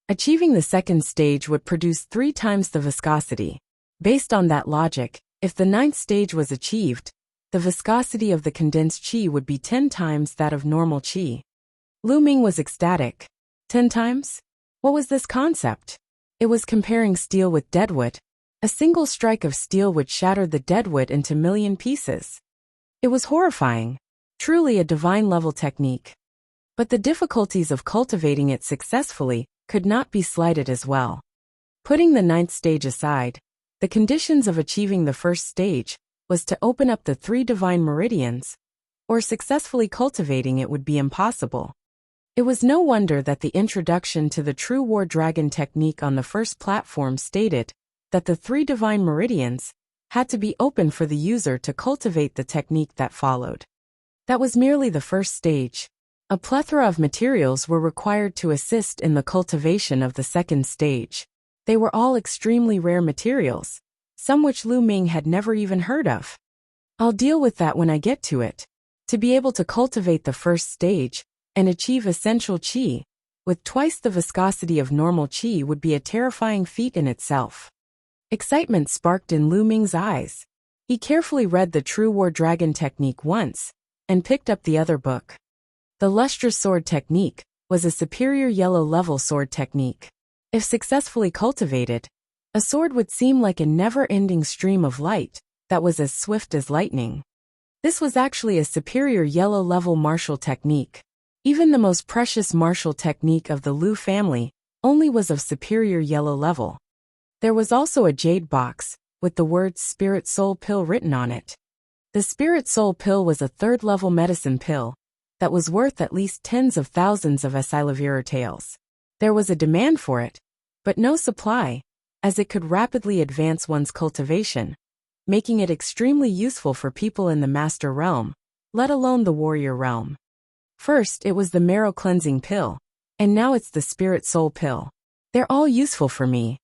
A: Achieving the second stage would produce 3 times the viscosity. Based on that logic, if the 9th stage was achieved, the viscosity of the condensed qi would be 10 times that of normal qi. Lu Ming was ecstatic. 10 times? What was this concept? It was comparing steel with deadwood. A single strike of steel would shatter the deadwood into million pieces. It was horrifying. Truly a divine-level technique. But the difficulties of cultivating it successfully could not be slighted as well. Putting the 9th stage aside, the conditions of achieving the first stage was to open up the 3 divine meridians, or successfully cultivating it would be impossible. It was no wonder that the introduction to the true war dragon technique on the first platform stated that the 3 divine meridians had to be open for the user to cultivate the technique that followed. That was merely the first stage. A plethora of materials were required to assist in the cultivation of the second stage. They were all extremely rare materials, some which Lu Ming had never even heard of. I'll deal with that when I get to it. To be able to cultivate the first stage and achieve essential qi with twice the viscosity of normal qi would be a terrifying feat in itself. Excitement sparked in Lu Ming's eyes. He carefully read the True War Dragon technique once and picked up the other book. The lustrous sword technique was a superior yellow-level sword technique. If successfully cultivated, a sword would seem like a never-ending stream of light that was as swift as lightning. This was actually a superior yellow-level martial technique. Even the most precious martial technique of the Lu family only was of superior yellow level. There was also a jade box with the words Spirit Soul Pill written on it. The Spirit Soul Pill was a 3rd-level medicine pill that was worth at least tens of thousands of Esilavira taels. There was a demand for it, but no supply, as it could rapidly advance one's cultivation, making it extremely useful for people in the Master Realm, let alone the Warrior Realm. First, it was the Marrow Cleansing Pill, and now it's the Spirit Soul Pill. They're all useful for me.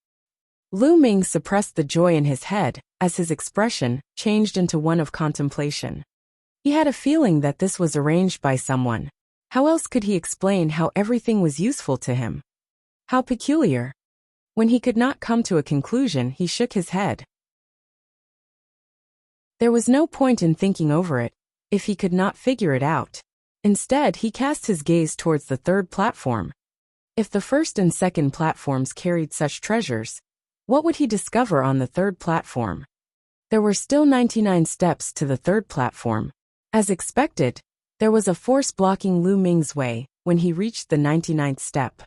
A: Lu Ming suppressed the joy in his head as his expression changed into one of contemplation. He had a feeling that this was arranged by someone. How else could he explain how everything was useful to him? How peculiar. When he could not come to a conclusion, he shook his head. There was no point in thinking over it, if he could not figure it out. Instead, he cast his gaze towards the 3rd platform. If the first and second platforms carried such treasures, what would he discover on the 3rd platform? There were still 99 steps to the 3rd platform. As expected, there was a force blocking Lu Ming's way when he reached the 99th step.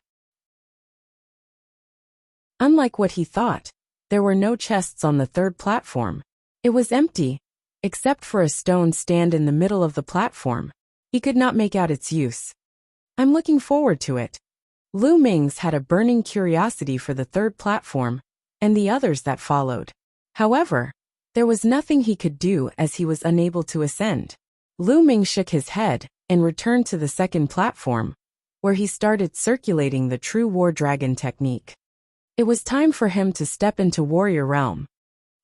A: Unlike what he thought, there were no chests on the 3rd platform. It was empty, except for a stone stand in the middle of the platform. He could not make out its use. I'm looking forward to it. Lu Ming's had a burning curiosity for the 3rd platform and the others that followed. However, there was nothing he could do as he was unable to ascend. Lu Ming shook his head and returned to the 2nd platform, where he started circulating the True War Dragon technique. It was time for him to step into Warrior Realm.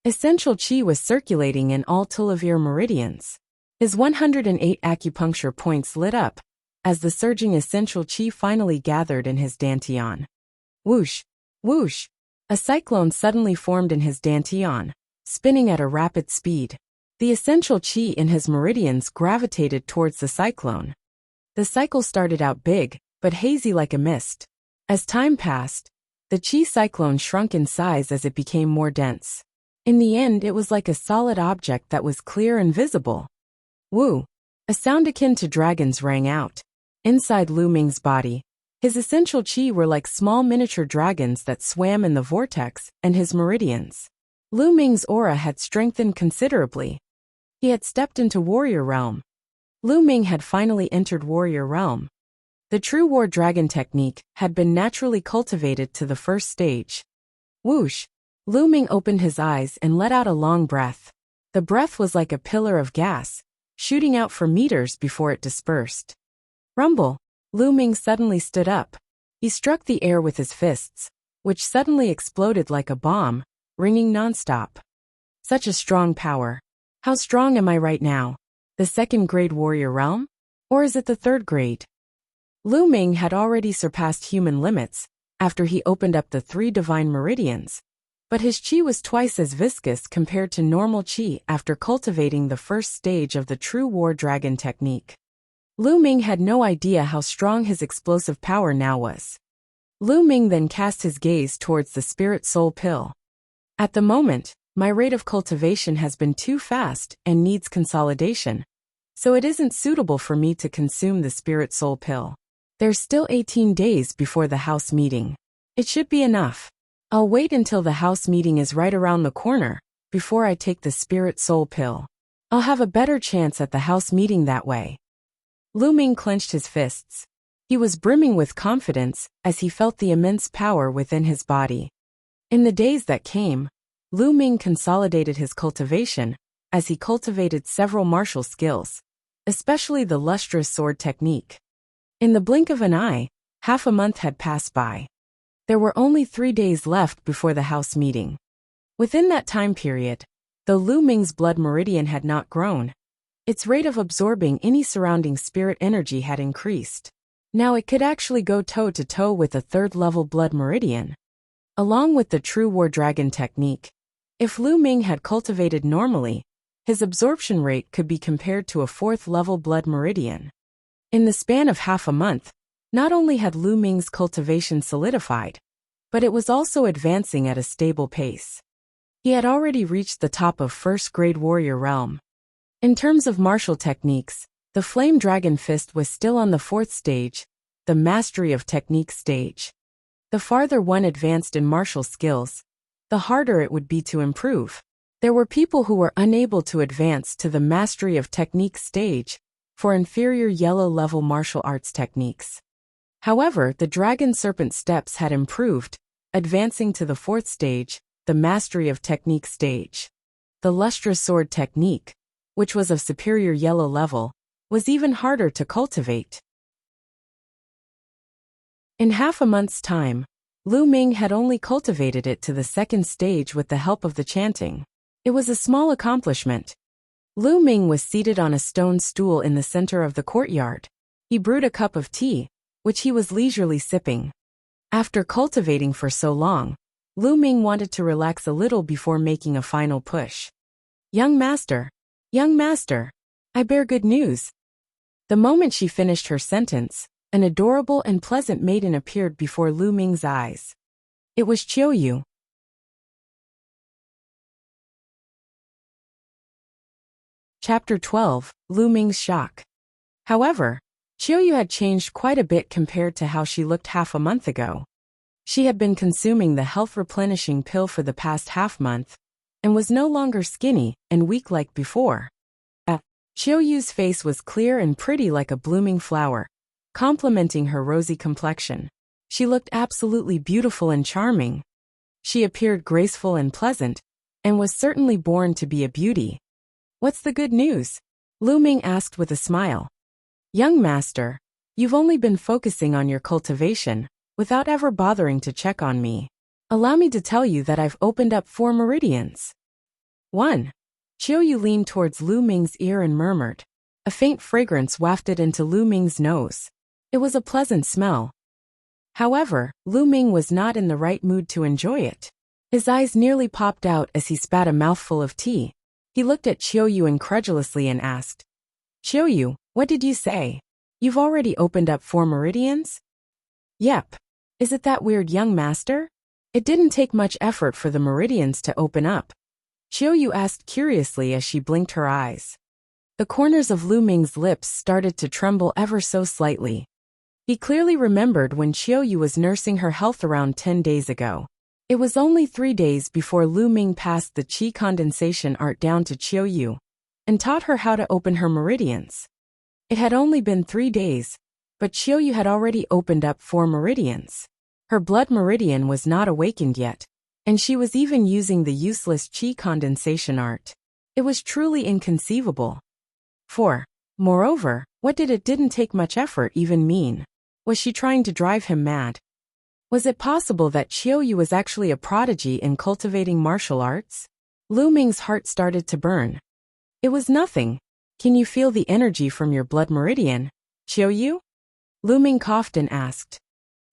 A: Essential qi was circulating in all Tilavir meridians. His 108 acupuncture points lit up as the surging essential qi finally gathered in his dantian. Whoosh! Whoosh! A cyclone suddenly formed in his dantian, spinning at a rapid speed. The essential qi in his meridians gravitated towards the cyclone. The cycle started out big, but hazy like a mist. As time passed, the qi cyclone shrunk in size as it became more dense. In the end, it was like a solid object that was clear and visible. Woo! A sound akin to dragons rang out. Inside Lu Ming's body, his essential qi were like small miniature dragons that swam in the vortex and his meridians. Lu Ming's aura had strengthened considerably. He had stepped into Warrior Realm. Lu Ming had finally entered Warrior Realm. The True War Dragon technique had been naturally cultivated to the first stage. Whoosh! Lu Ming opened his eyes and let out a long breath. The breath was like a pillar of gas, shooting out for meters before it dispersed. Rumble! Lu Ming suddenly stood up. He struck the air with his fists, which suddenly exploded like a bomb, ringing nonstop. Such a strong power. How strong am I right now? The second grade warrior realm? Or is it the third grade? Lu Ming had already surpassed human limits after he opened up the 3 divine meridians, but his qi was twice as viscous compared to normal qi after cultivating the first stage of the true war dragon technique. Lu Ming had no idea how strong his explosive power now was. Lu Ming then cast his gaze towards the spirit soul pill. At the moment, my rate of cultivation has been too fast and needs consolidation, so it isn't suitable for me to consume the spirit soul pill. There's still 18 days before the house meeting. It should be enough. I'll wait until the house meeting is right around the corner before I take the spirit soul pill. I'll have a better chance at the house meeting that way. Lu Ming clenched his fists. He was brimming with confidence as he felt the immense power within his body. In the days that came, Lu Ming consolidated his cultivation as he cultivated several martial skills, especially the lustrous sword technique. In the blink of an eye, half a month had passed by. There were only 3 days left before the house meeting. Within that time period, though Lu Ming's blood meridian had not grown, its rate of absorbing any surrounding spirit energy had increased. Now it could actually go toe-to-toe with a 3rd-level blood meridian. Along with the true war dragon technique, if Lu Ming had cultivated normally, his absorption rate could be compared to a 4th-level blood meridian. In the span of half a month, not only had Lu Ming's cultivation solidified, but it was also advancing at a stable pace. He had already reached the top of 1st grade warrior realm. In terms of martial techniques, the Flame Dragon Fist was still on the 4th stage, the Mastery of Technique stage. The farther one advanced in martial skills, the harder it would be to improve. There were people who were unable to advance to the Mastery of Technique stage for inferior yellow-level martial arts techniques. However, the Dragon Serpent steps had improved, advancing to the 4th stage, the Mastery of Technique stage. The lustrous sword technique, which was of superior yellow level, was even harder to cultivate. In half a month's time, Lu Ming had only cultivated it to the 2nd stage with the help of the chanting. It was a small accomplishment. Lu Ming was seated on a stone stool in the center of the courtyard. He brewed a cup of tea, which he was leisurely sipping. After cultivating for so long, Lu Ming wanted to relax a little before making a final push. Young master, I bear good news. The moment she finished her sentence, an adorable and pleasant maiden appeared before Lu Ming's eyes. It was Qiuyu. Chapter 12, Lu Ming's Shock. However, Qiuyu had changed quite a bit compared to how she looked half a month ago. She had been consuming the health-replenishing pill for the past half-month, and was no longer skinny and weak like before. Qiuyu's face was clear and pretty like a blooming flower, complementing her rosy complexion. She looked absolutely beautiful and charming. She appeared graceful and pleasant, and was certainly born to be a beauty. What's the good news? Lu Ming asked with a smile. Young master, you've only been focusing on your cultivation, without ever bothering to check on me. Allow me to tell you that I've opened up 4 meridians. 1. Qiuyu leaned towards Lu Ming's ear and murmured. A faint fragrance wafted into Lu Ming's nose. It was a pleasant smell. However, Lu Ming was not in the right mood to enjoy it. His eyes nearly popped out as he spat a mouthful of tea. He looked at Qiuyu incredulously and asked, Qiuyu, what did you say? You've already opened up 4 meridians? Yep. Is it that weird, young master? It didn't take much effort for the meridians to open up. Qiuyu asked curiously as she blinked her eyes. The corners of Lu Ming's lips started to tremble ever so slightly. He clearly remembered when Qiuyu was nursing her health around 10 days ago. It was only 3 days before Lu Ming passed the qi condensation art down to Qiuyu and taught her how to open her meridians. It had only been 3 days, but Qiuyu had already opened up 4 meridians. Her blood meridian was not awakened yet, and she was even using the useless qi condensation art. It was truly inconceivable. 4. Moreover, what did it didn't take much effort even mean? Was she trying to drive him mad? Was it possible that Qiuyu was actually a prodigy in cultivating martial arts? Lu Ming's heart started to burn. It was nothing. Can you feel the energy from your blood meridian, Qiuyu? Lu Ming coughed and asked.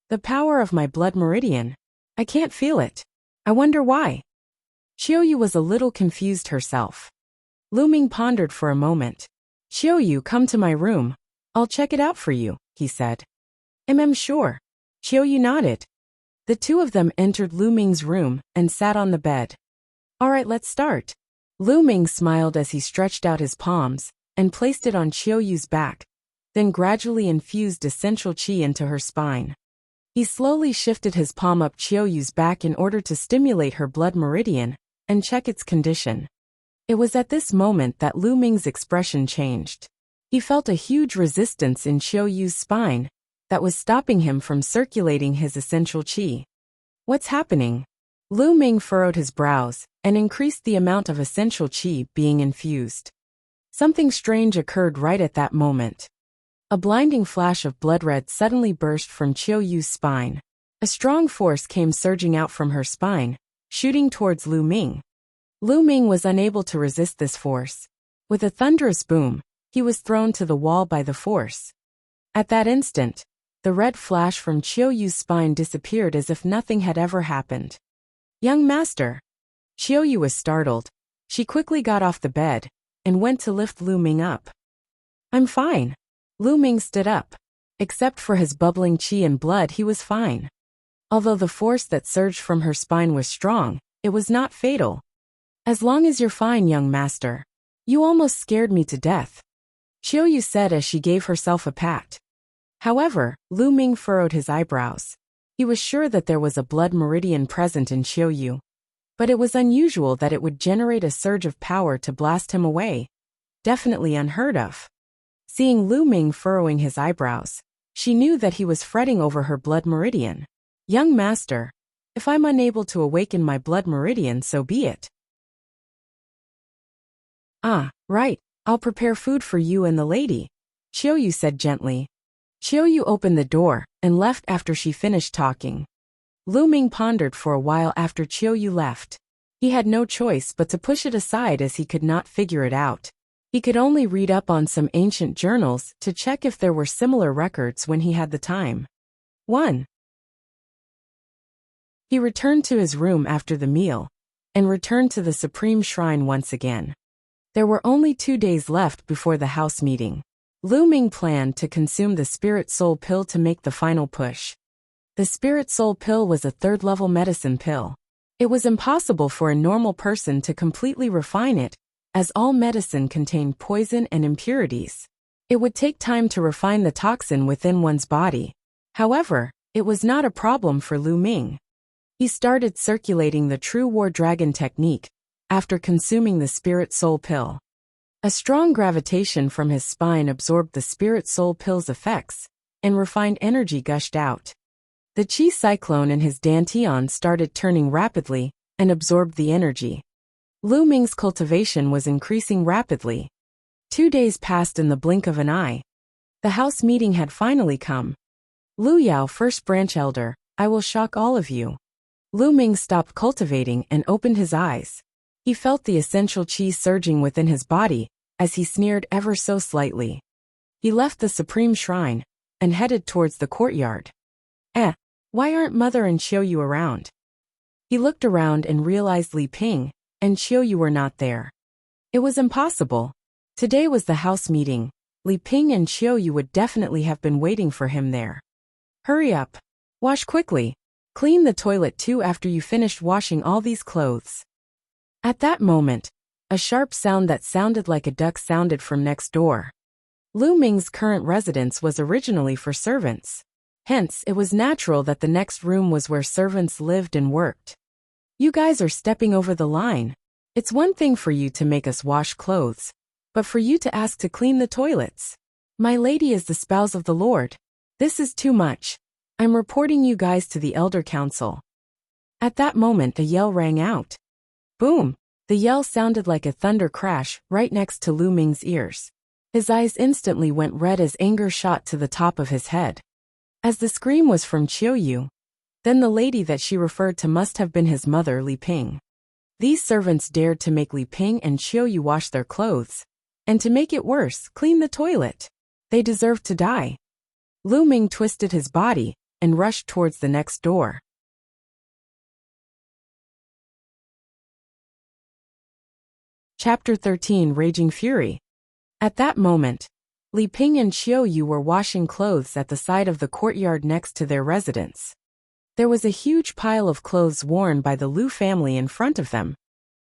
A: The power of my blood meridian? I can't feel it. I wonder why. Qiuyu was a little confused herself. Lu Ming pondered for a moment. Qiuyu, come to my room. I'll check it out for you, he said. Sure. Qiuyu nodded. The two of them entered Lu Ming's room and sat on the bed. All right, let's start. Lu Ming smiled as he stretched out his palms and placed it on Qiuyu's back, then gradually infused essential qi into her spine. He slowly shifted his palm up Qiuyu's back in order to stimulate her blood meridian and check its condition. It was at this moment that Lu Ming's expression changed. He felt a huge resistance in Qiuyu's spine that was stopping him from circulating his essential qi. What's happening? Lu Ming furrowed his brows and increased the amount of essential qi being infused. Something strange occurred right at that moment. A blinding flash of blood red suddenly burst from Qiuyu's spine. A strong force came surging out from her spine, shooting towards Lu Ming. Lu Ming was unable to resist this force. With a thunderous boom, he was thrown to the wall by the force. At that instant, the red flash from Qiuyu's spine disappeared as if nothing had ever happened. Young master. Qiuyu was startled. She quickly got off the bed and went to lift Lu Ming up. I'm fine. Lu Ming stood up. Except for his bubbling qi and blood, he was fine. Although the force that surged from her spine was strong, it was not fatal. As long as you're fine, young master. You almost scared me to death, Qiuyu said as she gave herself a pat. However, Lu Ming furrowed his eyebrows. He was sure that there was a blood meridian present in Qiuyu, but it was unusual that it would generate a surge of power to blast him away. Definitely unheard of. Seeing Lu Ming furrowing his eyebrows, she knew that he was fretting over her blood meridian. Young master, if I'm unable to awaken my blood meridian, so be it. Ah, right, I'll prepare food for you and the lady, Qiuyu said gently. Qiuyu opened the door and left after she finished talking. Lu Ming pondered for a while after Qiuyu left. He had no choice but to push it aside as he could not figure it out. He could only read up on some ancient journals to check if there were similar records when he had the time. 1. He returned to his room after the meal and returned to the Supreme Shrine once again. There were only 2 days left before the house meeting. Lu Ming planned to consume the Spirit Soul Pill to make the final push. The Spirit Soul Pill was a third-level medicine pill. It was impossible for a normal person to completely refine it, as all medicine contained poison and impurities. It would take time to refine the toxin within one's body. However, it was not a problem for Lu Ming. He started circulating the True War Dragon technique after consuming the Spirit Soul Pill. A strong gravitation from his spine absorbed the Spirit Soul Pill's effects, and refined energy gushed out. The Qi cyclone in his dantian started turning rapidly and absorbed the energy. Lu Ming's cultivation was increasing rapidly. 2 days passed in the blink of an eye. The house meeting had finally come. Lu Yao, first branch elder, I will shock all of you. Lu Ming stopped cultivating and opened his eyes. He felt the essential qi surging within his body as he sneered ever so slightly. He left the Supreme Shrine and headed towards the courtyard. Why aren't Mother and Qiuyu around? He looked around and realized Li Ping and Qiuyu were not there. It was impossible. Today was the house meeting. Li Ping and Qiuyu would definitely have been waiting for him there. Hurry up. Wash quickly. Clean the toilet too after you finished washing all these clothes. At that moment, a sharp sound that sounded like a duck sounded from next door. Lu Ming's current residence was originally for servants. Hence, it was natural that the next room was where servants lived and worked. You guys are stepping over the line. It's one thing for you to make us wash clothes, but for you to ask to clean the toilets. My lady is the spouse of the Lord. This is too much. I'm reporting you guys to the Elder Council. At that moment, a yell rang out. Boom! The yell sounded like a thunder crash right next to Lu Ming's ears. His eyes instantly went red as anger shot to the top of his head. As the scream was from Qiuyu, then the lady that she referred to must have been his mother, Li Ping. These servants dared to make Li Ping and Qiu Yu wash their clothes. And to make it worse, clean the toilet. They deserved to die. Lu Ming twisted his body and rushed towards the next door. Chapter 13 Raging Fury. At that moment, Li Ping and Qiu Yu were washing clothes at the side of the courtyard next to their residence. There was a huge pile of clothes worn by the Lu family in front of them.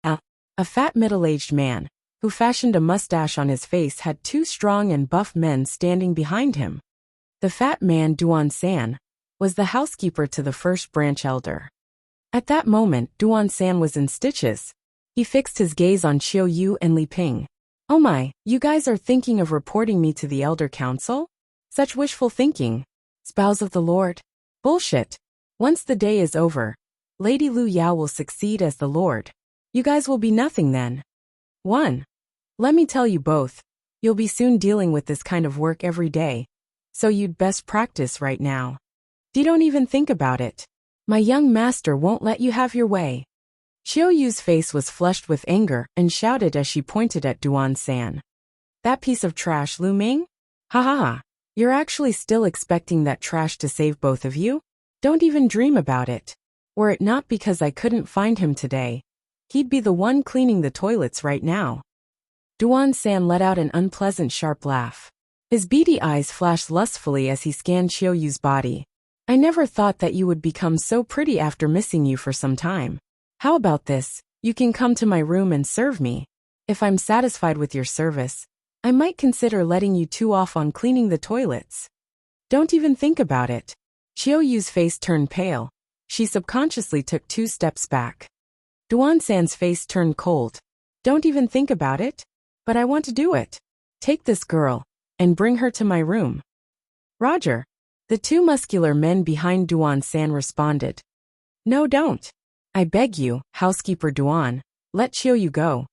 A: A fat middle-aged man, who fashioned a mustache on his face, had two strong and buff men standing behind him. The fat man, Duan San, was the housekeeper to the first branch elder. At that moment, Duan San was in stitches. He fixed his gaze on Qiu Yu and Li Ping. "Oh my, you guys are thinking of reporting me to the Elder Council? Such wishful thinking. Spouse of the Lord. Bullshit. Once the day is over, Lady Lu Yao will succeed as the Lord. You guys will be nothing then. 1. Let me tell you both, you'll be soon dealing with this kind of work every day, so you'd best practice right now. Don't even think about it. My young master won't let you have your way." Qiu Yu's face was flushed with anger and shouted as she pointed at Duan San. "That piece of trash, Lu Ming? Ha ha ha. You're actually still expecting that trash to save both of you? Don't even dream about it. Were it not because I couldn't find him today, he'd be the one cleaning the toilets right now." Duan San let out an unpleasant sharp laugh. His beady eyes flashed lustfully as he scanned Qiu Yu's body. "I never thought that you would become so pretty after missing you for some time. How about this? You can come to my room and serve me. If I'm satisfied with your service, I might consider letting you two off on cleaning the toilets." "Don't even think about it." Qiu Yu's face turned pale. She subconsciously took 2 steps back. Duan San's face turned cold. "Don't even think about it? But I want to do it. Take this girl and bring her to my room." "Roger." The 2 muscular men behind Duan San responded. "No, don't. I beg you, housekeeper Duan, let Qiu Yu go.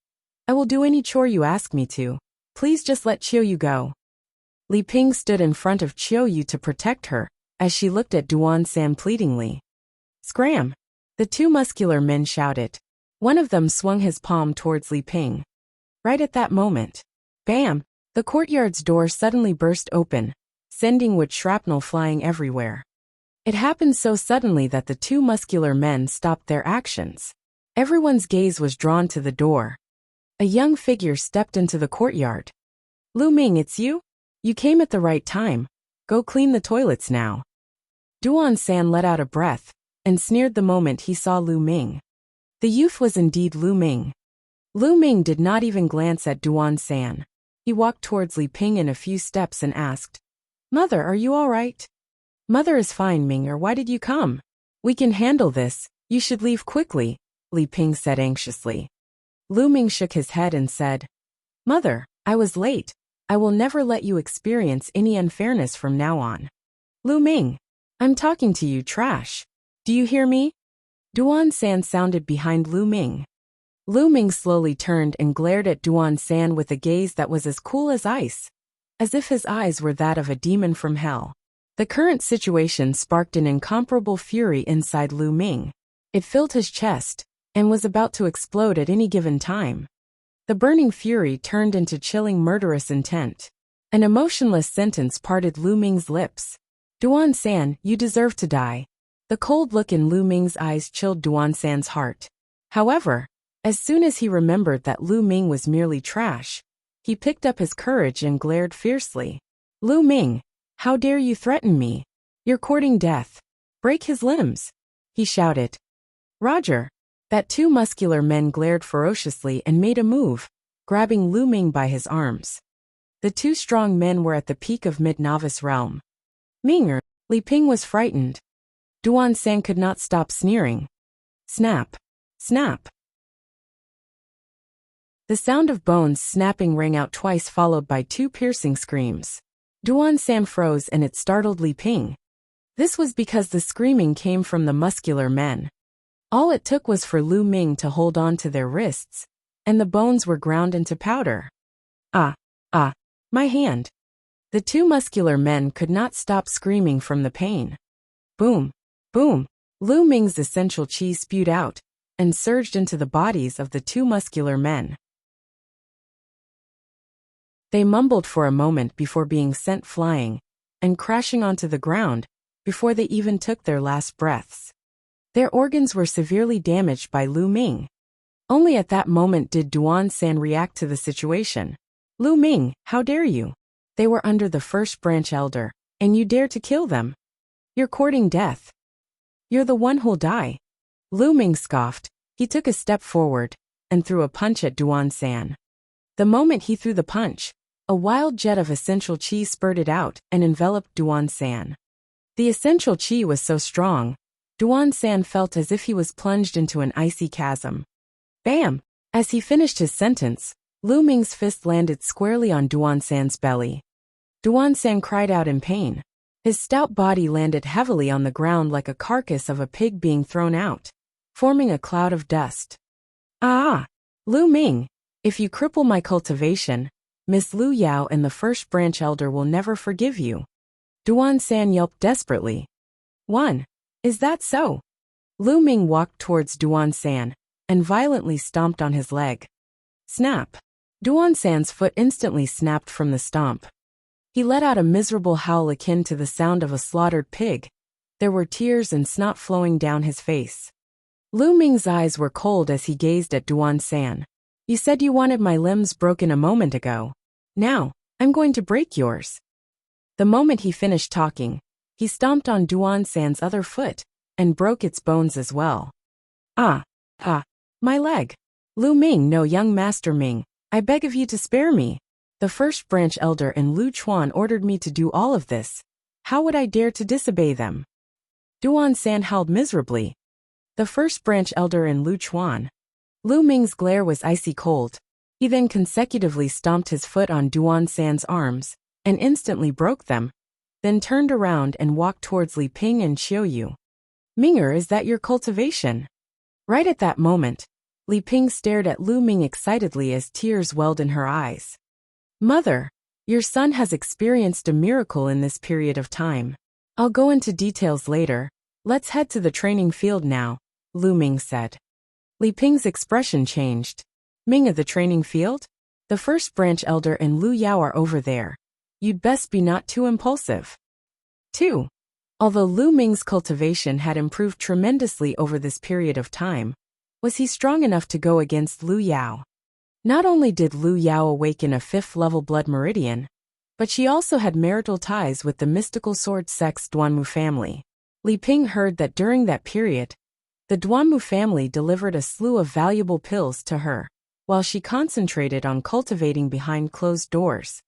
A: I will do any chore you ask me to. Please just let Qiu Yu go." Li Ping stood in front of Qiu Yu to protect her, as she looked at Duan San pleadingly. "Scram!" The 2 muscular men shouted. One of them swung his palm towards Li Ping. Right at that moment, bam! The courtyard's door suddenly burst open, sending wood shrapnel flying everywhere. It happened so suddenly that the 2 muscular men stopped their actions. Everyone's gaze was drawn to the door. A young figure stepped into the courtyard. "Lu Ming, it's you? You came at the right time. Go clean the toilets now." Duan San let out a breath and sneered the moment he saw Lu Ming. The youth was indeed Lu Ming. Lu Ming did not even glance at Duan San. He walked towards Li Ping in a few steps and asked, "Mother, are you all right?" "Mother is fine, Ming, or why did you come? We can handle this. You should leave quickly," Li Ping said anxiously. Lu Ming shook his head and said, "Mother, I was late. I will never let you experience any unfairness from now on." "Lu Ming, I'm talking to you, trash. Do you hear me?" Duan San sounded behind Lu Ming. Lu Ming slowly turned and glared at Duan San with a gaze that was as cool as ice, as if his eyes were that of a demon from hell. The current situation sparked an incomparable fury inside Lu Ming. It filled his chest and was about to explode at any given time. The burning fury turned into chilling murderous intent. An emotionless sentence parted Lu Ming's lips. "Duan San, you deserve to die." The cold look in Lu Ming's eyes chilled Duan San's heart. However, as soon as he remembered that Lu Ming was merely trash, he picked up his courage and glared fiercely. "Lu Ming, how dare you threaten me? You're courting death. Break his limbs," he shouted. "Roger." That 2 muscular men glared ferociously and made a move, grabbing Lu Ming by his arms. The 2 strong men were at the peak of mid-novice realm. "Ming!" Li Ping was frightened. Duan San could not stop sneering. Snap! Snap! The sound of bones snapping rang out twice, followed by 2 piercing screams. Duan San froze and it startled Li Ping. This was because the screaming came from the muscular men. All it took was for Lu Ming to hold on to their wrists, and the bones were ground into powder. Ah, my hand. The 2 muscular men could not stop screaming from the pain. Boom, boom. Lu Ming's essential chi spewed out, and surged into the bodies of the two muscular men. They mumbled for a moment before being sent flying and crashing onto the ground before they even took their last breaths. Their organs were severely damaged by Lu Ming. Only at that moment did Duan San react to the situation. Lu Ming, how dare you? They were under the first branch elder, and you dare to kill them? You're courting death. You're the one who'll die. Lu Ming scoffed. He took a step forward and threw a punch at Duan San. The moment he threw the punch, a wild jet of essential qi spurted out and enveloped Duan San. The essential qi was so strong, Duan San felt as if he was plunged into an icy chasm. Bam! As he finished his sentence, Lu Ming's fist landed squarely on Duan San's belly. Duan San cried out in pain. His stout body landed heavily on the ground like a carcass of a pig being thrown out, forming a cloud of dust. Ah! Lu Ming, if you cripple my cultivation, Miss Lu Yao and the first branch elder will never forgive you. Duan San yelped desperately. Is that so? Lu Ming walked towards Duan San and violently stomped on his leg. Snap! Duan San's foot instantly snapped from the stomp. He let out a miserable howl akin to the sound of a slaughtered pig. There were tears and snot flowing down his face. Lu Ming's eyes were cold as he gazed at Duan San. You said you wanted my limbs broken a moment ago. Now, I'm going to break yours. The moment he finished talking, he stomped on Duan San's other foot and broke its bones as well. My leg. Lu Ming, no, young Master Ming, I beg of you to spare me. The first branch elder and Lu Chuan ordered me to do all of this. How would I dare to disobey them? Duan San howled miserably. The first branch elder and Lu Chuan. Lu Ming's glare was icy cold. He then consecutively stomped his foot on Duan San's arms and instantly broke them, then turned around and walked towards Li Ping and Xiao Yu. Minger, is that your cultivation? Right at that moment, Li Ping stared at Lu Ming excitedly as tears welled in her eyes. Mother, your son has experienced a miracle in this period of time. I'll go into details later. Let's head to the training field now, Lu Ming said. Li Ping's expression changed. Ming, of the training field? The first branch elder and Lu Yao are over there. You'd best be not too impulsive. 2. Although Lu Ming's cultivation had improved tremendously over this period of time, was he strong enough to go against Lu Yao? Not only did Lu Yao awaken a 5th-level blood meridian, but she also had marital ties with the mystical sword sex Duanmu family. Li Ping heard that during that period, the Duanmu family delivered a slew of valuable pills to her, while she concentrated on cultivating behind closed doors.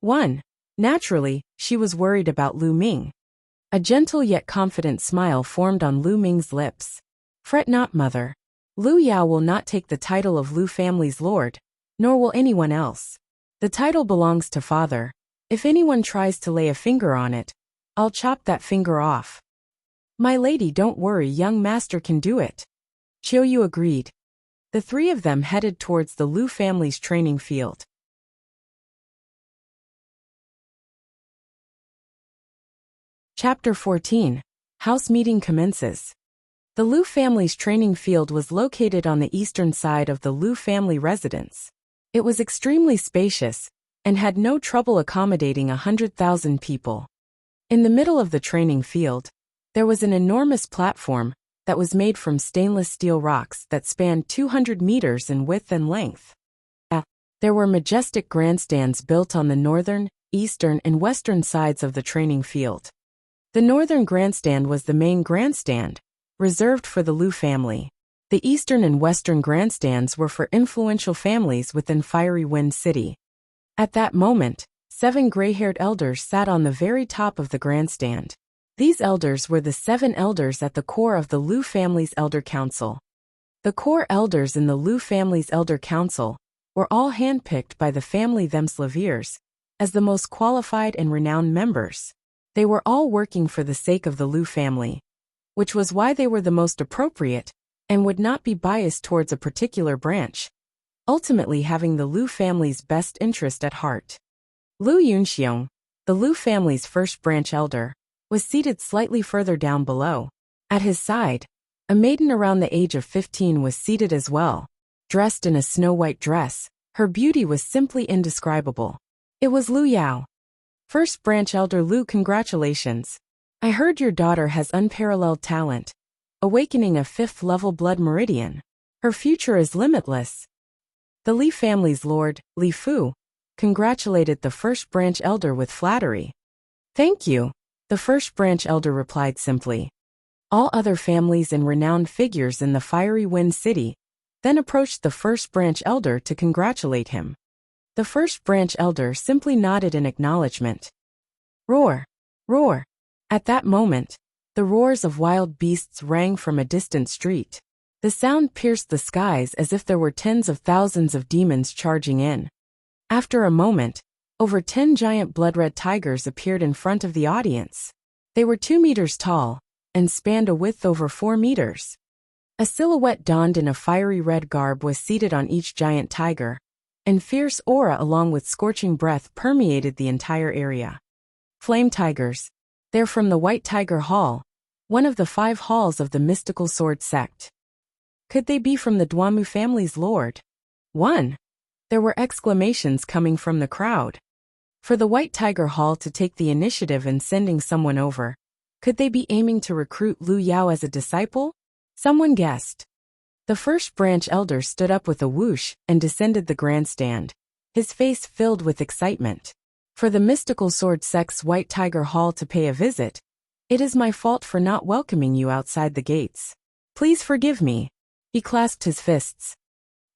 A: 1. Naturally, she was worried about Lu Ming. A gentle yet confident smile formed on Lu Ming's lips. Fret not, mother. Lu Yao will not take the title of Lu family's lord, nor will anyone else. The title belongs to father. If anyone tries to lay a finger on it, I'll chop that finger off. My lady, don't worry, young master can do it. Xiao Yu agreed. The three of them headed towards the Lu family's training field. Chapter 14. House meeting commences. The Lu family's training field was located on the eastern side of the Lu family residence. It was extremely spacious and had no trouble accommodating 100,000 people. In the middle of the training field, there was an enormous platform that was made from stainless steel rocks that spanned 200 meters in width and length. There were majestic grandstands built on the northern, eastern, and western sides of the training field. The northern grandstand was the main grandstand, reserved for the Lu family. The eastern and western grandstands were for influential families within Fiery Wind City. At that moment, 7 gray-haired elders sat on the very top of the grandstand. These elders were the 7 elders at the core of the Lu family's Elder Council. The core elders in the Lu family's Elder Council were all handpicked by the family themselves as the most qualified and renowned members. They were all working for the sake of the Lu family, which was why they were the most appropriate and would not be biased towards a particular branch, ultimately having the Lu family's best interest at heart. Lu Yunxiong, the Lu family's first branch elder, was seated slightly further down below. At his side, A maiden around the age of 15 was seated as well, dressed in a snow-white dress. Her beauty was simply indescribable. It was Lu Yao. First Branch Elder Lu, congratulations. I heard your daughter has unparalleled talent, awakening a 5th-level blood meridian. Her future is limitless. The Li family's lord, Li Fu, congratulated the First Branch Elder with flattery. Thank you, the First Branch Elder replied simply. All other families and renowned figures in the Fiery Wind City then approached the First Branch Elder to congratulate him. The First Branch Elder simply nodded in acknowledgement. Roar! Roar! At that moment, the roars of wild beasts rang from a distant street. The sound pierced the skies as if there were tens of thousands of demons charging in. After a moment, over 10 giant blood-red tigers appeared in front of the audience. They were 2 meters tall and spanned a width over 4 meters. A silhouette donned in a fiery red garb was seated on each giant tiger, and fierce aura along with scorching breath permeated the entire area. Flame tigers. They're from the White Tiger Hall, one of the 5 halls of the mystical sword sect. Could they be from the Duanmu family's lord? 1. There were exclamations coming from the crowd. For the White Tiger Hall to take the initiative in sending someone over, could they be aiming to recruit Lu Yao as a disciple? Someone guessed. The First Branch Elder stood up with a whoosh and descended the grandstand, his face filled with excitement. For the mystical sword sect's White Tiger Hall to pay a visit, it is my fault for not welcoming you outside the gates. Please forgive me. He clasped his fists.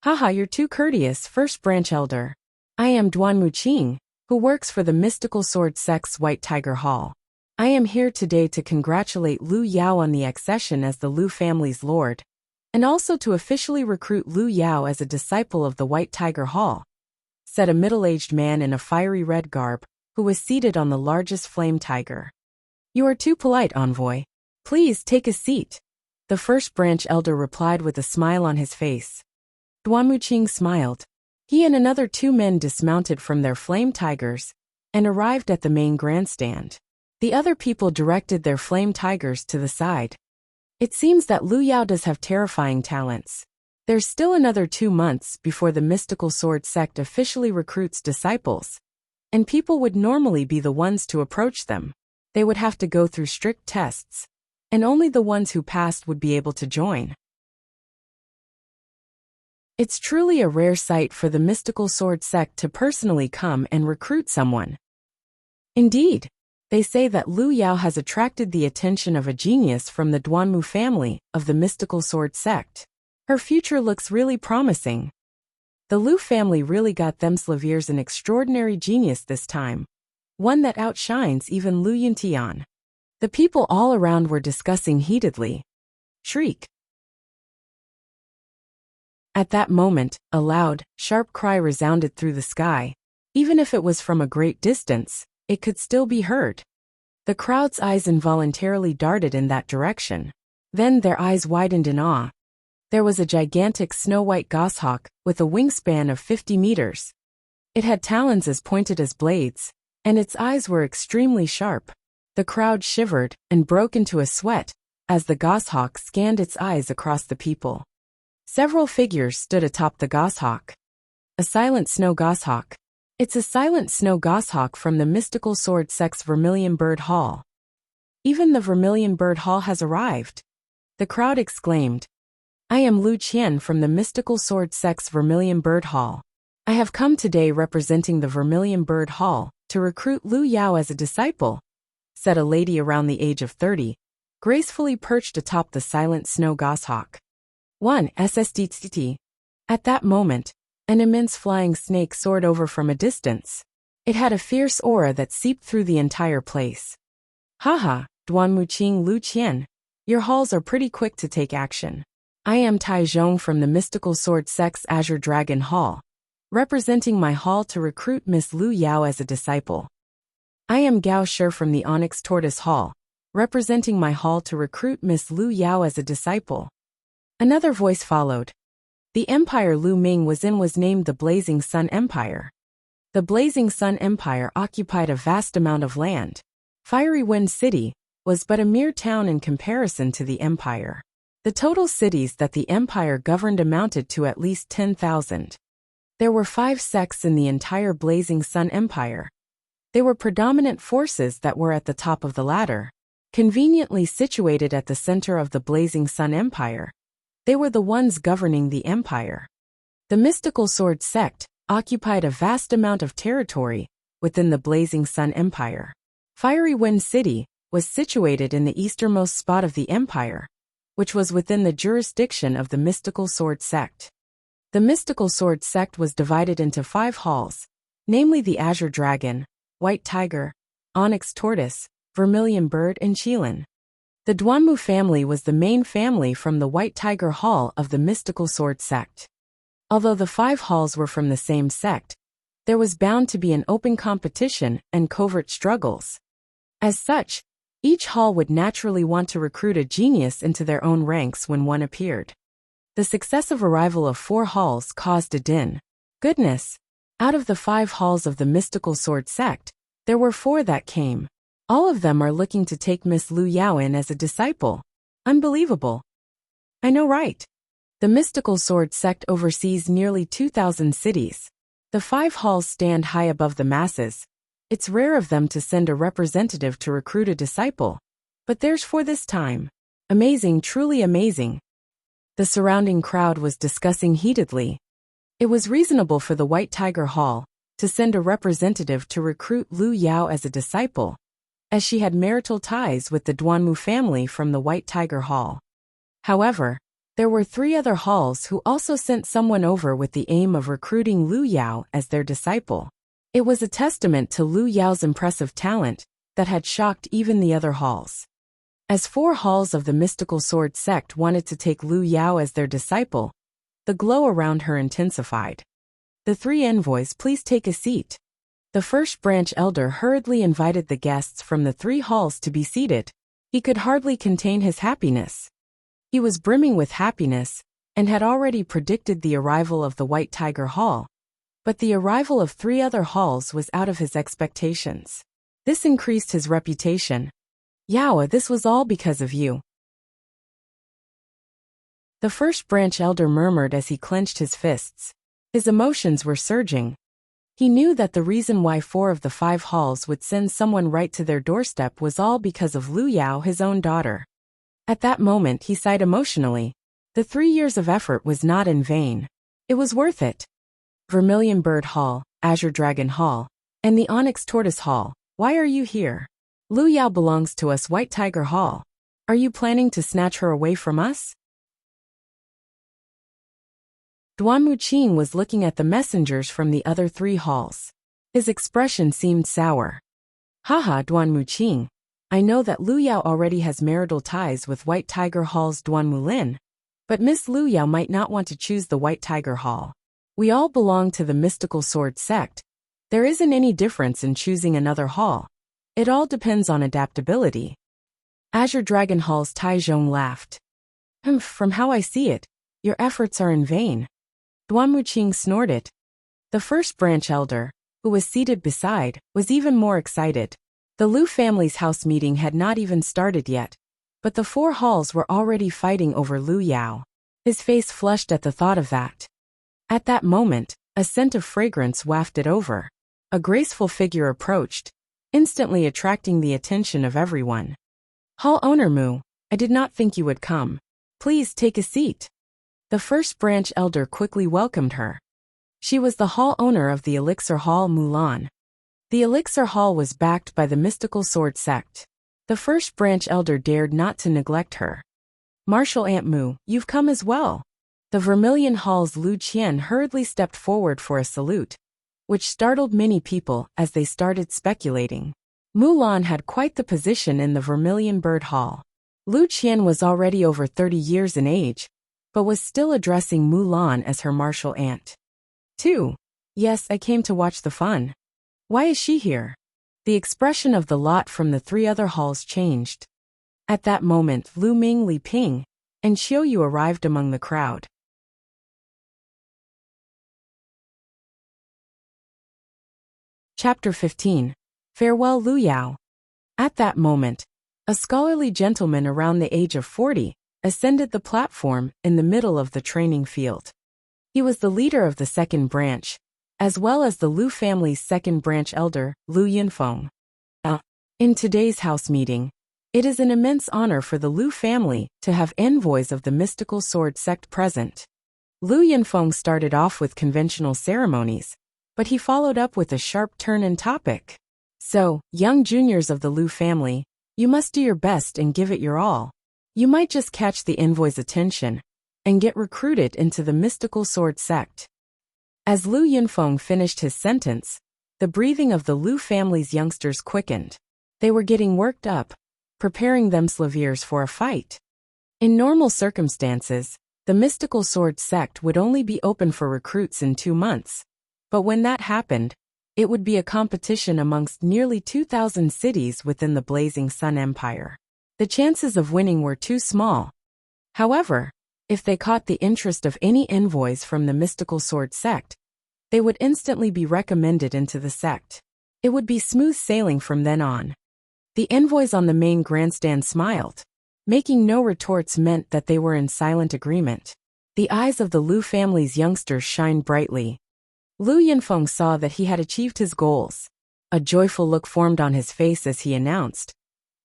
A: Haha, you're too courteous, First Branch Elder. I am Duanmu Qing, who works for the mystical sword sect's White Tiger Hall. I am here today to congratulate Lu Yao on the accession as the Lu family's lord, and also to officially recruit Lu Yao as a disciple of the White Tiger Hall, said a middle-aged man in a fiery red garb, who was seated on the largest flame tiger. You are too polite, envoy. Please take a seat. The First Branch Elder replied with a smile on his face. Duanmu Qing smiled. He and another 2 men dismounted from their flame tigers and arrived at the main grandstand. The other people directed their flame tigers to the side. It seems that Lu Yao does have terrifying talents. There's still another 2 months before the mystical sword sect officially recruits disciples, and people would normally be the ones to approach them. They would have to go through strict tests, and only the ones who passed would be able to join. It's truly a rare sight for the mystical sword sect to personally come and recruit someone. Indeed, they say that Lu Yao has attracted the attention of a genius from the Duanmu family of the mystical sword sect. Her future looks really promising. The Lu family really got themselves an extraordinary genius this time, one that outshines even Lu Yuntian. The people all around were discussing heatedly. Shriek. At that moment, a loud, sharp cry resounded through the sky. Even if it was from a great distance, it could still be heard. The crowd's eyes involuntarily darted in that direction. Then their eyes widened in awe. There was a gigantic snow-white goshawk with a wingspan of 50 meters. It had talons as pointed as blades, and its eyes were extremely sharp. The crowd shivered and broke into a sweat as the goshawk scanned its eyes across the people. Several figures stood atop the goshawk. A silent snow goshawk. It's a silent snow goshawk from the mystical sword sect's Vermilion Bird Hall. Even the Vermilion Bird Hall has arrived. The crowd exclaimed. I am Lu Qian from the mystical sword sect's Vermilion Bird Hall. I have come today representing the Vermilion Bird Hall to recruit Lu Yao as a disciple, said a lady around the age of 30, gracefully perched atop the silent snow goshawk. 1 SSDT. At that moment, an immense flying snake soared over from a distance. It had a fierce aura that seeped through the entire place. Haha, Duanmu Qing Lu Qian, your halls are pretty quick to take action. I am Tai Zhong from the mystical sword sect's Azure Dragon Hall, representing my hall to recruit Miss Lu Yao as a disciple. I am Gao Shi from the Onyx Tortoise Hall, representing my hall to recruit Miss Lu Yao as a disciple. Another voice followed. The empire Lu Ming was in was named the Blazing Sun Empire. The Blazing Sun Empire occupied a vast amount of land. Fiery Wind City was but a mere town in comparison to the empire. The total cities that the empire governed amounted to at least 10,000. There were 5 sects in the entire Blazing Sun Empire. They were predominant forces that were at the top of the ladder. Conveniently situated at the center of the Blazing Sun Empire, they were the ones governing the empire. The Mystical Sword sect occupied a vast amount of territory within the Blazing Sun Empire. Fiery Wind City was situated in the easternmost spot of the empire, which was within the jurisdiction of the Mystical Sword sect. The Mystical Sword sect was divided into 5 halls, namely the Azure Dragon, White Tiger, Onyx Tortoise, Vermilion Bird, and Qilin. The Duanmu family was the main family from the White Tiger Hall of the Mystical Sword sect. Although the 5 halls were from the same sect, there was bound to be an open competition and covert struggles. As such, each hall would naturally want to recruit a genius into their own ranks when one appeared. The successive arrival of 4 halls caused a din. Goodness! Out of the 5 halls of the Mystical Sword sect, there were 4 that came. All of them are looking to take Miss Lu Yao in as a disciple. Unbelievable. I know, right? The Mystical Sword sect oversees nearly 2,000 cities. The 5 halls stand high above the masses. It's rare of them to send a representative to recruit a disciple. But there's 4 this time. Amazing, truly amazing. The surrounding crowd was discussing heatedly. It was reasonable for the White Tiger Hall to send a representative to recruit Lu Yao as a disciple, as she had marital ties with the Duanmu family from the White Tiger Hall. However, there were 3 other halls who also sent someone over with the aim of recruiting Lu Yao as their disciple. It was a testament to Lu Yao's impressive talent that had shocked even the other halls. As 4 halls of the Mystical Sword sect wanted to take Lu Yao as their disciple, the glow around her intensified. The 3 envoys, please take a seat. The first branch elder hurriedly invited the guests from the 3 halls to be seated. He could hardly contain his happiness. He was brimming with happiness and had already predicted the arrival of the White Tiger Hall, but the arrival of 3 other halls was out of his expectations. This increased his reputation. Yao, this was all because of you. The first branch elder murmured as he clenched his fists. His emotions were surging. He knew that the reason why 4 of the 5 halls would send someone right to their doorstep was all because of Lu Yao, his own daughter. At that moment he sighed emotionally. The 3 years of effort was not in vain. It was worth it. Vermilion Bird Hall, Azure Dragon Hall, and the Onyx Tortoise Hall, why are you here? Lu Yao belongs to us, White Tiger Hall. Are you planning to snatch her away from us? Duanmu Qing was looking at the messengers from the other 3 halls. His expression seemed sour. Haha, Duanmu Qing. I know that Lu Yao already has marital ties with White Tiger Hall's Duanmu Lin, but Miss Lu Yao might not want to choose the White Tiger Hall. We all belong to the Mystical Sword sect. There isn't any difference in choosing another hall. It all depends on adaptability. Azure Dragon Hall's Tai Zhong laughed. From how I see it, your efforts are in vain. Duanmu Qing snorted. The first branch elder, who was seated beside, was even more excited. The Lu family's house meeting had not even started yet, but the 4 halls were already fighting over Lu Yao. His face flushed at the thought of that. At that moment, a scent of fragrance wafted over. A graceful figure approached, instantly attracting the attention of everyone. Hall owner Mu, I did not think you would come. Please take a seat. The first branch elder quickly welcomed her. She was the hall owner of the Elixir Hall Mulan. The Elixir Hall was backed by the Mystical Sword sect. The first branch elder dared not to neglect her. Martial Aunt Mu, you've come as well. The Vermilion Hall's Lu Qian hurriedly stepped forward for a salute, which startled many people as they started speculating. Mulan had quite the position in the Vermilion Bird Hall. Lu Qian was already over 30 years in age, but was still addressing Mulan as her martial aunt. 2. Yes, I came to watch the fun. Why is she here? The expression of the lot from the 3 other halls changed. At that moment, Lu Ming, Li Ping, and Xiao Yu arrived among the crowd. Chapter 15. Farewell, Lu Yao. At that moment, a scholarly gentleman around the age of 40 ascended the platform in the middle of the training field. He was the leader of the second branch, as well as the Lu family's second branch elder, Lu Yunfeng. In today's house meeting, it is an immense honor for the Lu family to have envoys of the mystical sword sect present. Lu Yunfeng started off with conventional ceremonies, but he followed up with a sharp turn in topic. So, young juniors of the Lu family, you must do your best and give it your all. You might just catch the envoy's attention and get recruited into the mystical sword sect. As Lu Yunfeng finished his sentence, the breathing of the Lu family's youngsters quickened. They were getting worked up, preparing themselves for a fight. In normal circumstances, the mystical sword sect would only be open for recruits in 2 months. But when that happened, it would be a competition amongst nearly 2,000 cities within the Blazing Sun Empire. The chances of winning were too small. However, if they caught the interest of any envoys from the mystical sword sect, they would instantly be recommended into the sect. It would be smooth sailing from then on. The envoys on the main grandstand smiled. Making no retorts meant that they were in silent agreement. The eyes of the Lu family's youngsters shined brightly. Lu Yunfeng saw that he had achieved his goals. A joyful look formed on his face as he announced,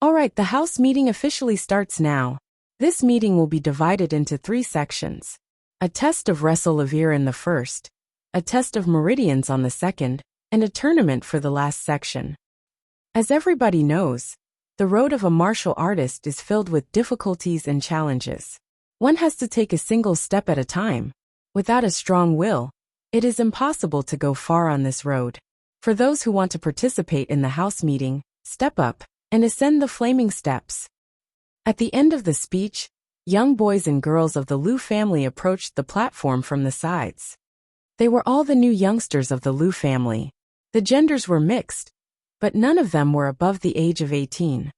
A: "All right, the house meeting officially starts now. This meeting will be divided into 3 sections. A test of wrestle-levier in the first, a test of meridians on the second, and a tournament for the last section." As everybody knows, the road of a martial artist is filled with difficulties and challenges. One has to take a single step at a time. Without a strong will, it is impossible to go far on this road. For those who want to participate in the house meeting, step up and ascend the flaming steps. At the end of the speech, young boys and girls of the Lu family approached the platform from the sides. They were all the new youngsters of the Lu family. The genders were mixed, but none of them were above the age of 18.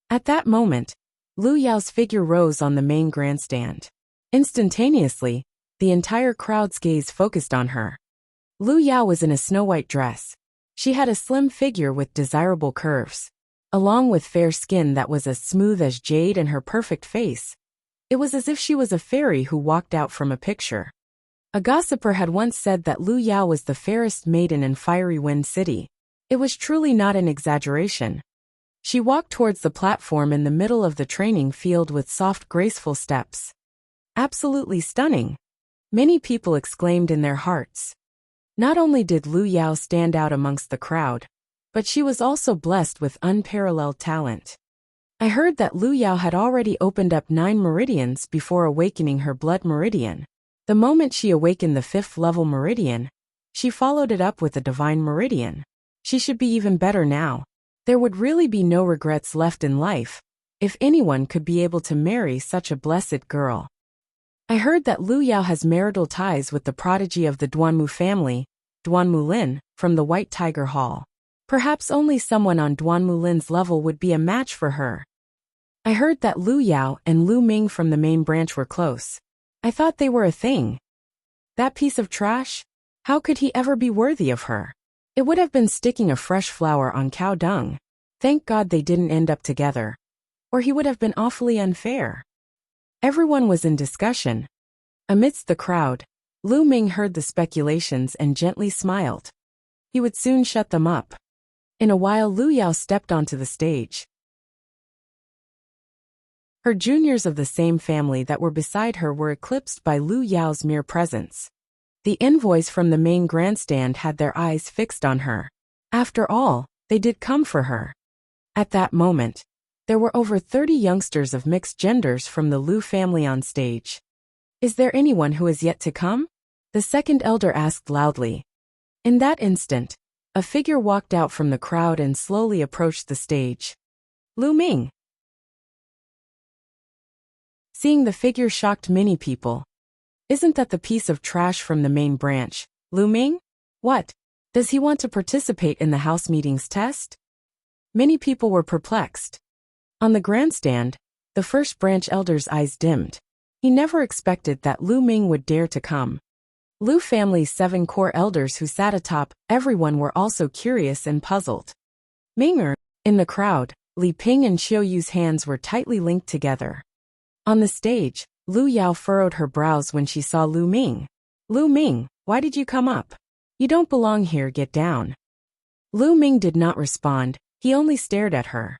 A: At that moment, Lu Yao's figure rose on the main grandstand. Instantaneously, the entire crowd's gaze focused on her. Lu Yao was in a snow-white dress. She had a slim figure with desirable curves, along with fair skin that was as smooth as jade and her perfect face. It was as if she was a fairy who walked out from a picture. A gossiper had once said that Lu Yao was the fairest maiden in Fiery Wind City. It was truly not an exaggeration. She walked towards the platform in the middle of the training field with soft, graceful steps. Absolutely stunning. Many people exclaimed in their hearts. Not only did Lu Yao stand out amongst the crowd, but she was also blessed with unparalleled talent. I heard that Lu Yao had already opened up 9 meridians before awakening her blood meridian. The moment she awakened the 5th level meridian, she followed it up with a divine meridian. She should be even better now. There would really be no regrets left in life, if anyone could be able to marry such a blessed girl. I heard that Lu Yao has marital ties with the prodigy of the Duanmu family, Duanmu Lin, from the White Tiger Hall. Perhaps only someone on Duanmu Lin's level would be a match for her. I heard that Lu Yao and Lu Ming from the main branch were close. I thought they were a thing. That piece of trash? How could he ever be worthy of her? It would have been sticking a fresh flower on cow dung. Thank God they didn't end up together. Or he would have been awfully unfair. Everyone was in discussion. Amidst the crowd, Lu Ming heard the speculations and gently smiled. He would soon shut them up. In a while Lu Yao stepped onto the stage. Her juniors of the same family that were beside her were eclipsed by Lu Yao's mere presence. The envoys from the main grandstand had their eyes fixed on her. After all, they did come for her. At that moment, there were over 30 youngsters of mixed genders from the Lu family on stage. "Is there anyone who is yet to come?" the second elder asked loudly. In that instant, a figure walked out from the crowd and slowly approached the stage. Lu Ming. Seeing the figure shocked many people. "Isn't that the piece of trash from the main branch, Lu Ming? What? Does he want to participate in the house meetings test?" Many people were perplexed. On the grandstand, the first branch elder's eyes dimmed. He never expected that Lu Ming would dare to come. Lu family's 7 core elders who sat atop, everyone were also curious and puzzled. Minger. In the crowd, Li Ping and Xiao Yu's hands were tightly linked together. On the stage, Lu Yao furrowed her brows when she saw Lu Ming. Lu Ming, why did you come up? You don't belong here, get down. Lu Ming did not respond, he only stared at her.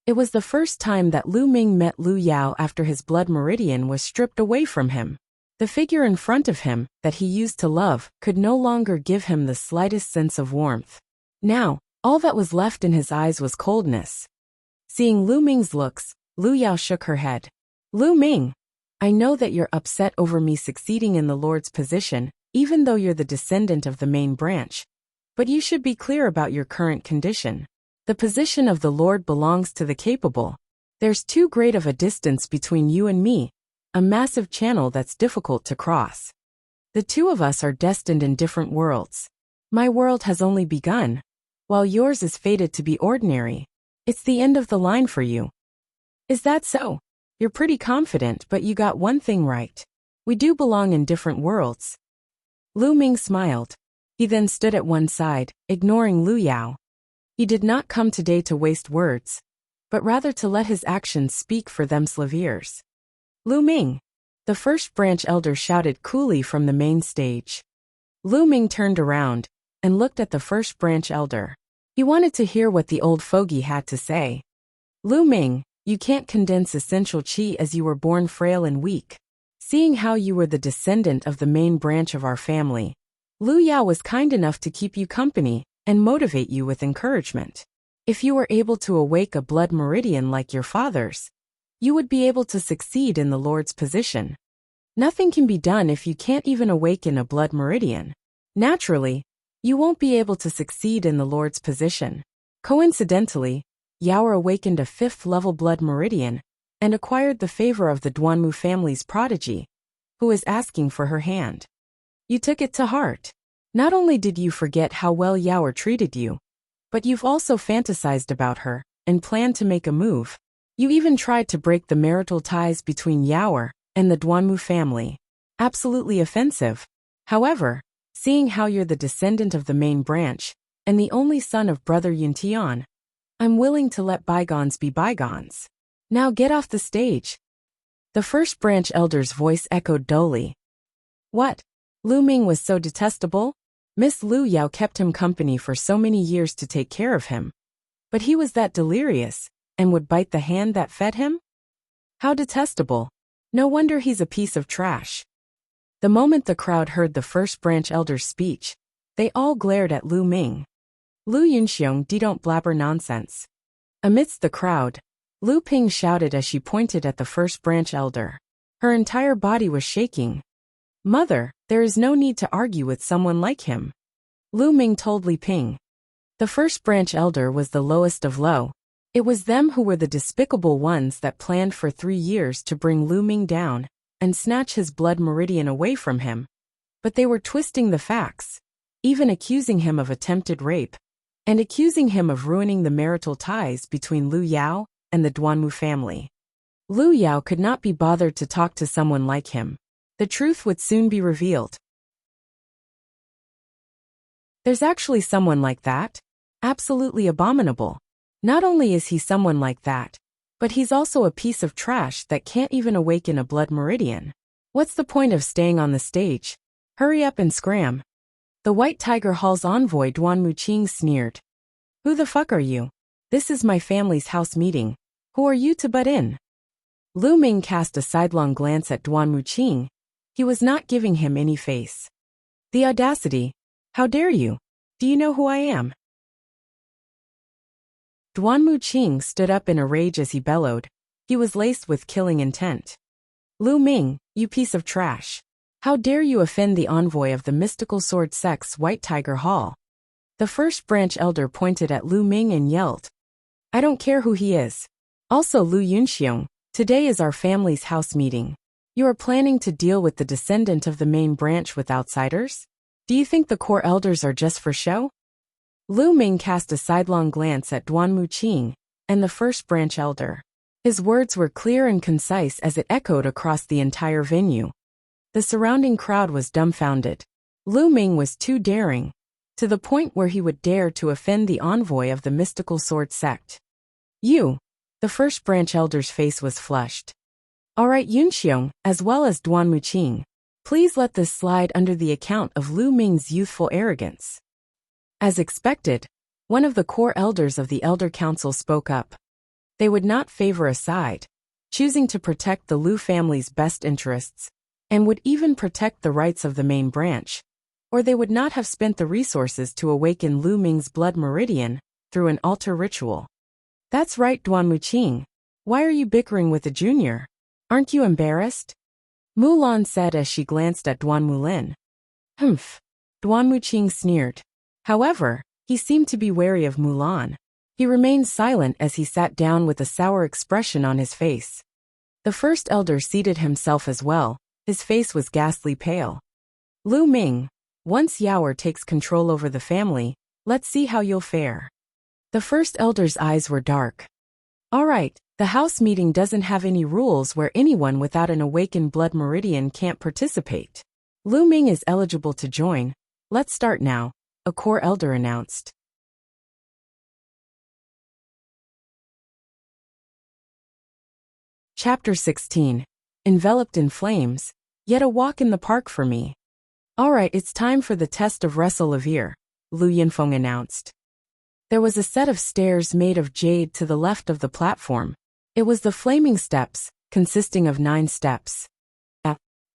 A: It was the first time that Lu Ming met Lu Yao after his blood meridian was stripped away from him. The figure in front of him, that he used to love, could no longer give him the slightest sense of warmth. Now, all that was left in his eyes was coldness. Seeing Lu Ming's looks, Lu Yao shook her head. Lu Ming, I know that you're upset over me succeeding in the Lord's position, even though you're the descendant of the main branch. But you should be clear about your current condition. The position of the Lord belongs to the capable. There's too great of a distance between you and me, a massive channel that's difficult to cross. The two of us are destined in different worlds. My world has only begun, while yours is fated to be ordinary. It's the end of the line for you. Is that so? You're pretty confident, but you got one thing right. We do belong in different worlds. Lu Ming smiled. He then stood at one side, ignoring Lu Yao. He did not come today to waste words, but rather to let his actions speak for themselves. Lu Ming, the first branch elder shouted coolly from the main stage. Lu Ming turned around and looked at the first branch elder. He wanted to hear what the old fogey had to say. Lu Ming, you can't condense essential qi as you were born frail and weak. Seeing how you were the descendant of the main branch of our family, Lu Yao was kind enough to keep you company and motivate you with encouragement. If you were able to awake a blood meridian like your father's, you would be able to succeed in the Lord's position. Nothing can be done if you can't even awaken a blood meridian. Naturally, you won't be able to succeed in the Lord's position. Coincidentally, Yao awakened a 5th-level blood meridian and acquired the favor of the Duanmu family's prodigy, who is asking for her hand. You took it to heart. Not only did you forget how well Yao treated you, but you've also fantasized about her and planned to make a move. You even tried to break the marital ties between Yao and the Duanmu family. Absolutely offensive. However, seeing how you're the descendant of the main branch and the only son of brother Yuntian, I'm willing to let bygones be bygones. Now get off the stage. The first branch elder's voice echoed dully. What? Lu Ming was so detestable? Miss Lu Yao kept him company for so many years to take care of him. But he was that delirious, and would bite the hand that fed him? How detestable. No wonder he's a piece of trash. The moment the crowd heard the first branch elder's speech, they all glared at Lu Ming. Lu Yunxiong, don't blabber nonsense. Amidst the crowd, Lu Ping shouted as she pointed at the first branch elder. Her entire body was shaking. Mother, there is no need to argue with someone like him. Lu Ming told Li Ping. The first branch elder was the lowest of low. It was them who were the despicable ones that planned for 3 years to bring Lu Ming down and snatch his blood meridian away from him. But they were twisting the facts, even accusing him of attempted rape, and accusing him of ruining the marital ties between Lu Yao and the Duanmu family. Lu Yao could not be bothered to talk to someone like him. The truth would soon be revealed. There's actually someone like that? Absolutely abominable. Not only is he someone like that, but he's also a piece of trash that can't even awaken a blood meridian. What's the point of staying on the stage? Hurry up and scram. The White Tiger Hall's envoy Duanmu Qing sneered. Who the fuck are you? This is my family's house meeting. Who are you to butt in? Lu Ming cast a sidelong glance at Duanmu Qing. He was not giving him any face. The audacity. How dare you? Do you know who I am? Duanmu Qing stood up in a rage as he bellowed. He was laced with killing intent. Lu Ming, you piece of trash. How dare you offend the envoy of the mystical sword sect's White Tiger Hall? The first branch elder pointed at Lu Ming and yelled. I don't care who he is. Also Lu Yunxiong, today is our family's house meeting. You are planning to deal with the descendant of the main branch with outsiders? Do you think the core elders are just for show? Lu Ming cast a sidelong glance at Duanmu Qing and the first branch elder. His words were clear and concise as it echoed across the entire venue. The surrounding crowd was dumbfounded. Lu Ming was too daring, to the point where he would dare to offend the envoy of the mystical sword sect. You. The first branch elder's face was flushed. Alright Yunxiong, as well as Duan Muqing. Please let this slide under the account of Lu Ming's youthful arrogance. As expected, one of the core elders of the Elder Council spoke up. They would not favor a side, choosing to protect the Lu family's best interests, and would even protect the rights of the main branch, or they would not have spent the resources to awaken Lu Ming's blood meridian through an altar ritual. That's right, Duan Muqing. Why are you bickering with a junior? Aren't you embarrassed? Mulan said as she glanced at Duan Mulin. Humph. Duan Muqing sneered. However, he seemed to be wary of Mulan. He remained silent as he sat down with a sour expression on his face. The first elder seated himself as well. His face was ghastly pale. Lu Ming, once Yaoer takes control over the family, let's see how you'll fare. The first elder's eyes were dark. All right, the house meeting doesn't have any rules where anyone without an awakened blood meridian can't participate. Lu Ming is eligible to join. Let's start now, a core elder announced. Chapter 16. Enveloped in flames, yet a walk in the park for me. Alright, it's time for the test of Wrestle-Lavir, Lu Yinfeng announced. There was a set of stairs made of jade to the left of the platform. It was the Flaming Steps, consisting of 9 steps.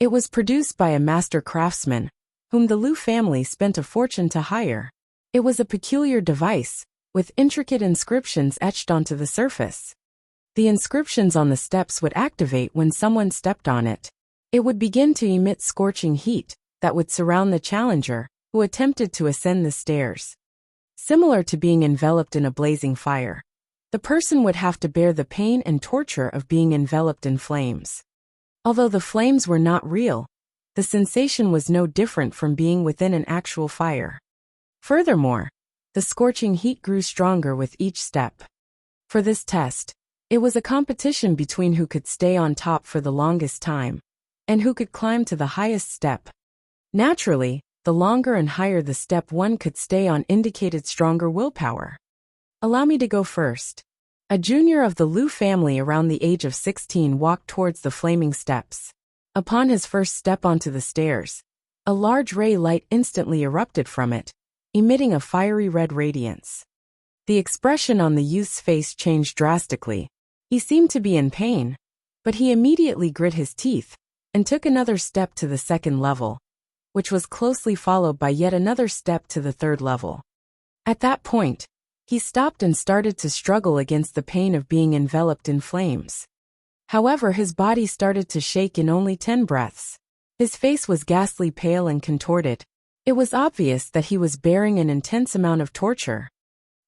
A: It was produced by a master craftsman, whom the Lu family spent a fortune to hire. It was a peculiar device, with intricate inscriptions etched onto the surface. The inscriptions on the steps would activate when someone stepped on it. It would begin to emit scorching heat that would surround the challenger who attempted to ascend the stairs. Similar to being enveloped in a blazing fire, the person would have to bear the pain and torture of being enveloped in flames. Although the flames were not real, the sensation was no different from being within an actual fire. Furthermore, the scorching heat grew stronger with each step. For this test, it was a competition between who could stay on top for the longest time, and who could climb to the highest step. Naturally, the longer and higher the step one could stay on indicated stronger willpower. Allow me to go first. A junior of the Lu family around the age of 16 walked towards the flaming steps. Upon his first step onto the stairs, a large ray light instantly erupted from it, emitting a fiery red radiance. The expression on the youth's face changed drastically. He seemed to be in pain, but he immediately grit his teeth and took another step to the second level, which was closely followed by yet another step to the third level. At that point, he stopped and started to struggle against the pain of being enveloped in flames. However, his body started to shake in only 10 breaths. His face was ghastly pale and contorted. It was obvious that he was bearing an intense amount of torture.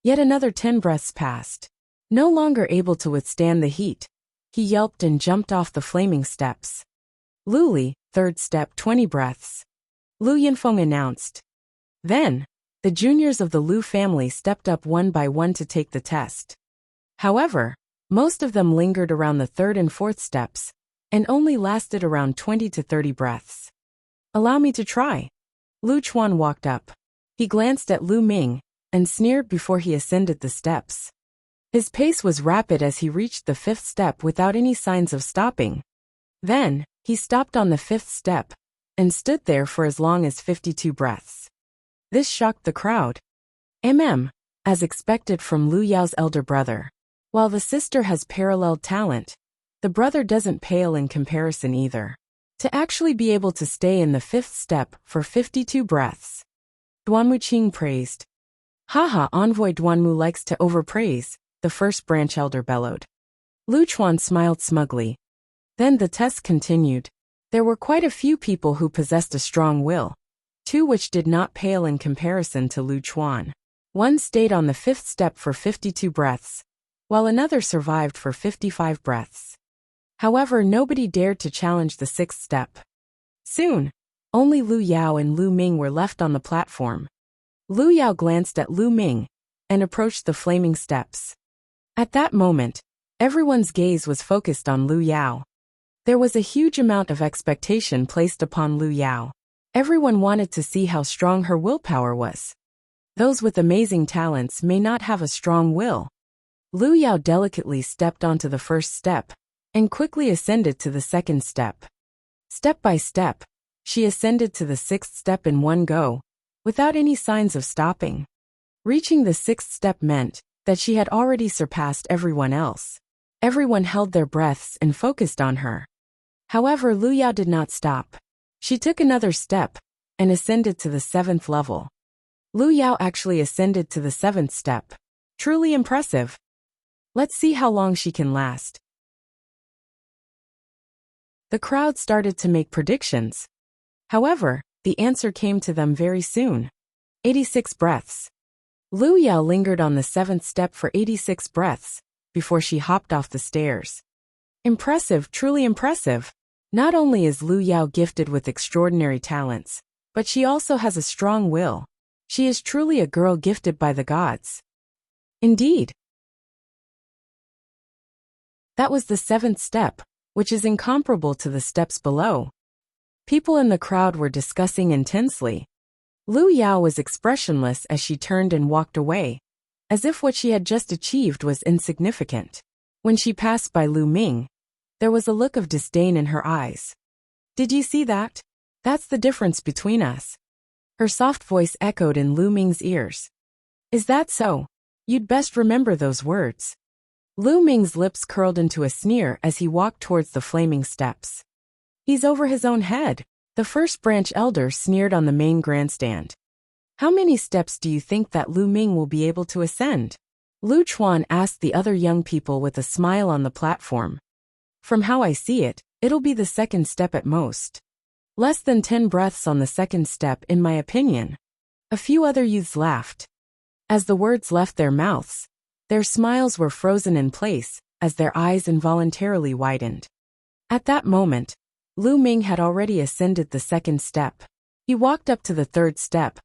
A: Yet another 10 breaths passed. No longer able to withstand the heat, he yelped and jumped off the flaming steps. Luli, third step, 20 breaths. Lu Yinfeng announced. Then, the juniors of the Lu family stepped up one by one to take the test. However, most of them lingered around the third and fourth steps, and only lasted around 20 to 30 breaths. Allow me to try. Lu Chuan walked up. He glanced at Lu Ming, and sneered before he ascended the steps. His pace was rapid as he reached the 5th step without any signs of stopping. Then, he stopped on the 5th step, and stood there for as long as 52 breaths. This shocked the crowd. As expected from Lu Yao's elder brother. While the sister has paralleled talent, the brother doesn't pale in comparison either. To actually be able to stay in the 5th step for 52 breaths. Duan Muqing praised. Haha, Envoy Duanmu likes to overpraise, the first branch elder bellowed. Lu Chuan smiled smugly. Then the test continued. There were quite a few people who possessed a strong will, 2 which did not pale in comparison to Lu Chuan. One stayed on the 5th step for 52 breaths, while another survived for 55 breaths. However, nobody dared to challenge the 6th step. Soon, only Lu Yao and Lu Ming were left on the platform. Lu Yao glanced at Lu Ming and approached the flaming steps. At that moment, everyone's gaze was focused on Lu Yao. There was a huge amount of expectation placed upon Lu Yao. Everyone wanted to see how strong her willpower was. Those with amazing talents may not have a strong will. Lu Yao delicately stepped onto the first step, and quickly ascended to the second step. Step by step, she ascended to the sixth step in one go, without any signs of stopping. Reaching the sixth step meant that she had already surpassed everyone else. Everyone held their breaths and focused on her. However, Lu Yao did not stop. She took another step and ascended to the seventh level. Lu Yao actually ascended to the seventh step. Truly impressive. Let's see how long she can last. The crowd started to make predictions. However, the answer came to them very soon. 86 breaths. Lu Yao lingered on the seventh step for 86 breaths before she hopped off the stairs. Impressive, truly impressive. Not only is Lu Yao gifted with extraordinary talents, but she also has a strong will. She is truly a girl gifted by the gods. Indeed. That was the seventh step, which is incomparable to the steps below. People in the crowd were discussing intensely. Lu Yao was expressionless as she turned and walked away, as if what she had just achieved was insignificant. When she passed by Lu Ming, there was a look of disdain in her eyes. Did you see that? That's the difference between us. Her soft voice echoed in Lu Ming's ears. Is that so? You'd best remember those words. Lu Ming's lips curled into a sneer as he walked towards the flaming steps. He's over his own head. The first branch elder sneered on the main grandstand. How many steps do you think that Lu Ming will be able to ascend? Lu Chuan asked the other young people with a smile on the platform. From how I see it, it'll be the second step at most. Less than 10 breaths on the second step in my opinion. A few other youths laughed. As the words left their mouths, their smiles were frozen in place as their eyes involuntarily widened. At that moment, Lu Ming had already ascended the second step. He walked up to the third step,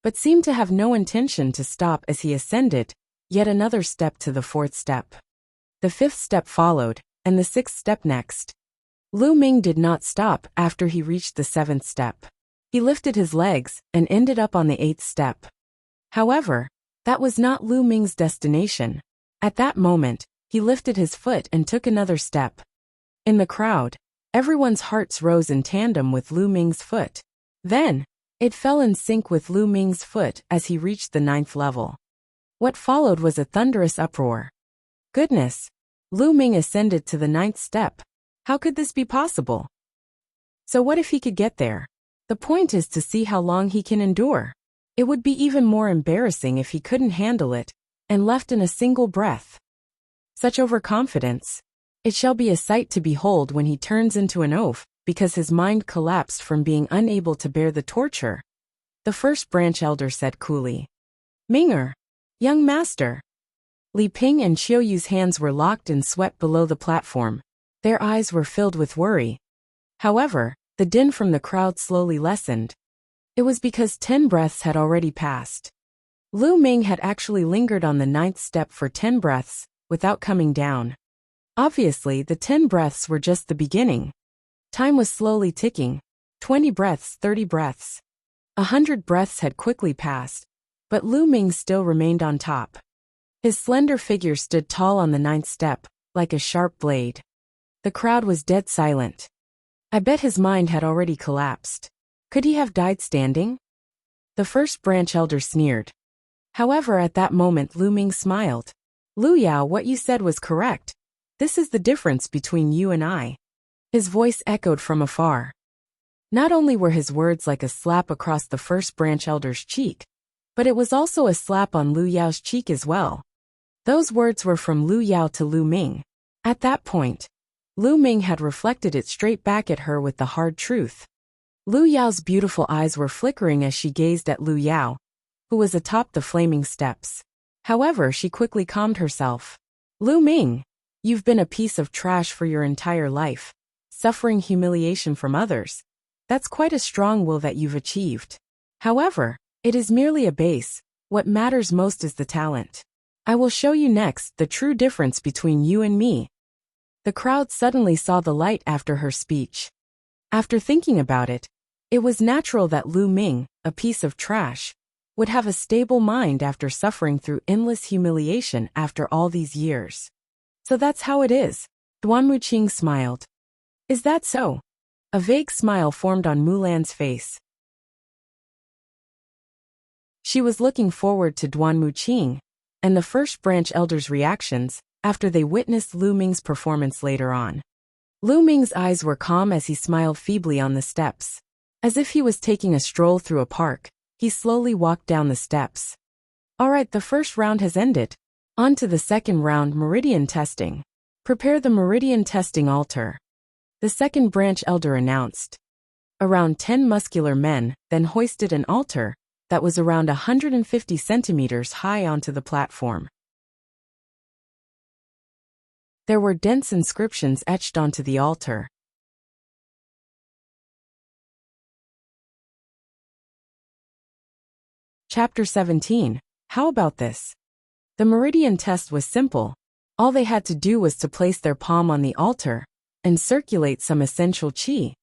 A: but seemed to have no intention to stop as he ascended yet another step to the fourth step. The fifth step followed, and the sixth step next. Lu Ming did not stop after he reached the seventh step. He lifted his legs and ended up on the eighth step. However, that was not Lu Ming's destination. At that moment, he lifted his foot and took another step. In the crowd, everyone's hearts rose in tandem with Lu Ming's foot. Then, it fell in sync with Lu Ming's foot as he reached the ninth level. What followed was a thunderous uproar. Goodness! Lu Ming ascended to the ninth step. How could this be possible? So what if he could get there? The point is to see how long he can endure. It would be even more embarrassing if he couldn't handle it and left in a single breath. Such overconfidence. It shall be a sight to behold when he turns into an oaf because his mind collapsed from being unable to bear the torture. The first branch elder said coolly. Minger, young master. Li Ping and Qiuyu's hands were locked in sweat below the platform. Their eyes were filled with worry. However, the din from the crowd slowly lessened. It was because 10 breaths had already passed. Lu Ming had actually lingered on the ninth step for 10 breaths, without coming down. Obviously, the 10 breaths were just the beginning. Time was slowly ticking. 20 breaths, 30 breaths. 100 breaths had quickly passed, but Lu Ming still remained on top. His slender figure stood tall on the ninth step, like a sharp blade. The crowd was dead silent. I bet his mind had already collapsed. Could he have died standing? The first branch elder sneered. However, at that moment Lu Ming smiled. Lu Yao, what you said was correct. This is the difference between you and I. His voice echoed from afar. Not only were his words like a slap across the first branch elder's cheek, but it was also a slap on Lu Yao's cheek as well. Those words were from Lu Yao to Lu Ming. At that point, Lu Ming had reflected it straight back at her with the hard truth. Lu Yao's beautiful eyes were flickering as she gazed at Lu Yao, who was atop the flaming steps. However, she quickly calmed herself. Lu Ming, you've been a piece of trash for your entire life, suffering humiliation from others. That's quite a strong will that you've achieved. However, it is merely a base. What matters most is the talent. I will show you next the true difference between you and me. The crowd suddenly saw the light after her speech. After thinking about it, it was natural that Lu Ming, a piece of trash, would have a stable mind after suffering through endless humiliation after all these years. So that's how it is. Duan Muqing smiled. Is that so? A vague smile formed on Mulan's face. She was looking forward to Duan Muqing and the first branch elders' reactions after they witnessed Lu Ming's performance later on. Lu Ming's eyes were calm as he smiled feebly on the steps. As if he was taking a stroll through a park, he slowly walked down the steps. Alright, the first round has ended. On to the second round, meridian testing. Prepare the meridian testing altar. The second branch elder announced. Around 10 muscular men then hoisted an altar that was around 150 centimeters high onto the platform. There were dense inscriptions etched onto the altar. Chapter 17. How about this? The meridian test was simple. All they had to do was to place their palm on the altar and circulate some essential qi,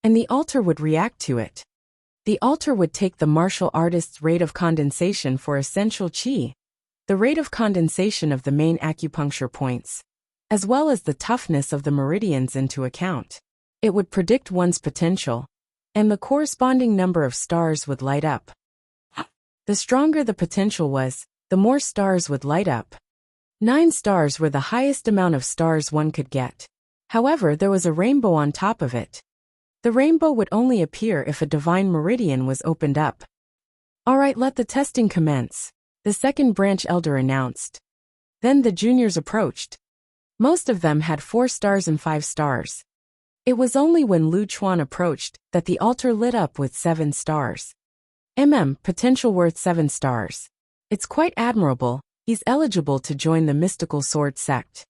A: and the altar would react to it. The altar would take the martial artist's rate of condensation for essential qi, the rate of condensation of the main acupuncture points, as well as the toughness of the meridians into account. It would predict one's potential, and the corresponding number of stars would light up. The stronger the potential was, the more stars would light up. 9 stars were the highest amount of stars one could get. However, there was a rainbow on top of it. The rainbow would only appear if a divine meridian was opened up. Alright, let the testing commence, the second branch elder announced. Then the juniors approached. Most of them had 4 stars and 5 stars. It was only when Lu Chuan approached that the altar lit up with 7 stars. Potential worth 7 stars. It's quite admirable, he's eligible to join the mystical sword sect.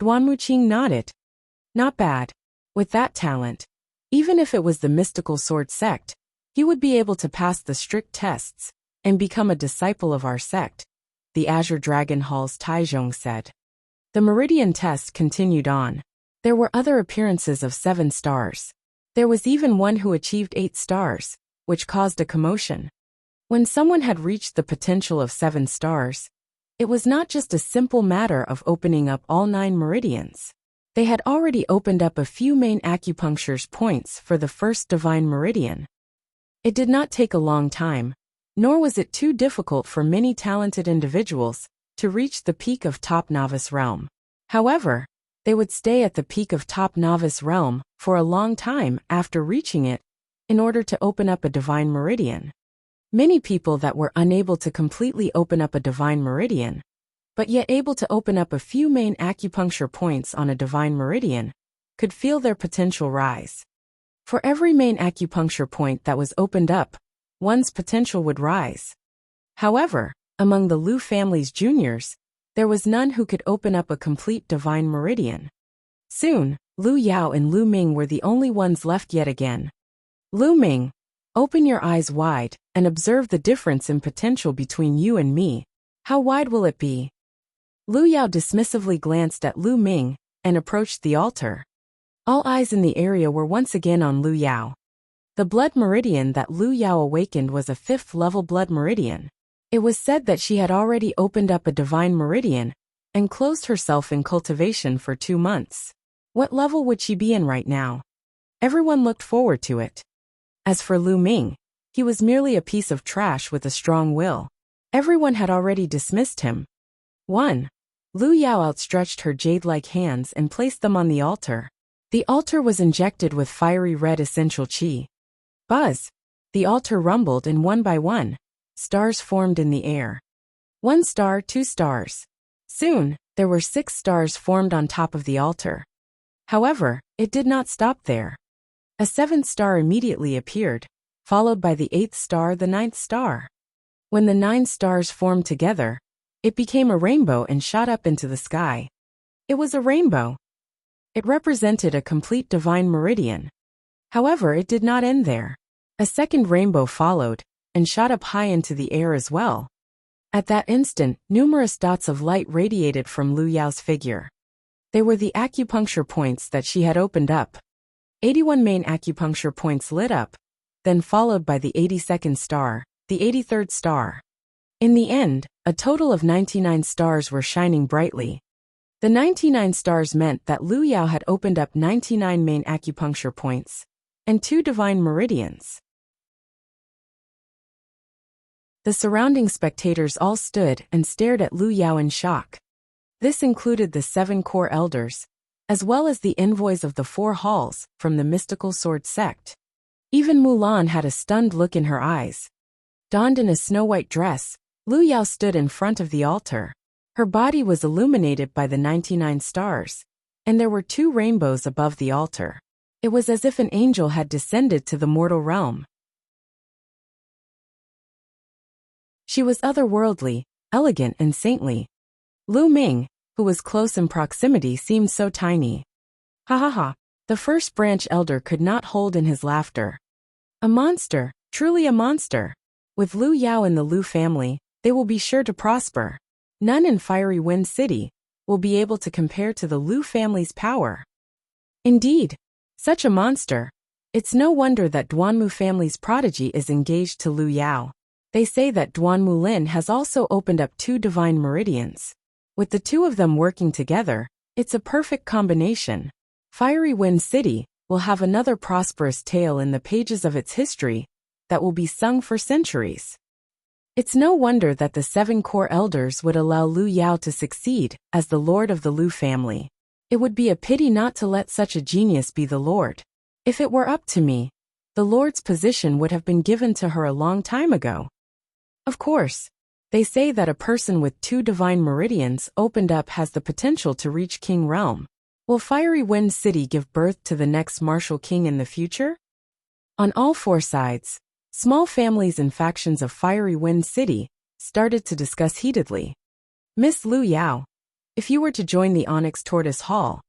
A: Duan Muqing nodded. Not bad. With that talent, even if it was the mystical sword sect, he would be able to pass the strict tests and become a disciple of our sect, the Azure Dragon Hall's Taizhong said. The meridian test continued on. There were other appearances of 7 stars. There was even one who achieved 8 stars, which caused a commotion. When someone had reached the potential of 7 stars, it was not just a simple matter of opening up all 9 meridians. They had already opened up a few main acupuncture points for the first divine meridian. It did not take a long time, nor was it too difficult for many talented individuals to reach the peak of top novice realm. However, they would stay at the peak of top novice realm for a long time after reaching it in order to open up a divine meridian. Many people that were unable to completely open up a divine meridian, but yet able to open up a few main acupuncture points on a divine meridian, could feel their potential rise. For every main acupuncture point that was opened up, one's potential would rise. However, among the Lu family's juniors, there was none who could open up a complete divine meridian. Soon, Lu Yao and Lu Ming were the only ones left yet again. Lu Ming, open your eyes wide and observe the difference in potential between you and me. How wide will it be? Lu Yao dismissively glanced at Lu Ming and approached the altar. All eyes in the area were once again on Lu Yao. The blood meridian that Lu Yao awakened was a 5th level blood meridian. It was said that she had already opened up a divine meridian and closed herself in cultivation for 2 months. What level would she be in right now? Everyone looked forward to it. As for Lu Ming, he was merely a piece of trash with a strong will. Everyone had already dismissed him. 1. Lu Yao outstretched her jade-like hands and placed them on the altar. The altar was injected with fiery red essential qi. Buzz! The altar rumbled and one by one, stars formed in the air. 1 star, 2 stars. Soon, there were 6 stars formed on top of the altar. However, it did not stop there. A 7th star immediately appeared, followed by the 8th star, the 9th star. When the 9 stars formed together, it became a rainbow and shot up into the sky. It was a rainbow. It represented a complete divine meridian. However, it did not end there. A second rainbow followed, and shot up high into the air as well. At that instant, numerous dots of light radiated from Lu Yao's figure. They were the acupuncture points that she had opened up. 81 main acupuncture points lit up, then followed by the 82nd star, the 83rd star. In the end, a total of 99 stars were shining brightly. The 99 stars meant that Lu Yao had opened up 99 main acupuncture points and 2 divine meridians. The surrounding spectators all stood and stared at Lu Yao in shock. This included the 7 core elders, as well as the envoys of the 4 halls from the mystical sword sect. Even Mulan had a stunned look in her eyes. Donned in a snow-white dress, Lu Yao stood in front of the altar. Her body was illuminated by the 99 stars, and there were 2 rainbows above the altar. It was as if an angel had descended to the mortal realm. She was otherworldly, elegant and saintly. Lu Ming, who was close in proximity, seemed so tiny. Ha ha ha. The first branch elder could not hold in his laughter. A monster, truly a monster. With Lu Yao and the Lu family, they will be sure to prosper. None in Fiery Wind City will be able to compare to the Lu family's power. Indeed, such a monster. It's no wonder that Duanmu family's prodigy is engaged to Lu Yao. They say that Duanmu Lin has also opened up 2 divine meridians. With the 2 of them working together, it's a perfect combination. Fiery Wind City will have another prosperous tale in the pages of its history that will be sung for centuries. It's no wonder that the 7 core elders would allow Lu Yao to succeed as the lord of the Lu family. It would be a pity not to let such a genius be the lord. If it were up to me, the lord's position would have been given to her a long time ago. Of course, they say that a person with 2 divine meridians opened up has the potential to reach King Realm. Will Fiery Wind City give birth to the next martial king in the future? On all 4 sides, small families and factions of Fiery Wind City started to discuss heatedly. Miss Lu Yao, if you were to join the Onyx Tortoise Hall,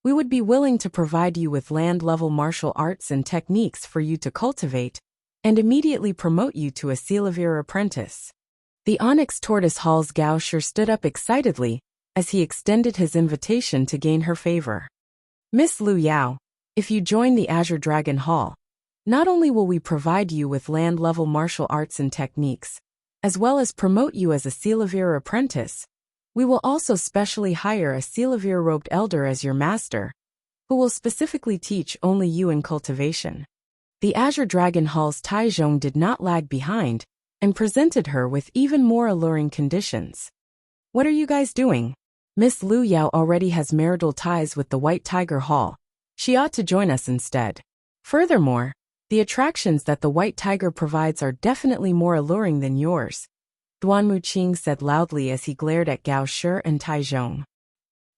A: we would be willing to provide you with land-level martial arts and techniques for you to cultivate, and immediately promote you to a Sealavir apprentice. The Onyx Tortoise Hall's Gao Shi stood up excitedly as he extended his invitation to gain her favor. Miss Lu Yao, if you join the Azure Dragon Hall, not only will we provide you with land-level martial arts and techniques, as well as promote you as a Sealavir apprentice, we will also specially hire a Sealavir-robed elder as your master, who will specifically teach only you in cultivation. The Azure Dragon Hall's Taizhong did not lag behind, and presented her with even more alluring conditions. What are you guys doing? Miss Lu Yao already has marital ties with the White Tiger Hall. She ought to join us instead. Furthermore, the attractions that the White Tiger provides are definitely more alluring than yours, Duanmu Qing said loudly as he glared at Gao Shi and Taizhong.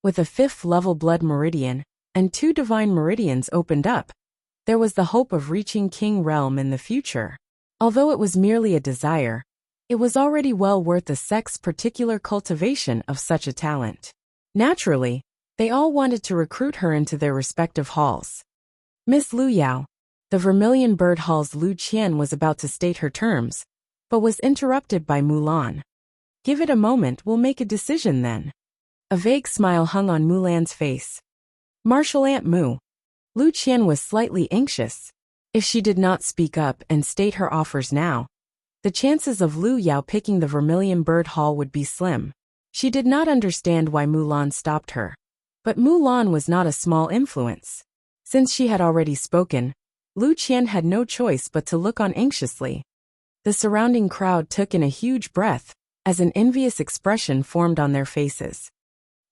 A: With a 5th-level blood meridian and 2 divine meridians opened up, there was the hope of reaching King Realm in the future. Although it was merely a desire, it was already well worth a sect's particular cultivation of such a talent. Naturally, they all wanted to recruit her into their respective halls. Miss Lu Yao, the Vermilion Bird Hall's Lu Qian was about to state her terms, but was interrupted by Mulan. Give it a moment, we'll make a decision then. A vague smile hung on Mulan's face. Martial Aunt Mu. Lu Qian was slightly anxious. If she did not speak up and state her offers now, the chances of Lu Yao picking the Vermilion Bird Hall would be slim. She did not understand why Mulan stopped her. But Mulan was not a small influence. Since she had already spoken, Lu Qian had no choice but to look on anxiously. The surrounding crowd took in a huge breath, as an envious expression formed on their faces.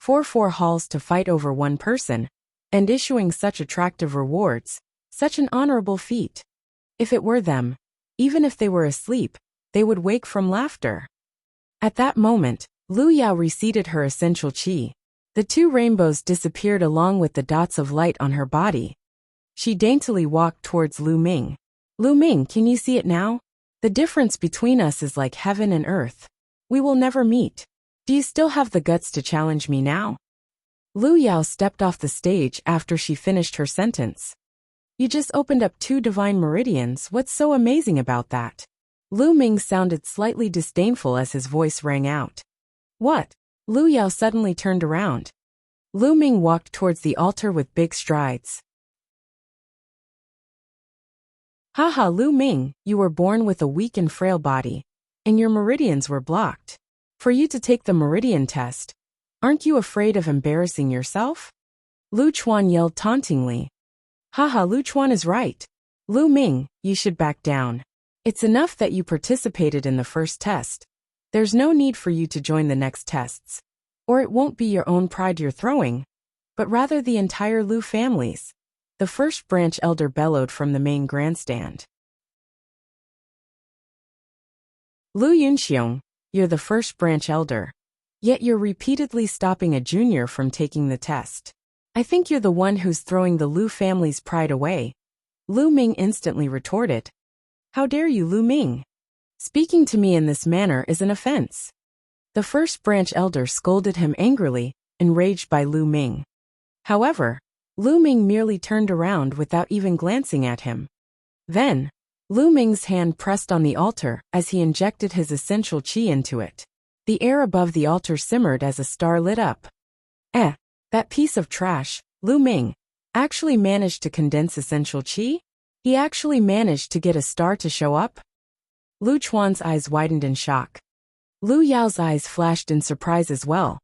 A: 4 halls to fight over 1 person, and issuing such attractive rewards, such an honorable feat. If it were them, even if they were asleep, they would wake from laughter. At that moment, Lu Yao receded her essential qi. The 2 rainbows disappeared along with the dots of light on her body. She daintily walked towards Lu Ming. Lu Ming, can you see it now? The difference between us is like heaven and earth. We will never meet. Do you still have the guts to challenge me now? Lu Yao stepped off the stage after she finished her sentence. You just opened up 2 divine meridians, what's so amazing about that? Lu Ming sounded slightly disdainful as his voice rang out. What? Lu Yao suddenly turned around. Lu Ming walked towards the altar with big strides. Haha, Lu Ming, you were born with a weak and frail body, and your meridians were blocked. For you to take the meridian test, Aren't you afraid of embarrassing yourself? Lu Chuan yelled tauntingly. Haha, Lu Chuan is right. Lu Ming, you should back down. It's enough that you participated in the first test. There's no need for you to join the next tests. Or it won't be your own pride you're throwing, but rather the entire Lu family's. The first branch elder bellowed from the main grandstand. Lu Yunxiong, you're the first branch elder. Yet you're repeatedly stopping a junior from taking the test. I think you're the one who's throwing the Lu family's pride away. Lu Ming instantly retorted. How dare you, Lu Ming? Speaking to me in this manner is an offense. The first branch elder scolded him angrily, enraged by Lu Ming. However, Lu Ming merely turned around without even glancing at him. Then, Lu Ming's hand pressed on the altar as he injected his essential qi into it. The air above the altar simmered as a star lit up. That piece of trash, Lu Ming, actually managed to condense essential qi? He actually managed to get a star to show up? Lu Chuan's eyes widened in shock. Lu Yao's eyes flashed in surprise as well.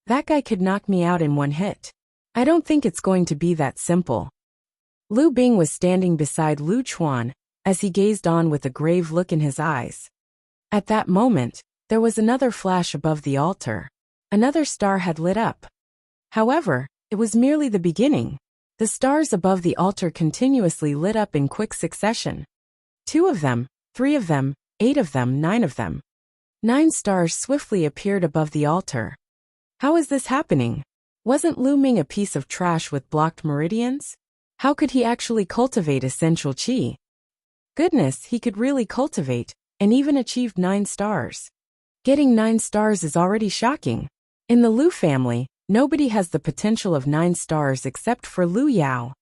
A: That guy could knock me out in one hit. I don't think it's going to be that simple. Lu Bing was standing beside Lu Chuan as he gazed on with a grave look in his eyes. At that moment, there was another flash above the altar. Another star had lit up. However, it was merely the beginning. The stars above the altar continuously lit up in quick succession. 2 of them, 3 of them, 8 of them, 9 of them. 9 stars swiftly appeared above the altar. How is this happening? Wasn't Lu Ming a piece of trash with blocked meridians? How could he actually cultivate essential qi? Goodness, he could really cultivate, and even achieved 9 stars. Getting 9 stars is already shocking. In the Lu family, nobody has the potential of 9 stars except for Lu Yao.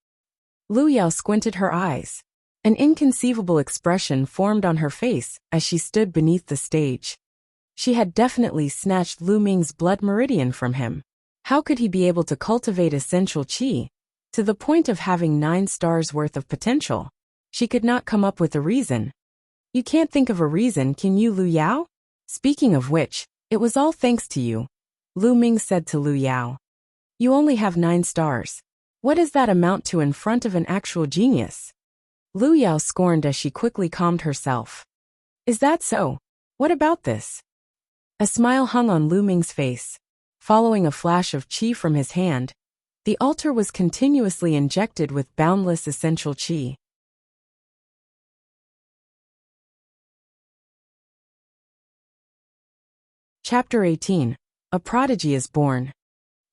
A: Lu Yao squinted her eyes. An inconceivable expression formed on her face as she stood beneath the stage. She had definitely snatched Lu Ming's blood meridian from him. How could he be able to cultivate essential qi to the point of having 9 stars worth of potential? She could not come up with a reason. You can't think of a reason, can you, Lu Yao? Speaking of which, it was all thanks to you, Lu Ming said to Lu Yao. You only have 9 stars. What does that amount to in front of an actual genius? Lu Yao scorned as she quickly calmed herself. Is that so? What about this? A smile hung on Lu Ming's face. Following a flash of qi from his hand, the altar was continuously injected with boundless essential qi. Chapter 18. A prodigy is born.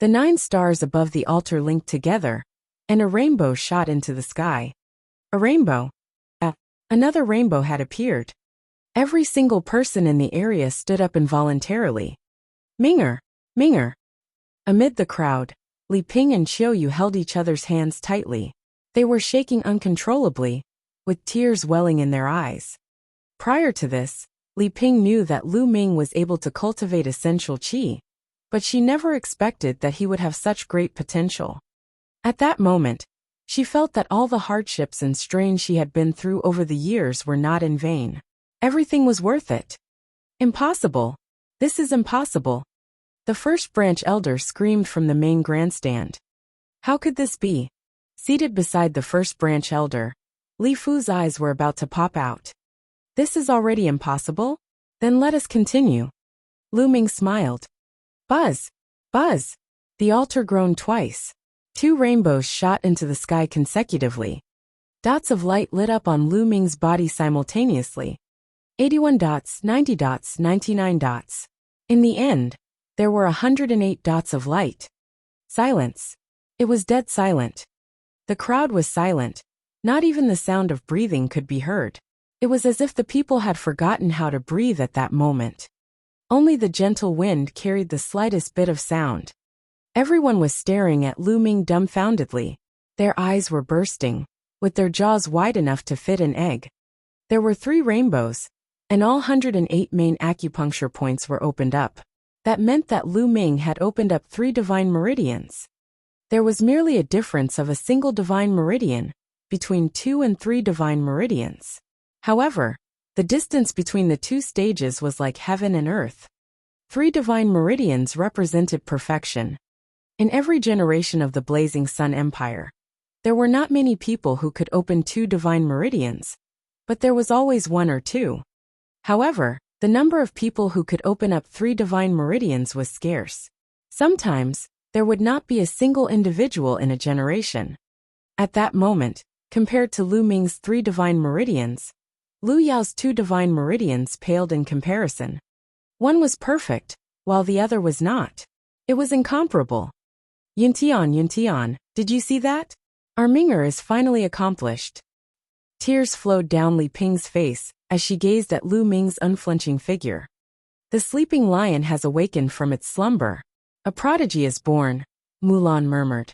A: The 9 stars above the altar linked together, and a rainbow shot into the sky. A rainbow. Another rainbow had appeared. Every single person in the area stood up involuntarily. Minger! Minger! Amid the crowd, Li Ping and Qiu Yu held each other's hands tightly. They were shaking uncontrollably, with tears welling in their eyes. Prior to this, Li Ping knew that Lu Ming was able to cultivate essential qi, but she never expected that he would have such great potential. At that moment, she felt that all the hardships and strain she had been through over the years were not in vain. Everything was worth it. Impossible. This is impossible. The first branch elder screamed from the main grandstand. How could this be? Seated beside the first branch elder, Li Fu's eyes were about to pop out. This is already impossible? Then let us continue. Lu Ming smiled. Buzz! Buzz! The altar groaned twice. 2 rainbows shot into the sky consecutively. Dots of light lit up on Lu Ming's body simultaneously. 81 dots, 90 dots, 99 dots. In the end, there were 108 dots of light. Silence. It was dead silent. The crowd was silent. Not even the sound of breathing could be heard. It was as if the people had forgotten how to breathe at that moment. Only the gentle wind carried the slightest bit of sound. Everyone was staring at Lu Ming dumbfoundedly. Their eyes were bursting, with their jaws wide enough to fit an egg. There were 3 rainbows, and all 108 main acupuncture points were opened up. That meant that Lu Ming had opened up 3 divine meridians. There was merely a difference of a single divine meridian between 2 and 3 divine meridians. However, the distance between the 2 stages was like heaven and earth. 3 divine meridians represented perfection. In every generation of the Blazing Sun Empire, there were not many people who could open 2 divine meridians, but there was always 1 or 2. However, the number of people who could open up 3 divine meridians was scarce. Sometimes, there would not be a single individual in a generation. At that moment, compared to Lu Ming's 3 divine meridians, Lu Yao's 2 divine meridians paled in comparison. One was perfect, while the other was not. It was incomparable. Yuntian, did you see that? Our Ming'er is finally accomplished. Tears flowed down Li Ping's face as she gazed at Lu Ming's unflinching figure. The sleeping lion has awakened from its slumber. A prodigy is born, Mulan murmured.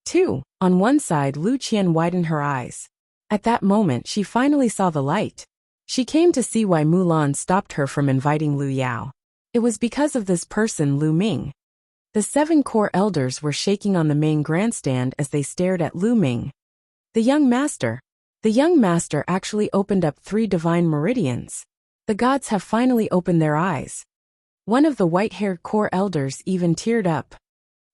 A: 2. On one side, Lu Qian widened her eyes. At that moment she finally saw the light. She came to see why Mulan stopped her from inviting Lu Yao. It was because of this person, Lu Ming. The 7 core elders were shaking on the main grandstand as they stared at Lu Ming. The young master actually opened up 3 divine meridians. The gods have finally opened their eyes. One of the white-haired core elders even teared up.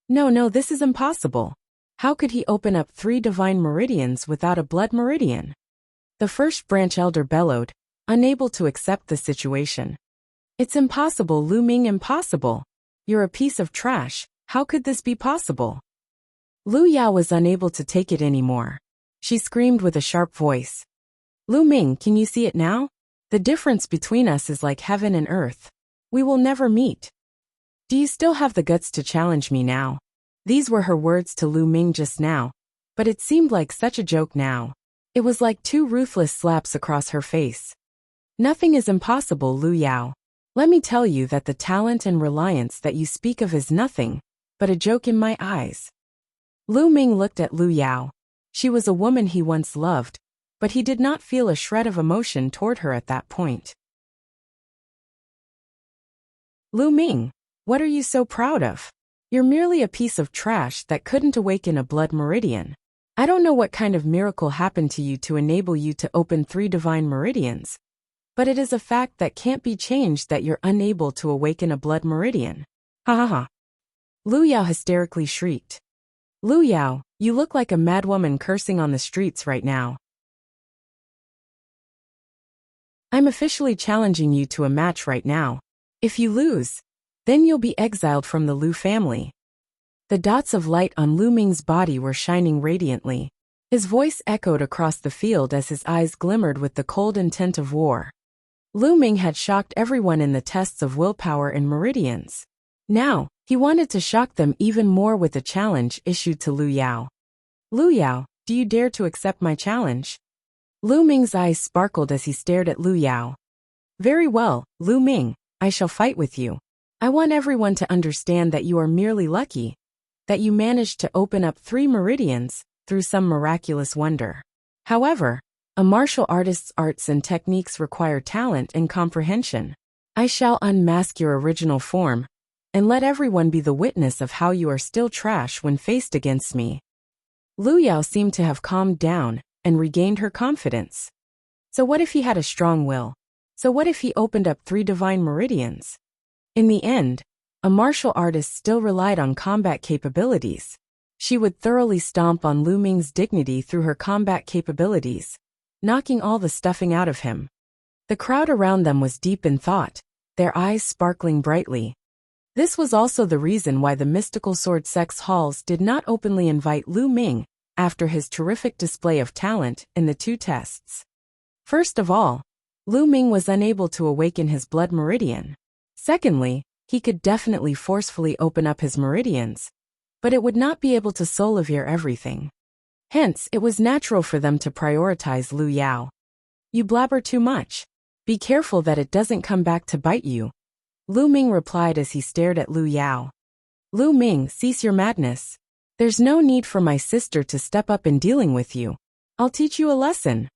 A: No, this is impossible. How could he open up 3 divine meridians without a blood meridian? The first branch elder bellowed, unable to accept the situation. It's impossible, Lu Ming, impossible. You're a piece of trash. How could this be possible? Lu Yao was unable to take it anymore. She screamed with a sharp voice. Lu Ming, can you see it now? The difference between us is like heaven and earth. We will never meet. Do you still have the guts to challenge me now? These were her words to Lu Ming just now, but it seemed like such a joke now. It was like 2 ruthless slaps across her face. Nothing is impossible, Lu Yao. Let me tell you that the talent and reliance that you speak of is nothing but a joke in my eyes. Lu Ming looked at Lu Yao. She was a woman he once loved, but he did not feel a shred of emotion toward her at that point. Lu Ming, what are you so proud of? You're merely a piece of trash that couldn't awaken a blood meridian. I don't know what kind of miracle happened to you to enable you to open 3 divine meridians, but it is a fact that can't be changed that you're unable to awaken a blood meridian. Ha ha ha. Lu Yao hysterically shrieked. Lu Yao, you look like a madwoman cursing on the streets right now. I'm officially challenging you to a match right now. If you lose, then you'll be exiled from the Lu family. The dots of light on Lu Ming's body were shining radiantly. His voice echoed across the field as his eyes glimmered with the cold intent of war. Lu Ming had shocked everyone in the tests of willpower and meridians. Now, he wanted to shock them even more with a challenge issued to Lu Yao. Lu Yao, do you dare to accept my challenge? Lu Ming's eyes sparkled as he stared at Lu Yao. Very well, Lu Ming, I shall fight with you. I want everyone to understand that you are merely lucky, that you managed to open up 3 meridians through some miraculous wonder. However, a martial artist's arts and techniques require talent and comprehension. I shall unmask your original form, and let everyone be the witness of how you are still trash when faced against me. Lu Yao seemed to have calmed down and regained her confidence. So what if he had a strong will? So what if he opened up 3 divine meridians? In the end, a martial artist still relied on combat capabilities. She would thoroughly stomp on Lu Ming's dignity through her combat capabilities, knocking all the stuffing out of him. The crowd around them was deep in thought, their eyes sparkling brightly. This was also the reason why the mystical sword sex halls did not openly invite Lu Ming after his terrific display of talent in the 2 tests. First of all, Lu Ming was unable to awaken his blood meridian. Secondly, he could definitely forcefully open up his meridians, but it would not be able to solivere everything. Hence, it was natural for them to prioritize Lu Yao. You blabber too much. Be careful that it doesn't come back to bite you, Lu Ming replied as he stared at Lu Yao. Lu Ming, cease your madness. There's no need for my sister to step up in dealing with you. I'll teach you a lesson.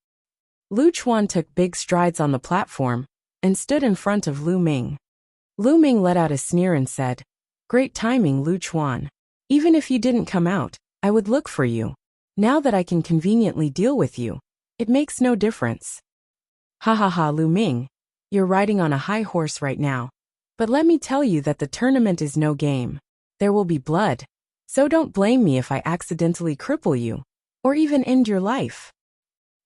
A: Lu Chuan took big strides on the platform and stood in front of Lu Ming. Lu Ming let out a sneer and said, Great timing, Lu Chuan. Even if you didn't come out, I would look for you. Now that I can conveniently deal with you, it makes no difference. Ha ha ha, Lu Ming. You're riding on a high horse right now. But let me tell you that the tournament is no game. There will be blood. So don't blame me if I accidentally cripple you, or even end your life.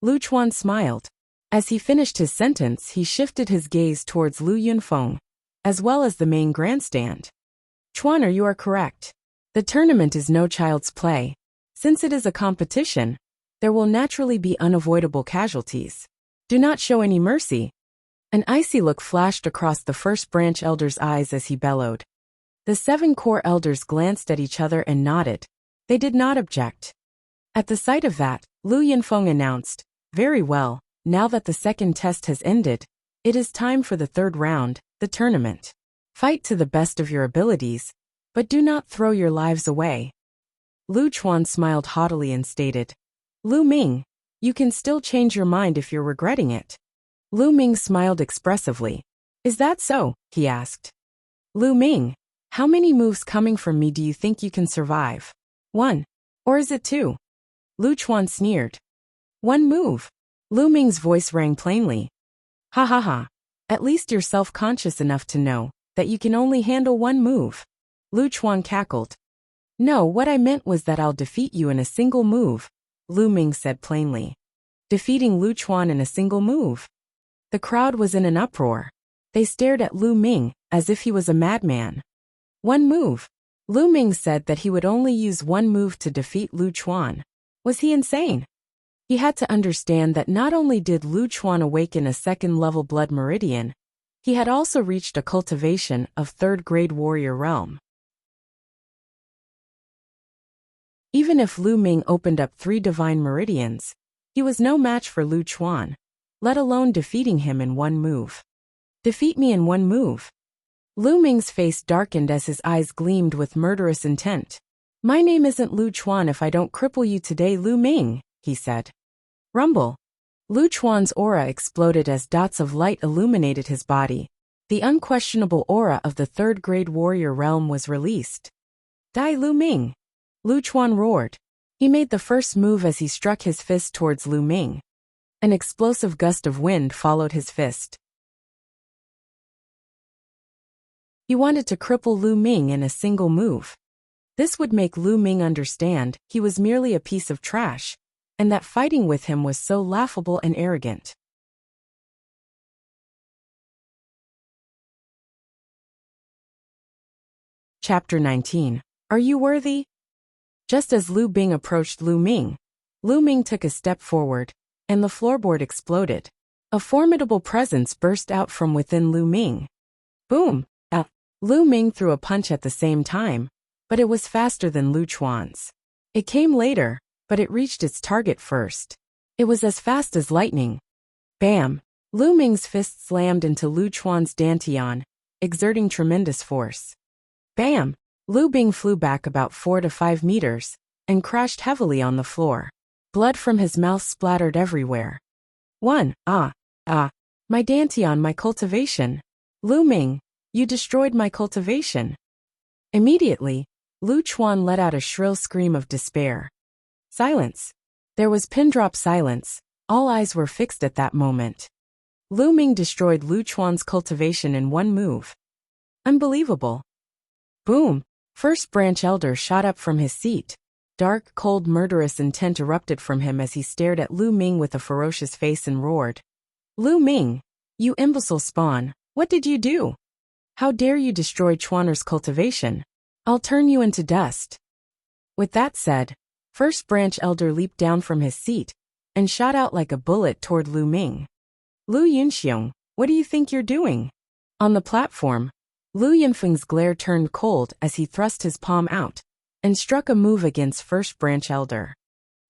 A: Lu Chuan smiled. As he finished his sentence, he shifted his gaze towards Lu Yunfeng, as well as the main grandstand. Chuaner, you are correct. The tournament is no child's play. Since it is a competition, there will naturally be unavoidable casualties. Do not show any mercy. An icy look flashed across the first branch elder's eyes as he bellowed. The 7 core elders glanced at each other and nodded. They did not object. At the sight of that, Lu Yunfeng announced, "Very well, now that the second test has ended, it is time for the third round, the tournament. Fight to the best of your abilities, but do not throw your lives away." Lu Chuan smiled haughtily and stated, "Lu Ming, you can still change your mind if you're regretting it." Lu Ming smiled expressively. "Is that so?" he asked. "Lu Ming, how many moves coming from me do you think you can survive? 1. Or is it 2? Lu Chuan sneered. 1 move. Lu Ming's voice rang plainly. "Ha ha ha. At least you're self-conscious enough to know that you can only handle 1 move. Lu Chuan cackled. "No, what I meant was that I'll defeat you in a single move," Lu Ming said plainly. Defeating Lu Chuan in a single move. The crowd was in an uproar. They stared at Lu Ming as if he was a madman. 1 move. Lu Ming said that he would only use 1 move to defeat Lu Chuan. Was he insane? He had to understand that not only did Lu Chuan awaken a 2nd-level blood meridian, he had also reached a cultivation of 3rd-grade warrior realm. Even if Lu Ming opened up 3 divine meridians, he was no match for Lu Chuan, let alone defeating him in 1 move. Defeat me in 1 move. Lu Ming's face darkened as his eyes gleamed with murderous intent. "My name isn't Lu Chuan if I don't cripple you today, Lu Ming," he said. Rumble. Lu Chuan's aura exploded as dots of light illuminated his body. The unquestionable aura of the 3rd-grade warrior realm was released. "Die, Lu Ming!" Lu Chuan roared. He made the first move as he struck his fist towards Lu Ming. An explosive gust of wind followed his fist. He wanted to cripple Lu Ming in a single move. This would make Lu Ming understand he was merely a piece of trash, and that fighting with him was so laughable and arrogant. Chapter 19. Are you worthy? Just as Lu Bing approached Lu Ming took a step forward, and the floorboard exploded. A formidable presence burst out from within Lu Ming. Boom! Lu Ming threw a punch at the same time, but it was faster than Lu Chuan's. It came later, but it reached its target first. It was as fast as lightning. Bam! Lu Ming's fist slammed into Lu Chuan's dantian, exerting tremendous force. Bam! Lu Bing flew back about 4 to 5 meters, and crashed heavily on the floor. Blood from his mouth splattered everywhere. My dantian, my cultivation. Lu Ming, you destroyed my cultivation. Immediately, Lu Chuan let out a shrill scream of despair. Silence. There was pin-drop silence. All eyes were fixed at that moment. Lu Ming destroyed Lu Chuan's cultivation in 1 move. Unbelievable. Boom! First branch elder shot up from his seat. Dark, cold, murderous intent erupted from him as he stared at Lu Ming with a ferocious face and roared. Lu Ming, you imbecile spawn, what did you do? How dare you destroy Chuaner's cultivation? I'll turn you into dust. With that said, first branch elder leaped down from his seat and shot out like a bullet toward Lu Ming. Lu Yunxiong, what do you think you're doing? On the platform, Lu Yunfeng's glare turned cold as he thrust his palm out and struck a move against first branch elder.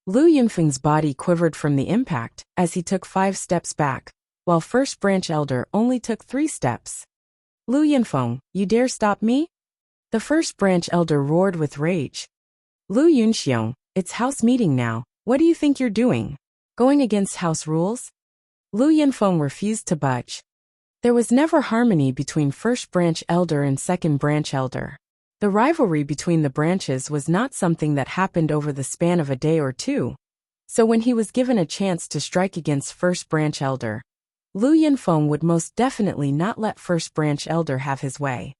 A: Lu Yunfeng's body quivered from the impact as he took 5 steps back, while first branch elder only took 3 steps. Lu Yunfeng, you dare stop me? The first branch elder roared with rage. Lu Yunxiong, it's house meeting now, what do you think you're doing? Going against house rules? Lu Yunfeng refused to budge. There was never harmony between first branch elder and second branch elder. The rivalry between the branches was not something that happened over the span of a day or two. So when he was given a chance to strike against first branch elder, Lu Yunfeng would most definitely not let First Branch Elder have his way.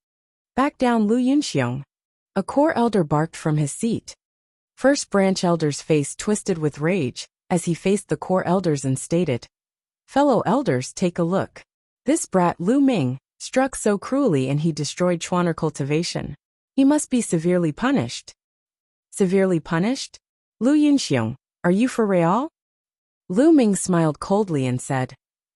A: Back down, Lu Yunxiong. A core elder barked from his seat. First Branch Elder's face twisted with rage as he faced the core elders and stated, "Fellow elders, take a look. This brat Lu Ming struck so cruelly and he destroyed Chuaner cultivation. He must be severely punished." Severely punished? Lu Yunxiong, are you for real? Lu Ming smiled coldly and said,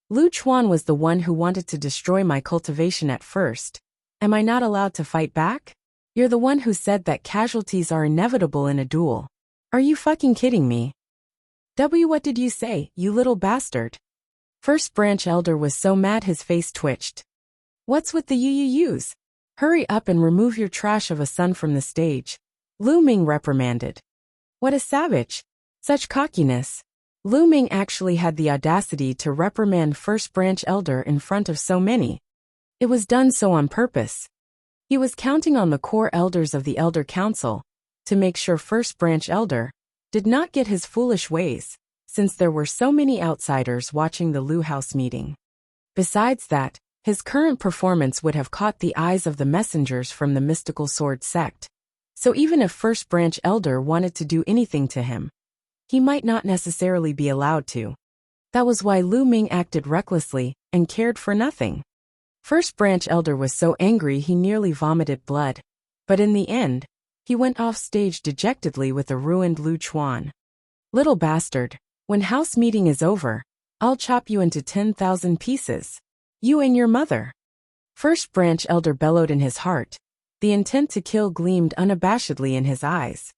A: Lu Chuan was the one who wanted to destroy my cultivation at first. Am I not allowed to fight back? You're the one who said that casualties are inevitable in a duel. Are you fucking kidding me? What did you say, you little bastard? First Branch Elder was so mad his face twitched. What's with the you? Hurry up and remove your trash of a son from the stage. Lu Ming reprimanded. What a savage. Such cockiness. Lu Ming actually had the audacity to reprimand First Branch Elder in front of so many. It was done so on purpose. He was counting on the core elders of the Elder Council to make sure First Branch Elder did not get his foolish ways, since there were so many outsiders watching the Lu House meeting. Besides that, his current performance would have caught the eyes of the messengers from the mystical sword sect. So even if First Branch Elder wanted to do anything to him, he might not necessarily be allowed to. That was why Lu Ming acted recklessly and cared for nothing. First Branch Elder was so angry he nearly vomited blood, but in the end, he went off stage dejectedly with a ruined Lu Chuan. Little bastard, when house meeting is over, I'll chop you into 10,000 pieces. You and your mother. First Branch Elder bellowed in his heart. The intent to kill gleamed unabashedly in his eyes.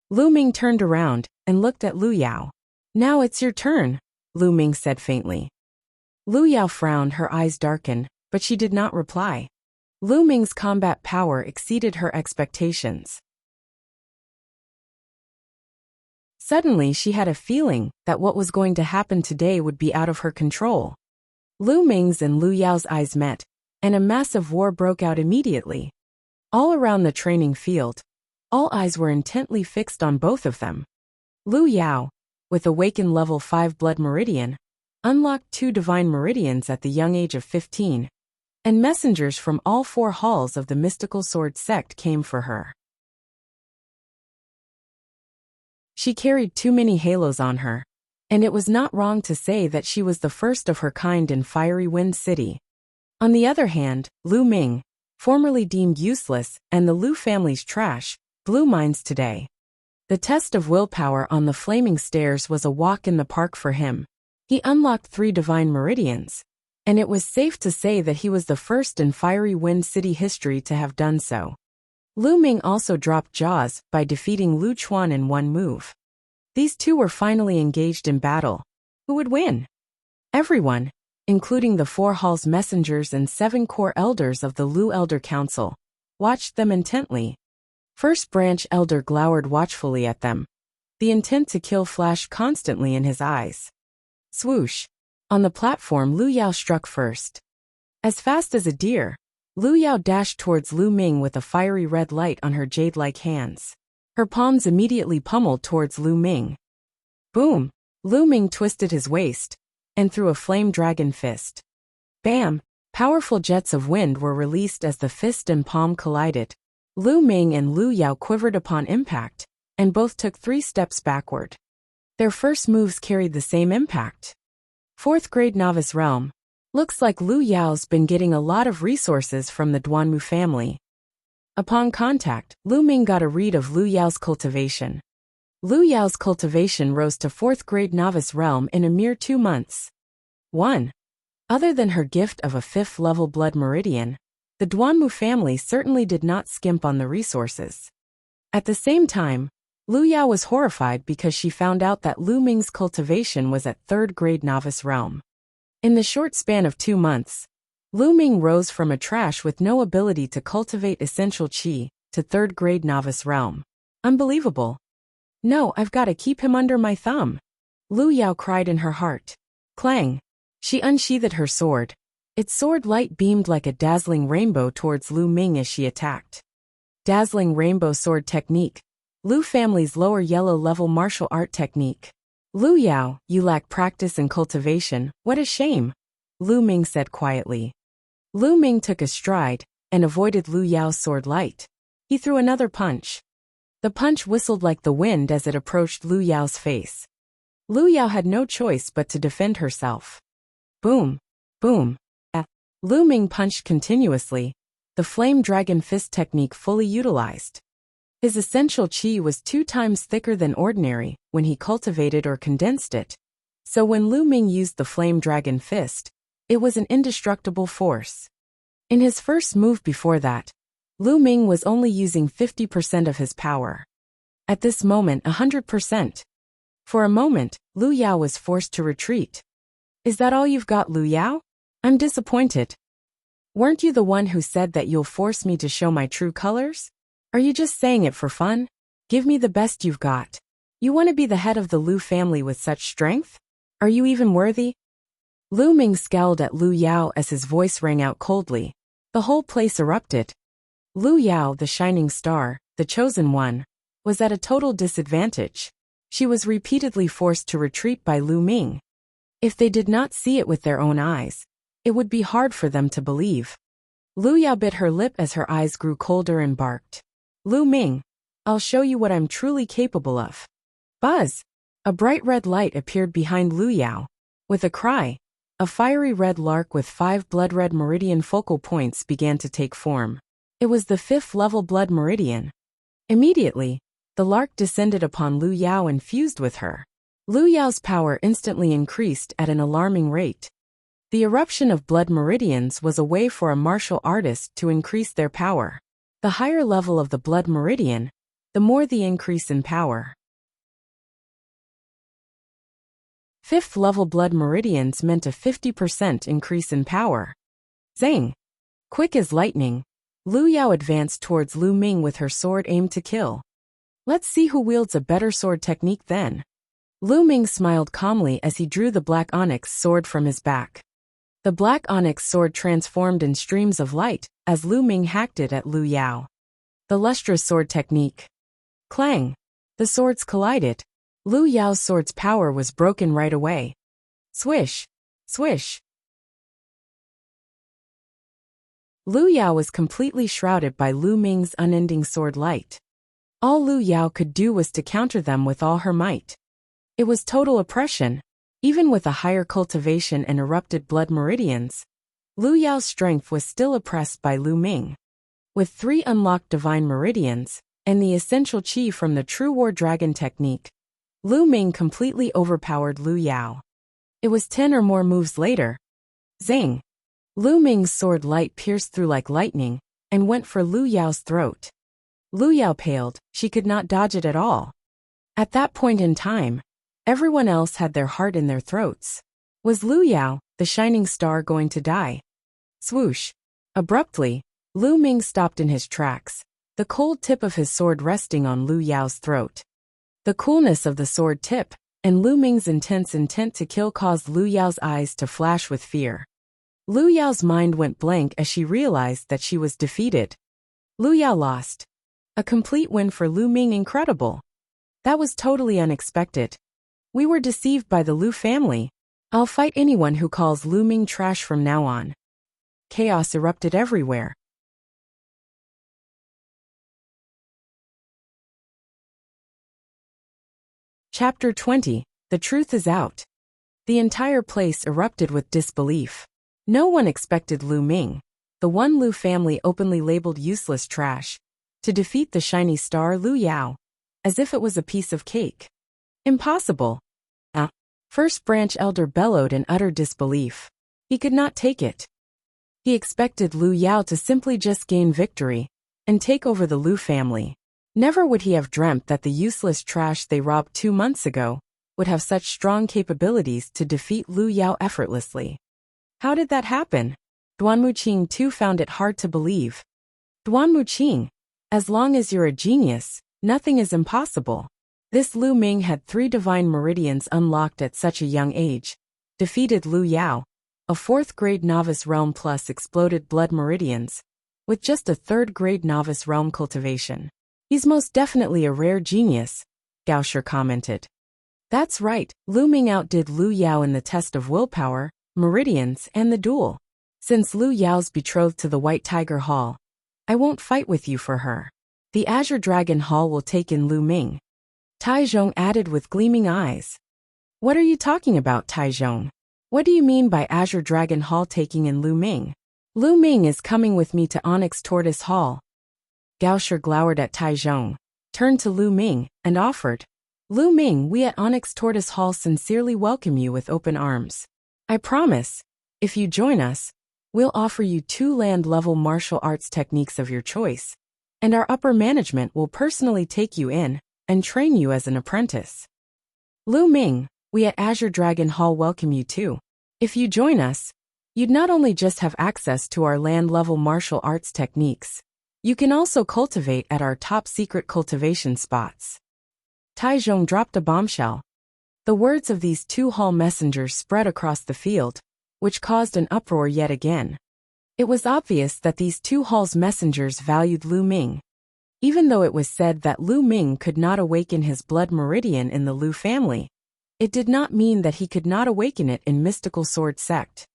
A: Lu Ming turned around and looked at Lu Yao. Now it's your turn, Lu Ming said faintly. Lu Yao frowned, her eyes darkened, but she did not reply. Lu Ming's combat power exceeded her expectations. Suddenly she had a feeling that what was going to happen today would be out of her control. Lu Ming's and Lu Yao's eyes met, and a massive war broke out immediately. All around the training field, all eyes were intently fixed on both of them. Lu Yao, with awakened level 5 blood meridian, unlocked 2 divine meridians at the young age of 15, and messengers from all 4 halls of the mystical sword sect came for her. She carried too many halos on her, and it was not wrong to say that she was the first of her kind in Fiery Wind City. On the other hand, Lu Ming, formerly deemed useless and the Lu family's trash, blew minds today. The test of willpower on the flaming stairs was a walk in the park for him. He unlocked 3 divine meridians, and it was safe to say that he was the first in Fiery Wind City history to have done so. Lu Ming also dropped jaws by defeating Lu Chuan in one move. These two were finally engaged in battle. Who would win? Everyone, including the 4 halls messengers and 7 core elders of the Lu Elder Council, watched them intently. First Branch Elder glowered watchfully at them. The intent to kill flashed constantly in his eyes. Swoosh! On the platform, Lu Yao struck first. As fast as a deer, Lu Yao dashed towards Lu Ming with a fiery red light on her jade-like hands. Her palms immediately pummeled towards Lu Ming. Boom! Lu Ming twisted his waist and threw a flame dragon fist. Bam! Powerful jets of wind were released as the fist and palm collided. Lu Ming and Lu Yao quivered upon impact, and both took 3 steps backward. Their first moves carried the same impact. 4th grade novice realm. Looks like Lu Yao's been getting a lot of resources from the Duanmu family. Upon contact, Lu Ming got a read of Lu Yao's cultivation. Lu Yao's cultivation rose to 4th grade novice realm in a mere 2 months. 1. Other than her gift of a 5th level blood meridian, the Duanmu family certainly did not skimp on the resources. At the same time, Lu Yao was horrified because she found out that Lu Ming's cultivation was at 3rd grade novice realm. In the short span of 2 months, Lu Ming rose from a trash with no ability to cultivate essential qi to 3rd grade novice realm. Unbelievable. No, I've got to keep him under my thumb. Lu Yao cried in her heart. Clang! She unsheathed her sword. Its sword light beamed like a dazzling rainbow towards Lu Ming as she attacked. Dazzling rainbow sword technique. Lu family's lower yellow level martial art technique. Lu Yao, you lack practice and cultivation, what a shame. Lu Ming said quietly. Lu Ming took a stride and avoided Lu Yao's sword light. He threw another punch. The punch whistled like the wind as it approached Lu Yao's face. Lu Yao had no choice but to defend herself. Boom! Boom! Lu Ming punched continuously, the flame dragon fist technique fully utilized. His essential qi was 2 times thicker than ordinary when he cultivated or condensed it. So when Lu Ming used the flame dragon fist, it was an indestructible force. In his first move before that, Lu Ming was only using 50% of his power. At this moment 100%. For a moment, Lu Yao was forced to retreat. Is that all you've got, Lu Yao? I'm disappointed. Weren't you the one who said that you'll force me to show my true colors? Are you just saying it for fun? Give me the best you've got. You want to be the head of the Lu family with such strength? Are you even worthy? Lu Ming scowled at Lu Yao as his voice rang out coldly. The whole place erupted. Lu Yao, the shining star, the chosen one, was at a total disadvantage. She was repeatedly forced to retreat by Lu Ming. If they did not see it with their own eyes, it would be hard for them to believe. Lu Yao bit her lip as her eyes grew colder and barked. Lu Ming, I'll show you what I'm truly capable of. Buzz! A bright red light appeared behind Lu Yao. With a cry, a fiery red lark with 5 blood-red meridian focal points began to take form. It was the 5th level blood meridian. Immediately, the lark descended upon Lu Yao and fused with her. Lu Yao's power instantly increased at an alarming rate. The eruption of blood meridians was a way for a martial artist to increase their power. The higher level of the blood meridian, the more the increase in power. 5th level blood meridians meant a 50% increase in power. Zang! Quick as lightning, Lu Yao advanced towards Lu Ming with her sword aimed to kill. Let's see who wields a better sword technique then. Lu Ming smiled calmly as he drew the black onyx sword from his back. The black onyx sword transformed in streams of light as Lu Ming hacked it at Lu Yao. The lustrous sword technique. Clang! The swords collided. Lu Yao's sword's power was broken right away. Swish! Swish! Lu Yao was completely shrouded by Lu Ming's unending sword light. All Lu Yao could do was to counter them with all her might. It was total oppression. Even with a higher cultivation and erupted blood meridians, Lu Yao's strength was still oppressed by Lu Ming. With 3 unlocked divine meridians, and the essential qi from the true war dragon technique, Lu Ming completely overpowered Lu Yao. It was 10 or more moves later. Zing! Lu Ming's sword light pierced through like lightning, and went for Lu Yao's throat. Lu Yao paled, she could not dodge it at all. At that point in time, everyone else had their heart in their throats. Was Lu Yao, the shining star, going to die? Swoosh! Abruptly, Lu Ming stopped in his tracks, the cold tip of his sword resting on Lu Yao's throat. The coolness of the sword tip, and Lu Ming's intense intent to kill caused Lu Yao's eyes to flash with fear. Lu Yao's mind went blank as she realized that she was defeated. Lu Yao lost. A complete win for Lu Ming. Incredible. That was totally unexpected. We were deceived by the Lu family. I'll fight anyone who calls Lu Ming trash from now on. Chaos erupted everywhere. Chapter 20. The truth is out. The entire place erupted with disbelief. No one expected Lu Ming, the one Lu family openly labeled useless trash, to defeat the shiny star Lu Yao, as if it was a piece of cake. Impossible. First Branch Elder bellowed in utter disbelief. He could not take it. He expected Lu Yao to simply just gain victory and take over the Lu family. Never would he have dreamt that the useless trash they robbed 2 months ago would have such strong capabilities to defeat Lu Yao effortlessly. How did that happen? Duan Muqing too found it hard to believe. Duan Muqing, as long as you're a genius, nothing is impossible. This Lu Ming had 3 divine meridians unlocked at such a young age, defeated Lu Yao, a 4th grade novice realm plus exploded blood meridians, with just a 3rd grade novice realm cultivation. He's most definitely a rare genius, Gaosher commented. That's right, Lu Ming outdid Lu Yao in the test of willpower, meridians, and the duel. Since Lu Yao's betrothed to the White Tiger Hall, I won't fight with you for her. The Azure Dragon Hall will take in Lu Ming. Tai Zhong added with gleaming eyes. What are you talking about, Tai Zhong? What do you mean by Azure Dragon Hall taking in Lu Ming? Lu Ming is coming with me to Onyx Tortoise Hall. Gao Shi glowered at Tai Zhong, turned to Lu Ming, and offered. Lu Ming, we at Onyx Tortoise Hall sincerely welcome you with open arms. I promise, if you join us, we'll offer you 2 land-level martial arts techniques of your choice, and our upper management will personally take you in and train you as an apprentice. Lu Ming, we at Azure Dragon Hall welcome you too. If you join us, you'd not only just have access to our land-level martial arts techniques, you can also cultivate at our top-secret cultivation spots. Tai Zhong dropped a bombshell. The words of these 2 hall messengers spread across the field, which caused an uproar yet again. It was obvious that these 2 halls messengers valued Lu Ming. Even though it was said that Lu Ming could not awaken his blood meridian in the Lu family, it did not mean that he could not awaken it in Mystical Sword Sect.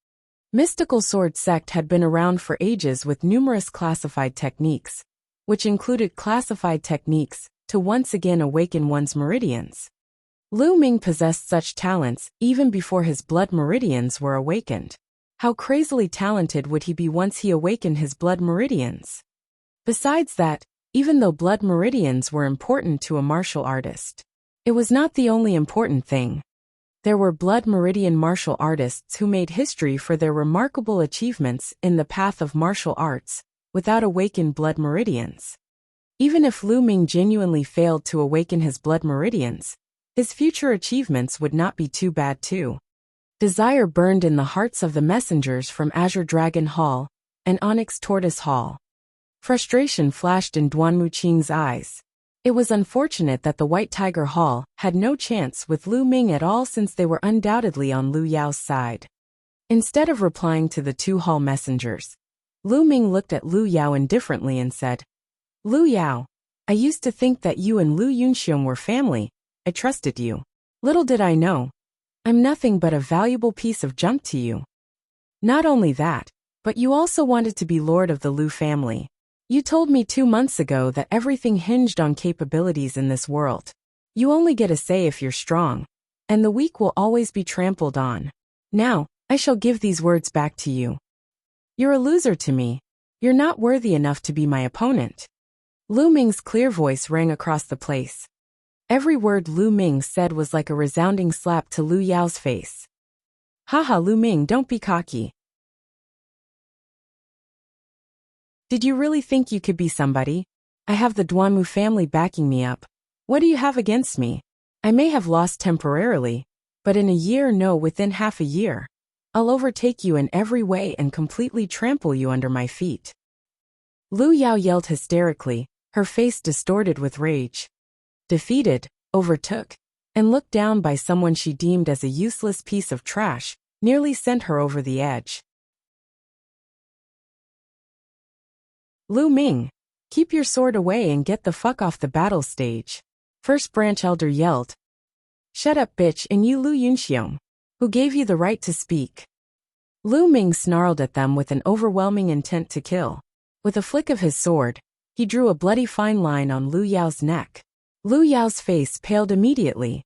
A: Mystical Sword Sect had been around for ages with numerous classified techniques, which included classified techniques to once again awaken one's meridians. Lu Ming possessed such talents even before his blood meridians were awakened. How crazily talented would he be once he awakened his blood meridians? Besides that, even though blood meridians were important to a martial artist, it was not the only important thing. There were blood meridian martial artists who made history for their remarkable achievements in the path of martial arts without awakened blood meridians. Even if Lu Ming genuinely failed to awaken his blood meridians, his future achievements would not be too bad too. Desire burned in the hearts of the messengers from Azure Dragon Hall and Onyx Tortoise Hall. Frustration flashed in Duanmu Qing's eyes. It was unfortunate that the White Tiger Hall had no chance with Lu Ming at all since they were undoubtedly on Lu Yao's side. Instead of replying to the 2 hall messengers, Lu Ming looked at Lu Yao indifferently and said, Lu Yao, I used to think that you and Lu Yunxiong were family. I trusted you. Little did I know. I'm nothing but a valuable piece of junk to you. Not only that, but you also wanted to be lord of the Lu family. You told me 2 months ago that everything hinged on capabilities in this world. You only get a say if you're strong, and the weak will always be trampled on. Now, I shall give these words back to you. You're a loser to me. You're not worthy enough to be my opponent. Lu Ming's clear voice rang across the place. Every word Lu Ming said was like a resounding slap to Lu Yao's face. Haha, Lu Ming, don't be cocky. Did you really think you could be somebody? I have the Duanmu family backing me up. What do you have against me? I may have lost temporarily, but in a year, no, within half a year, I'll overtake you in every way and completely trample you under my feet. Lu Yao yelled hysterically, her face distorted with rage. Defeated, overtook, and looked down by someone she deemed as a useless piece of trash, nearly sent her over the edge. Lu Ming, keep your sword away and get the fuck off the battle stage. First Branch Elder yelled. Shut up, bitch, and you Lu Yunxiong. Who gave you the right to speak? Lu Ming snarled at them with an overwhelming intent to kill. With a flick of his sword, he drew a bloody fine line on Lu Yao's neck. Lu Yao's face paled immediately.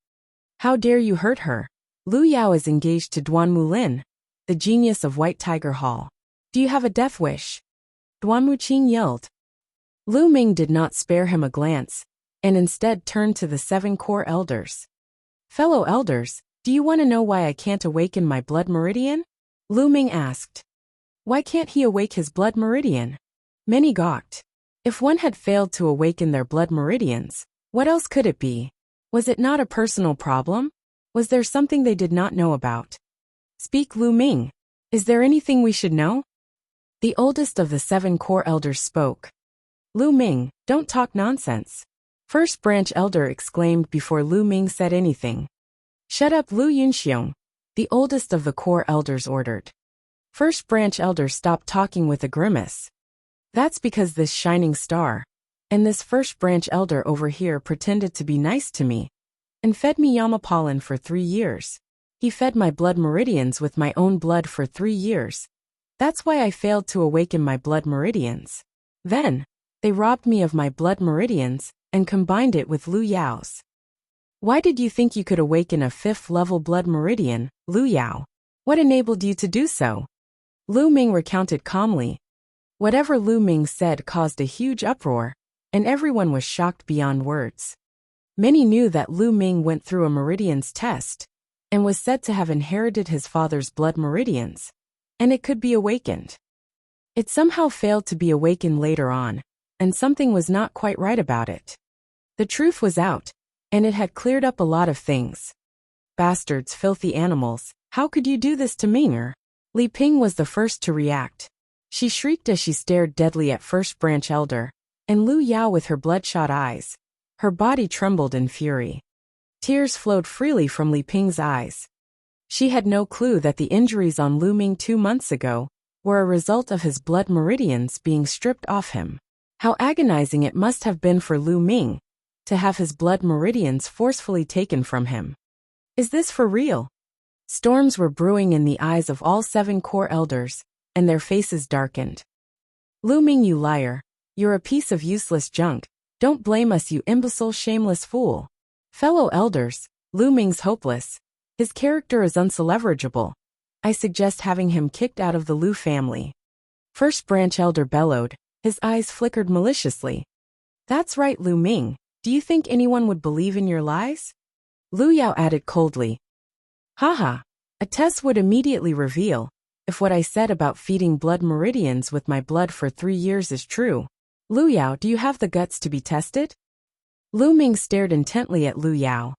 A: How dare you hurt her? Lu Yao is engaged to Duanmu Lin, the genius of White Tiger Hall. Do you have a death wish? Duanmu Qing yelled. Lu Ming did not spare him a glance, and instead turned to the 7 core elders. Fellow elders, do you want to know why I can't awaken my blood meridian? Lu Ming asked. Why can't he awake his blood meridian? Many gawked. If one had failed to awaken their blood meridians, what else could it be? Was it not a personal problem? Was there something they did not know about? Speak, Lu Ming. Is there anything we should know? The oldest of the 7 core elders spoke. Lu Ming, don't talk nonsense. First Branch Elder exclaimed before Lu Ming said anything. Shut up, Lu Yunxiong, the oldest of the core elders ordered. First Branch Elder stopped talking with a grimace. That's because this shining star, and this First Branch Elder over here pretended to be nice to me, and fed me Yama pollen for 3 years. He fed my blood meridians with my own blood for 3 years. That's why I failed to awaken my blood meridians. Then, they robbed me of my blood meridians and combined it with Lu Yao's. Why did you think you could awaken a 5th-level blood meridian, Lu Yao? What enabled you to do so? Lu Ming recounted calmly. Whatever Lu Ming said caused a huge uproar, and everyone was shocked beyond words. Many knew that Lu Ming went through a meridians test, and was said to have inherited his father's blood meridians, and it could be awakened. It somehow failed to be awakened later on, and something was not quite right about it. The truth was out, and it had cleared up a lot of things. Bastards, filthy animals, how could you do this to Ming'er? Li Ping was the first to react. She shrieked as she stared deadly at First Branch Elder, and Lu Yao with her bloodshot eyes. Her body trembled in fury. Tears flowed freely from Li Ping's eyes. She had no clue that the injuries on Lu Ming 2 months ago were a result of his blood meridians being stripped off him. How agonizing it must have been for Lu Ming to have his blood meridians forcefully taken from him. Is this for real? Storms were brewing in the eyes of all 7 core elders, and their faces darkened. Lu Ming, you liar. You're a piece of useless junk. Don't blame us, you imbecile, shameless fool. Fellow elders, Lu Ming's hopeless. His character is unsalvageable. I suggest having him kicked out of the Lu family. First Branch Elder bellowed. His eyes flickered maliciously. That's right, Lu Ming. Do you think anyone would believe in your lies? Lu Yao added coldly. Haha, a test would immediately reveal if what I said about feeding blood meridians with my blood for 3 years is true. Lu Yao, do you have the guts to be tested? Lu Ming stared intently at Lu Yao.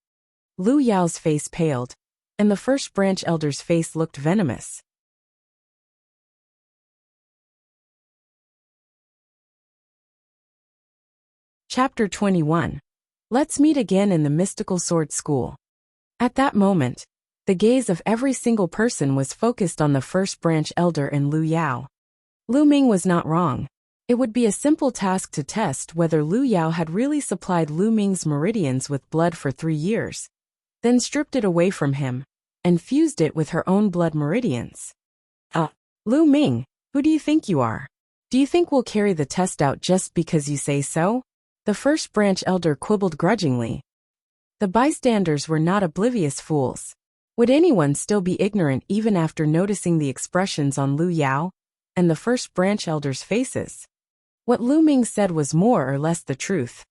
A: Lu Yao's face paled, and the First Branch Elder's face looked venomous. Chapter 21. Let's meet again in the mystical sword school. At that moment, the gaze of every single person was focused on the First Branch Elder and Lu Yao. Lu Ming was not wrong. It would be a simple task to test whether Lu Yao had really supplied Lu Ming's meridians with blood for 3 years, then stripped it away from him, and fused it with her own blood meridians. Lu Ming, who do you think you are? Do you think we'll carry the test out just because you say so? The First Branch Elder quibbled grudgingly. The bystanders were not oblivious fools. Would anyone still be ignorant even after noticing the expressions on Lu Yao and the First Branch Elder's faces? What Lu Ming said was more or less the truth.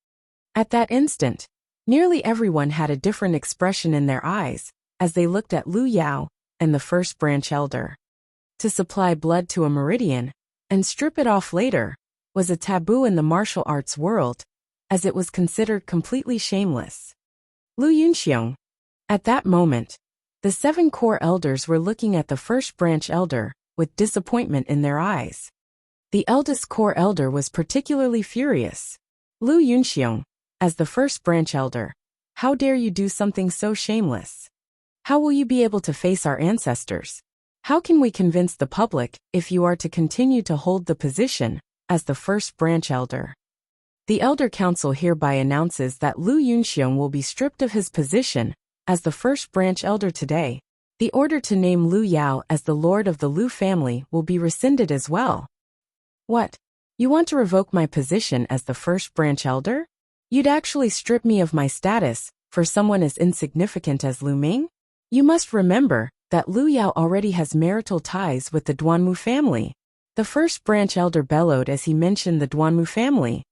A: At that instant, nearly everyone had a different expression in their eyes as they looked at Lu Yao and the First Branch Elder. To supply blood to a meridian and strip it off later was a taboo in the martial arts world, as it was considered completely shameless. Lu Yunxiong. At that moment, the 7 core elders were looking at the First Branch Elder with disappointment in their eyes. The eldest core elder was particularly furious. Lu Yunxiong, as the First Branch Elder, how dare you do something so shameless? How will you be able to face our ancestors? How can we convince the public if you are to continue to hold the position as the First Branch Elder? The Elder Council hereby announces that Lu Yunxiong will be stripped of his position as the First Branch Elder today. The order to name Lu Yao as the Lord of the Lu family will be rescinded as well. What? You want to revoke my position as the First Branch Elder? You'd actually strip me of my status for someone as insignificant as Lu Ming? You must remember that Lu Yao already has marital ties with the Duanmu family. The First Branch Elder bellowed as he mentioned the Duanmu family.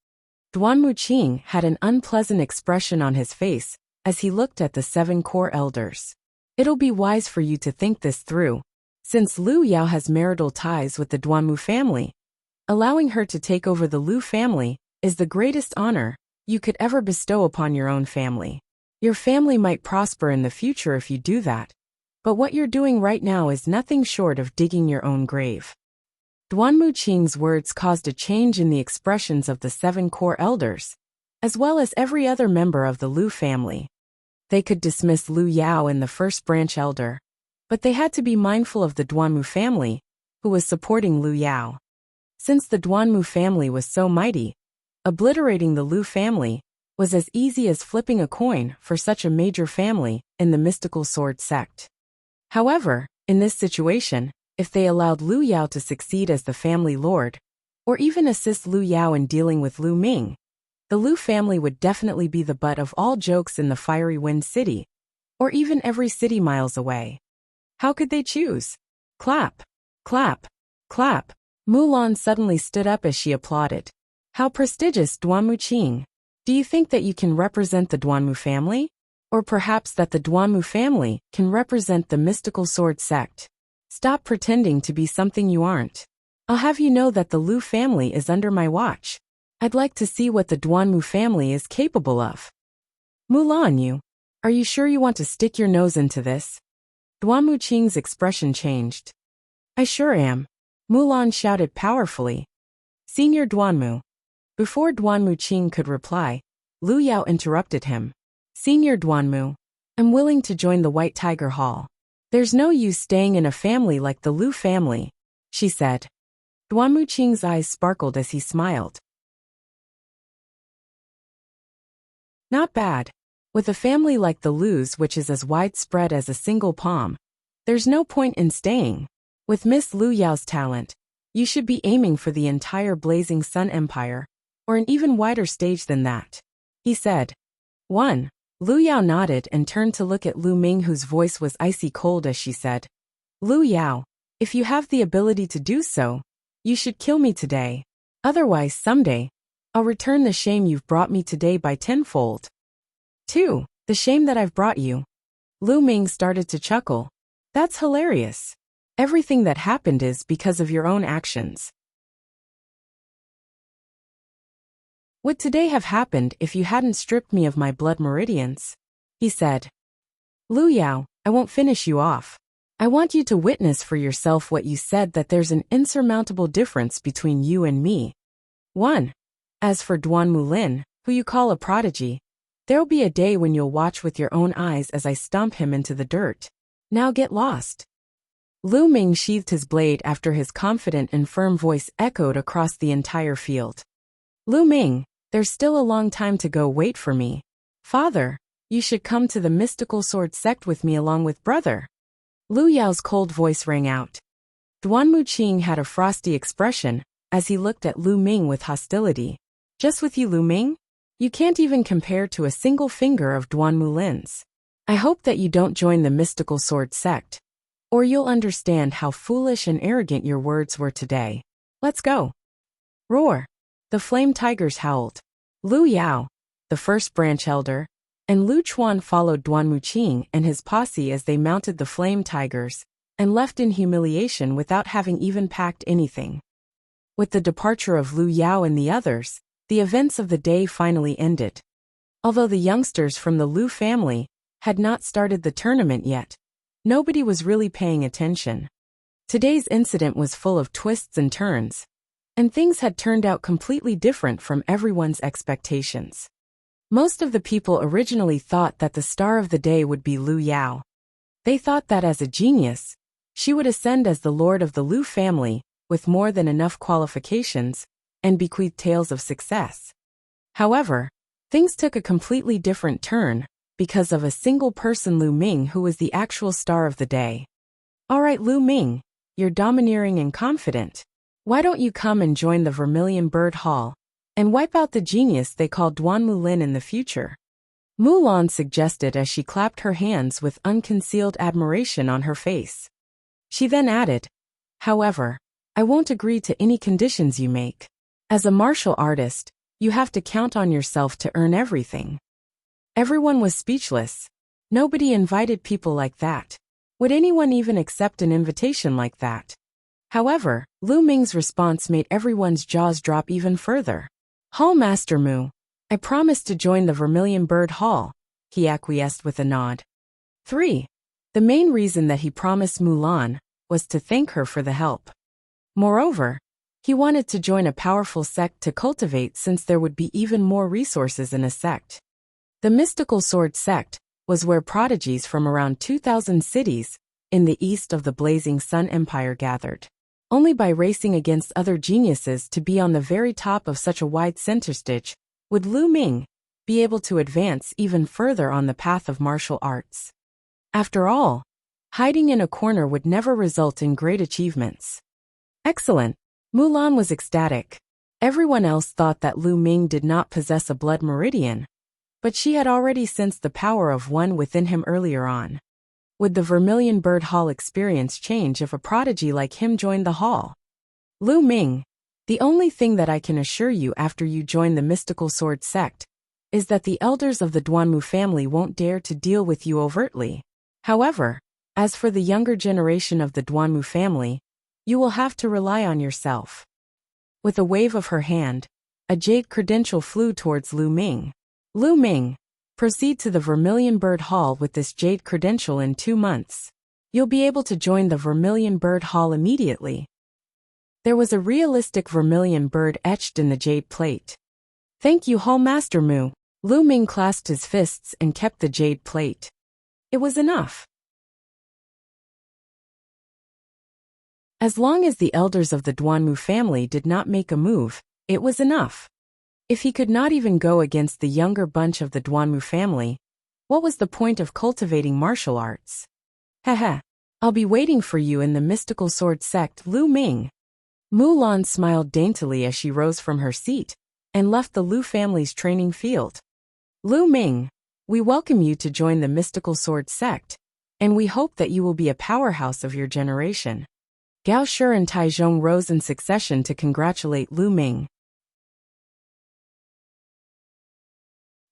A: Duanmu Qing had an unpleasant expression on his face as he looked at the 7 core elders. It'll be wise for you to think this through, since Lu Yao has marital ties with the Duanmu family. Allowing her to take over the Lu family is the greatest honor you could ever bestow upon your own family. Your family might prosper in the future if you do that, but what you're doing right now is nothing short of digging your own grave. Duanmu Qing's words caused a change in the expressions of the 7 core elders, as well as every other member of the Lu family. They could dismiss Lu Yao and the First Branch Elder, but they had to be mindful of the Duanmu family, who was supporting Lu Yao. Since the Duanmu family was so mighty, obliterating the Lu family was as easy as flipping a coin for such a major family in the mystical sword sect. However, in this situation, if they allowed Lu Yao to succeed as the family lord, or even assist Lu Yao in dealing with Lu Ming, the Lu family would definitely be the butt of all jokes in the Fiery Wind City, or even every city miles away. How could they choose? Clap, clap, clap. Mulan suddenly stood up as she applauded. How prestigious, Duanmu Qing. Do you think that you can represent the Duanmu family? Or perhaps that the Duanmu family can represent the mystical sword sect? Stop pretending to be something you aren't. I'll have you know that the Lu family is under my watch. I'd like to see what the Duanmu family is capable of. Mulan, are you sure you want to stick your nose into this? Duanmu Qing's expression changed. I sure am. Mulan shouted powerfully. Senior Duanmu. Before Duanmu Qing could reply, Lu Yao interrupted him. Senior Duanmu, I'm willing to join the White Tiger Hall. There's no use staying in a family like the Lu family, she said. Duanmu Qing's eyes sparkled as he smiled. Not bad. With a family like the Lu's, which is as widespread as a single palm, there's no point in staying. With Miss Lu Yao's talent, you should be aiming for the entire Blazing Sun Empire, or an even wider stage than that, he said. 1. Lu Yao nodded and turned to look at Lu Ming, whose voice was icy cold as she said, Lu Yao, if you have the ability to do so, you should kill me today. Otherwise, someday, I'll return the shame you've brought me today by tenfold. 2. The shame that I've brought you. Lu Ming started to chuckle. That's hilarious. Everything that happened is because of your own actions. Would today have happened if you hadn't stripped me of my blood meridians? He said. Lu Yao, I won't finish you off. I want you to witness for yourself what you said, that there's an insurmountable difference between you and me. 1. As for Duanmu Lin, who you call a prodigy, there'll be a day when you'll watch with your own eyes as I stomp him into the dirt. Now get lost. Lu Ming sheathed his blade after his confident and firm voice echoed across the entire field. Lu Ming, there's still a long time to go. Wait for me. Father, you should come to the mystical sword sect with me along with brother. Lu Yao's cold voice rang out. Duanmu Qing had a frosty expression as he looked at Lu Ming with hostility. Just with you, Lu Ming? You can't even compare to a single finger of Duanmu Lin's. I hope that you don't join the mystical sword sect, or you'll understand how foolish and arrogant your words were today. Let's go. Roar. The flame tigers howled. Lu Yao, the first branch elder, and Lu Chuan followed Duanmu Qing and his posse as they mounted the flame tigers and left in humiliation without having even packed anything. With the departure of Lu Yao and the others, the events of the day finally ended. Although the youngsters from the Lu family had not started the tournament yet, nobody was really paying attention. Today's incident was full of twists and turns, and things had turned out completely different from everyone's expectations. Most of the people originally thought that the star of the day would be Lu Yao. They thought that as a genius, she would ascend as the lord of the Lu family with more than enough qualifications and bequeath tales of success. However, things took a completely different turn because of a single person, Lu Ming, who was the actual star of the day. All right, Lu Ming, you're domineering and confident. Why don't you come and join the Vermilion Bird Hall and wipe out the genius they call Duanmu Lin in the future? Mulan suggested as she clapped her hands with unconcealed admiration on her face. She then added, however, I won't agree to any conditions you make. As a martial artist, you have to count on yourself to earn everything. Everyone was speechless. Nobody invited people like that. Would anyone even accept an invitation like that? However, Lu Ming's response made everyone's jaws drop even further. Hall Master Mu, I promised to join the Vermilion Bird Hall, he acquiesced with a nod. 3. The main reason that he promised Mulan was to thank her for the help. Moreover, he wanted to join a powerful sect to cultivate, since there would be even more resources in a sect. The mystical sword sect was where prodigies from around 2,000 cities in the east of the Blazing Sun Empire gathered. Only by racing against other geniuses to be on the very top of such a wide center stage would Lu Ming be able to advance even further on the path of martial arts. After all, Hiding in a corner would never result in great achievements. Excellent. Mulan was ecstatic. Everyone else thought that Lu Ming did not possess a blood meridian, but she had already sensed the power of one within him earlier on. Would the Vermilion Bird Hall experience change if a prodigy like him joined the hall? Lu Ming, the only thing that I can assure you after you join the mystical sword sect is that the elders of the Duanmu family won't dare to deal with you overtly. However, as for the younger generation of the Duanmu family, you will have to rely on yourself. With a wave of her hand, a jade credential flew towards Lu Ming. Lu Ming, proceed to the Vermilion Bird Hall with this jade credential in 2 months. You'll be able to join the Vermilion Bird Hall immediately. There was a realistic vermilion bird etched in the jade plate. Thank you, Hall Master Mu. Lu Ming clasped his fists and kept the jade plate. It was enough. As long as the elders of the Duanmu family did not make a move, it was enough. If he could not even go against the younger bunch of the Duanmu family, what was the point of cultivating martial arts? Haha, I'll be waiting for you in the mystical sword sect, Lu Ming. Mulan smiled daintily as she rose from her seat and left the Lu family's training field. Lu Ming, we welcome you to join the mystical sword sect, and we hope that you will be a powerhouse of your generation. Gao Shi and Taizhong rose in succession to congratulate Lu Ming.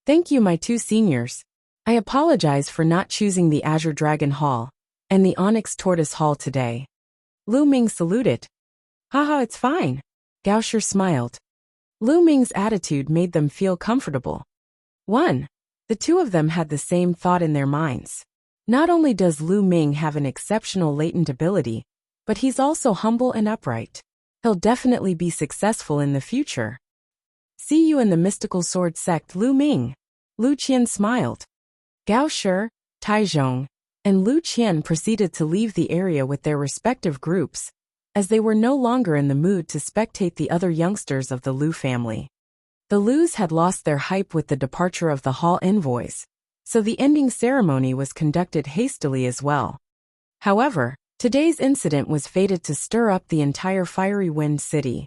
A: Thank you, my 2 seniors. I apologize for not choosing the Azure Dragon Hall and the Onyx Tortoise Hall today. Lu Ming saluted. Haha, it's fine. Gao Shi smiled. Lu Ming's attitude made them feel comfortable. 1. The 2 of them had the same thought in their minds. Not only does Lu Ming have an exceptional latent ability, but he's also humble and upright. He'll definitely be successful in the future. See you in the mystical sword sect, Lu Ming. Lu Qian smiled. Gao Shi, Taizhong, and Lu Qian proceeded to leave the area with their respective groups, as they were no longer in the mood to spectate the other youngsters of the Lu family. The Lus had lost their hype with the departure of the hall envoys, so the ending ceremony was conducted hastily as well. However, today's incident was fated to stir up the entire Fiery Wind City.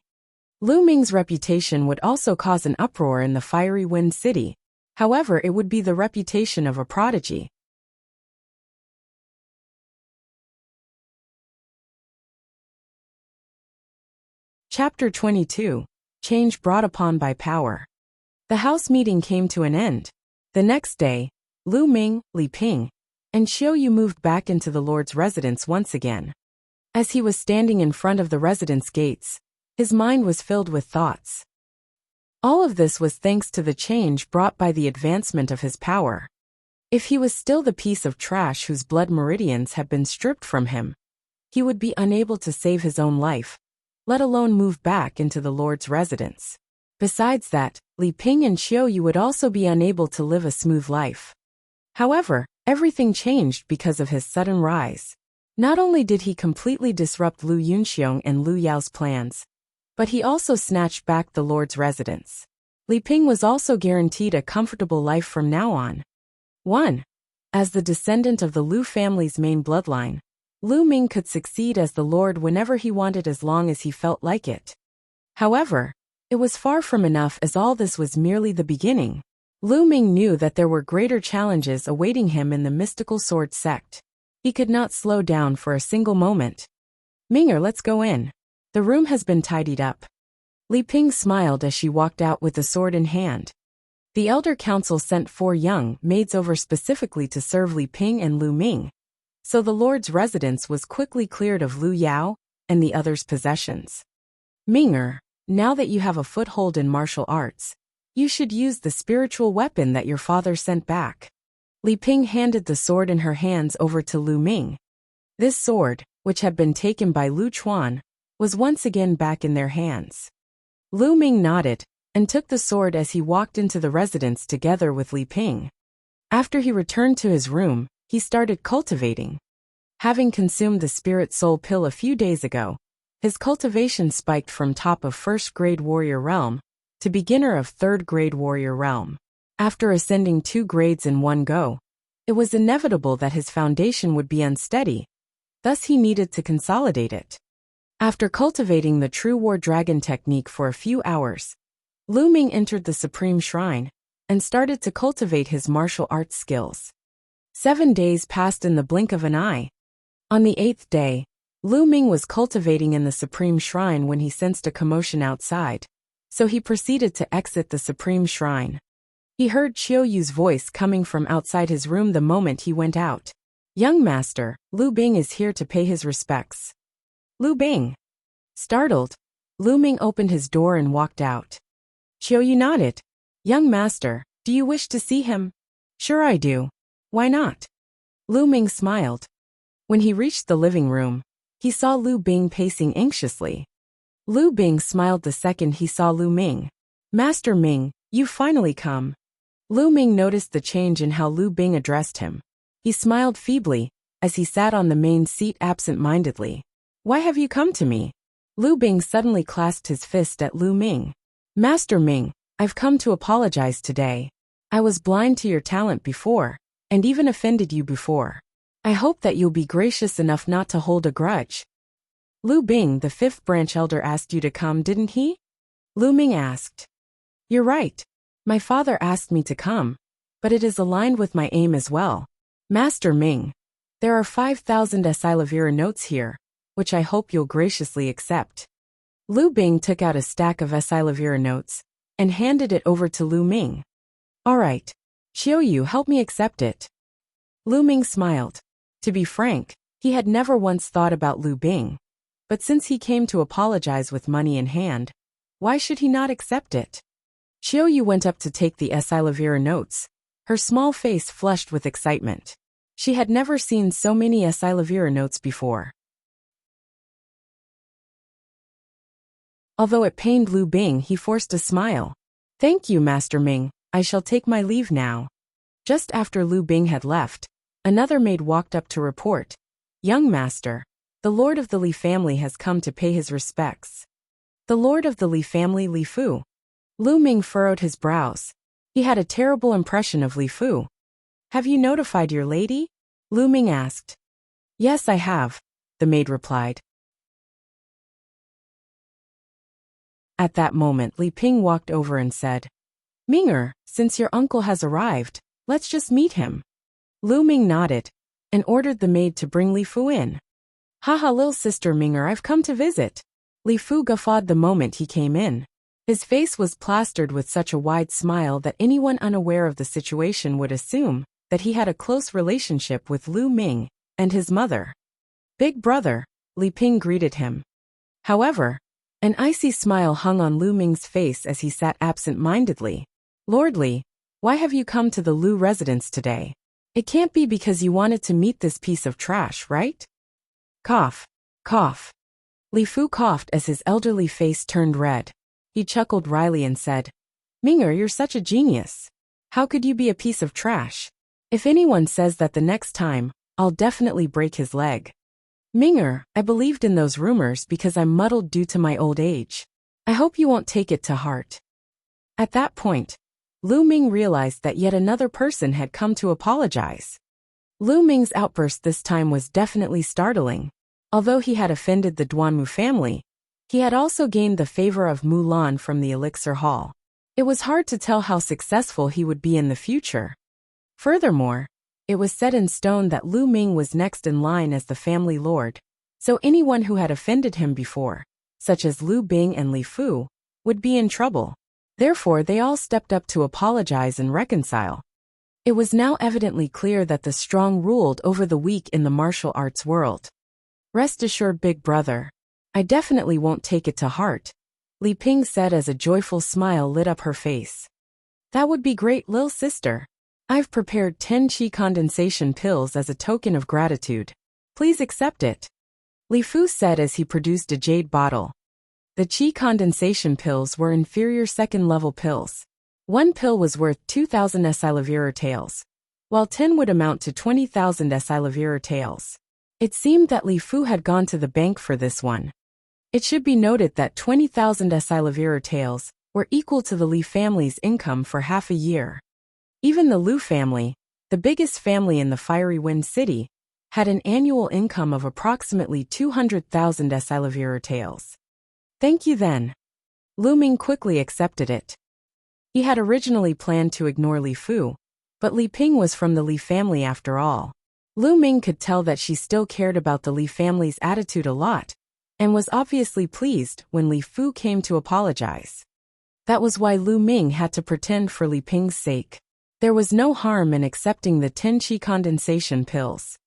A: Lu Ming's reputation would also cause an uproar in the Fiery Wind City. However, it would be the reputation of a prodigy. Chapter 22. Change brought upon by power. The house meeting came to an end. The next day, Lu Ming, Li Ping, and Xiao Yu moved back into the Lord's residence once again. As he was standing in front of the residence gates, his mind was filled with thoughts. All of this was thanks to the change brought by the advancement of his power. If he was still the piece of trash whose blood meridians had been stripped from him, he would be unable to save his own life, let alone move back into the Lord's residence. Besides that, Li Ping and Xiao Yu would also be unable to live a smooth life. However, everything changed because of his sudden rise. Not only did he completely disrupt Lu Yunxiong and Lu Yao's plans, but he also snatched back the Lord's residence. Li Ping was also guaranteed a comfortable life from now on. 1. As the descendant of the Lu family's main bloodline, Lu Ming could succeed as the Lord whenever he wanted as long as he felt like it. However, it was far from enough, as all this was merely the beginning. Lu Ming knew that there were greater challenges awaiting him in the mystical sword sect. He could not slow down for a single moment. Minger, let's go in. The room has been tidied up. Li Ping smiled as she walked out with the sword in hand. The Elder Council sent 4 young maids over specifically to serve Li Ping and Lu Ming, so the Lord's residence was quickly cleared of Lu Yao and the others' possessions. Minger, now that you have a foothold in martial arts, you should use the spiritual weapon that your father sent back. Li Ping handed the sword in her hands over to Lu Ming. This sword, which had been taken by Lu Chuan, was once again back in their hands. Lu Ming nodded and took the sword as he walked into the residence together with Li Ping. After he returned to his room, he started cultivating. Having consumed the Spirit Soul Pill a few days ago, his cultivation spiked from top of 1st grade warrior realm to beginner of 3rd grade warrior realm. After ascending 2 grades in one go, It was inevitable that his foundation would be unsteady, thus he needed to consolidate it. After cultivating the true war dragon technique for a few hours, Lu Ming entered the Supreme Shrine and started to cultivate his martial arts skills. 7 days passed in the blink of an eye. On the 8th day, Lu Ming was cultivating in the Supreme Shrine when he sensed a commotion outside, so he proceeded to exit the Supreme Shrine. He heard Qiu Yu's voice coming from outside his room the moment he went out. "Young master, Lu Bing is here to pay his respects." Lu Bing. Startled, Lu Ming opened his door and walked out. Qiu Yu nodded. "Young master, do you wish to see him?" "Sure I do. Why not?" Lu Ming smiled. When he reached the living room, he saw Lu Bing pacing anxiously. Lu Bing smiled the second he saw Lu Ming. "Master Ming, you've finally come." Lu Ming noticed the change in how Lu Bing addressed him. He smiled feebly as he sat on the main seat absent-mindedly. "Why have you come to me?" Lu Bing suddenly clasped his fist at Lu Ming. "Master Ming, I've come to apologize today. I was blind to your talent before, and even offended you before. I hope that you'll be gracious enough not to hold a grudge." "Lu Bing, the 5th branch elder, asked you to come, didn't he?" Lu Ming asked. "You're right. My father asked me to come, but it is aligned with my aim as well. Master Ming, there are 5,000 Esilavira notes here, which I hope you'll graciously accept." Lu Bing took out a stack of Esilavira notes and handed it over to Lu Ming. "All right. Qiu Yu, help me accept it." Lu Ming smiled. To be frank, he had never once thought about Lu Bing, but since he came to apologize with money in hand, why should he not accept it? Qiu Yu went up to take the Esilavira notes, her small face flushed with excitement. She had never seen so many Esilavira notes before. Although it pained Lu Bing, he forced a smile. "Thank you, Master Ming, I shall take my leave now." Just after Lu Bing had left, another maid walked up to report. "Young master, the lord of the Li family has come to pay his respects." The lord of the Li family, Li Fu. Lu Ming furrowed his brows. He had a terrible impression of Li Fu. "Have you notified your lady?" Lu Ming asked. "Yes, I have," the maid replied. At that moment, Li Ping walked over and said, "Minger, since your uncle has arrived, let's just meet him." Lu Ming nodded and ordered the maid to bring Li Fu in. "Haha, little sister Minger, I've come to visit." Li Fu guffawed the moment he came in. His face was plastered with such a wide smile that anyone unaware of the situation would assume that he had a close relationship with Lu Ming and his mother. "Big brother," Li Ping greeted him. However, an icy smile hung on Lu Ming's face as he sat absent-mindedly. "Lord Li, why have you come to the Lu residence today? It can't be because you wanted to meet this piece of trash, right?" Cough. Cough. Li Fu coughed as his elderly face turned red. He chuckled wryly and said, "Minger, you're such a genius. How could you be a piece of trash? If anyone says that the next time, I'll definitely break his leg." "Minger, I believed in those rumors because I'm muddled due to my old age. I hope you won't take it to heart." At that point, Lu Ming realized that yet another person had come to apologize. Lu Ming's outburst this time was definitely startling. Although he had offended the Duanmu family, he had also gained the favor of Mulan from the Elixir Hall. It was hard to tell how successful he would be in the future. Furthermore, it was set in stone that Lu Ming was next in line as the family lord, so anyone who had offended him before, such as Lu Bing and Li Fu, would be in trouble. Therefore, they all stepped up to apologize and reconcile. It was now evidently clear that the strong ruled over the weak in the martial arts world. "Rest assured, big brother, I definitely won't take it to heart," Li Ping said as a joyful smile lit up her face. "That would be great, lil sister. I've prepared 10 qi condensation pills as a token of gratitude. Please accept it," Li Fu said as he produced a jade bottle. The qi condensation pills were inferior second-level pills. One pill was worth 2,000 Esilavira taels, while 10 would amount to 20,000 Esilavira taels. It seemed that Li Fu had gone to the bank for this one. It should be noted that 20,000 Esilavira taels were equal to the Li family's income for half a year. Even the Lu family, the biggest family in the Fiery Wind City, had an annual income of approximately 200,000 silver taels. Thank you then. Lu Ming quickly accepted it. He had originally planned to ignore Li Fu, but Li Ping was from the Li family after all. Lu Ming could tell that she still cared about the Li family's attitude a lot, and was obviously pleased when Li Fu came to apologize. That was why Lu Ming had to pretend for Li Ping's sake. There was no harm in accepting the 10 qi condensation pills.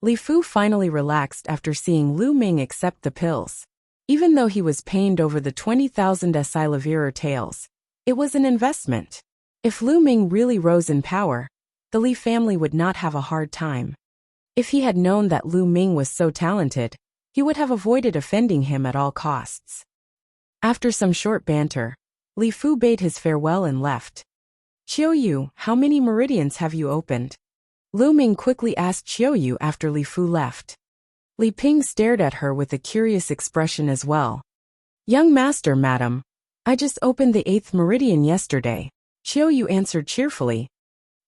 A: Li Fu finally relaxed after seeing Lu Ming accept the pills. Even though he was pained over the 20,000 silver taels, it was an investment. If Lu Ming really rose in power, the Li family would not have a hard time. If he had known that Lu Ming was so talented, he would have avoided offending him at all costs. After some short banter, Li Fu bade his farewell and left. Qiu Yu, how many meridians have you opened? Lu Ming quickly asked Qiu Yu after Li Fu left. Li Ping stared at her with a curious expression as well. Young master, madam, I just opened the 8th meridian yesterday, Qiu Yu answered cheerfully.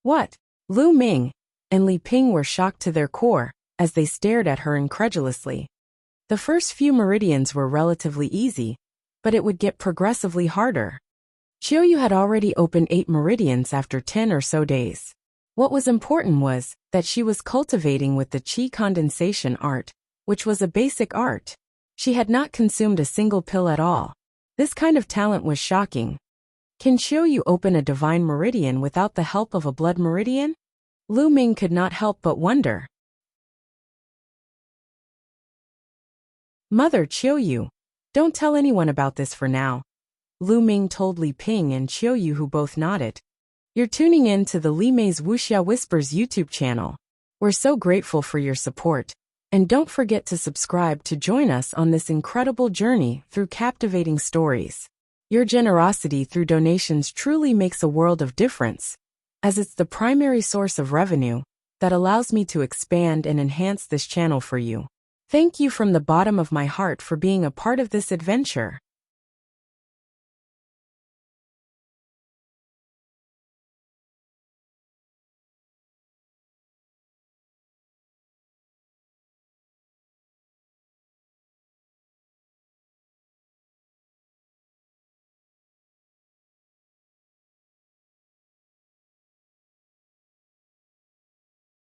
A: What? Lu Ming and Li Ping were shocked to their core as they stared at her incredulously. The first few meridians were relatively easy, but it would get progressively harder. Qiu Yu had already opened 8 meridians after 10 or so days. What was important was that she was cultivating with the qi condensation art, which was a basic art. She had not consumed a single pill at all. This kind of talent was shocking. Can Qiu Yu open a divine meridian without the help of a blood meridian? Lu Ming could not help but wonder. Mother Qiu Yu, don't tell anyone about this for now. Lu Ming told Li Ping and Qiu Yu, who both nodded. You're tuning in to the Li Mei's Wuxia Whispers YouTube channel. We're so grateful for your support. And don't forget to subscribe to join us on this incredible journey through captivating stories. Your generosity through donations truly makes a world of difference, as it's the primary source of revenue that allows me to expand and enhance this channel for you. Thank you from the bottom of my heart for being a part of this adventure.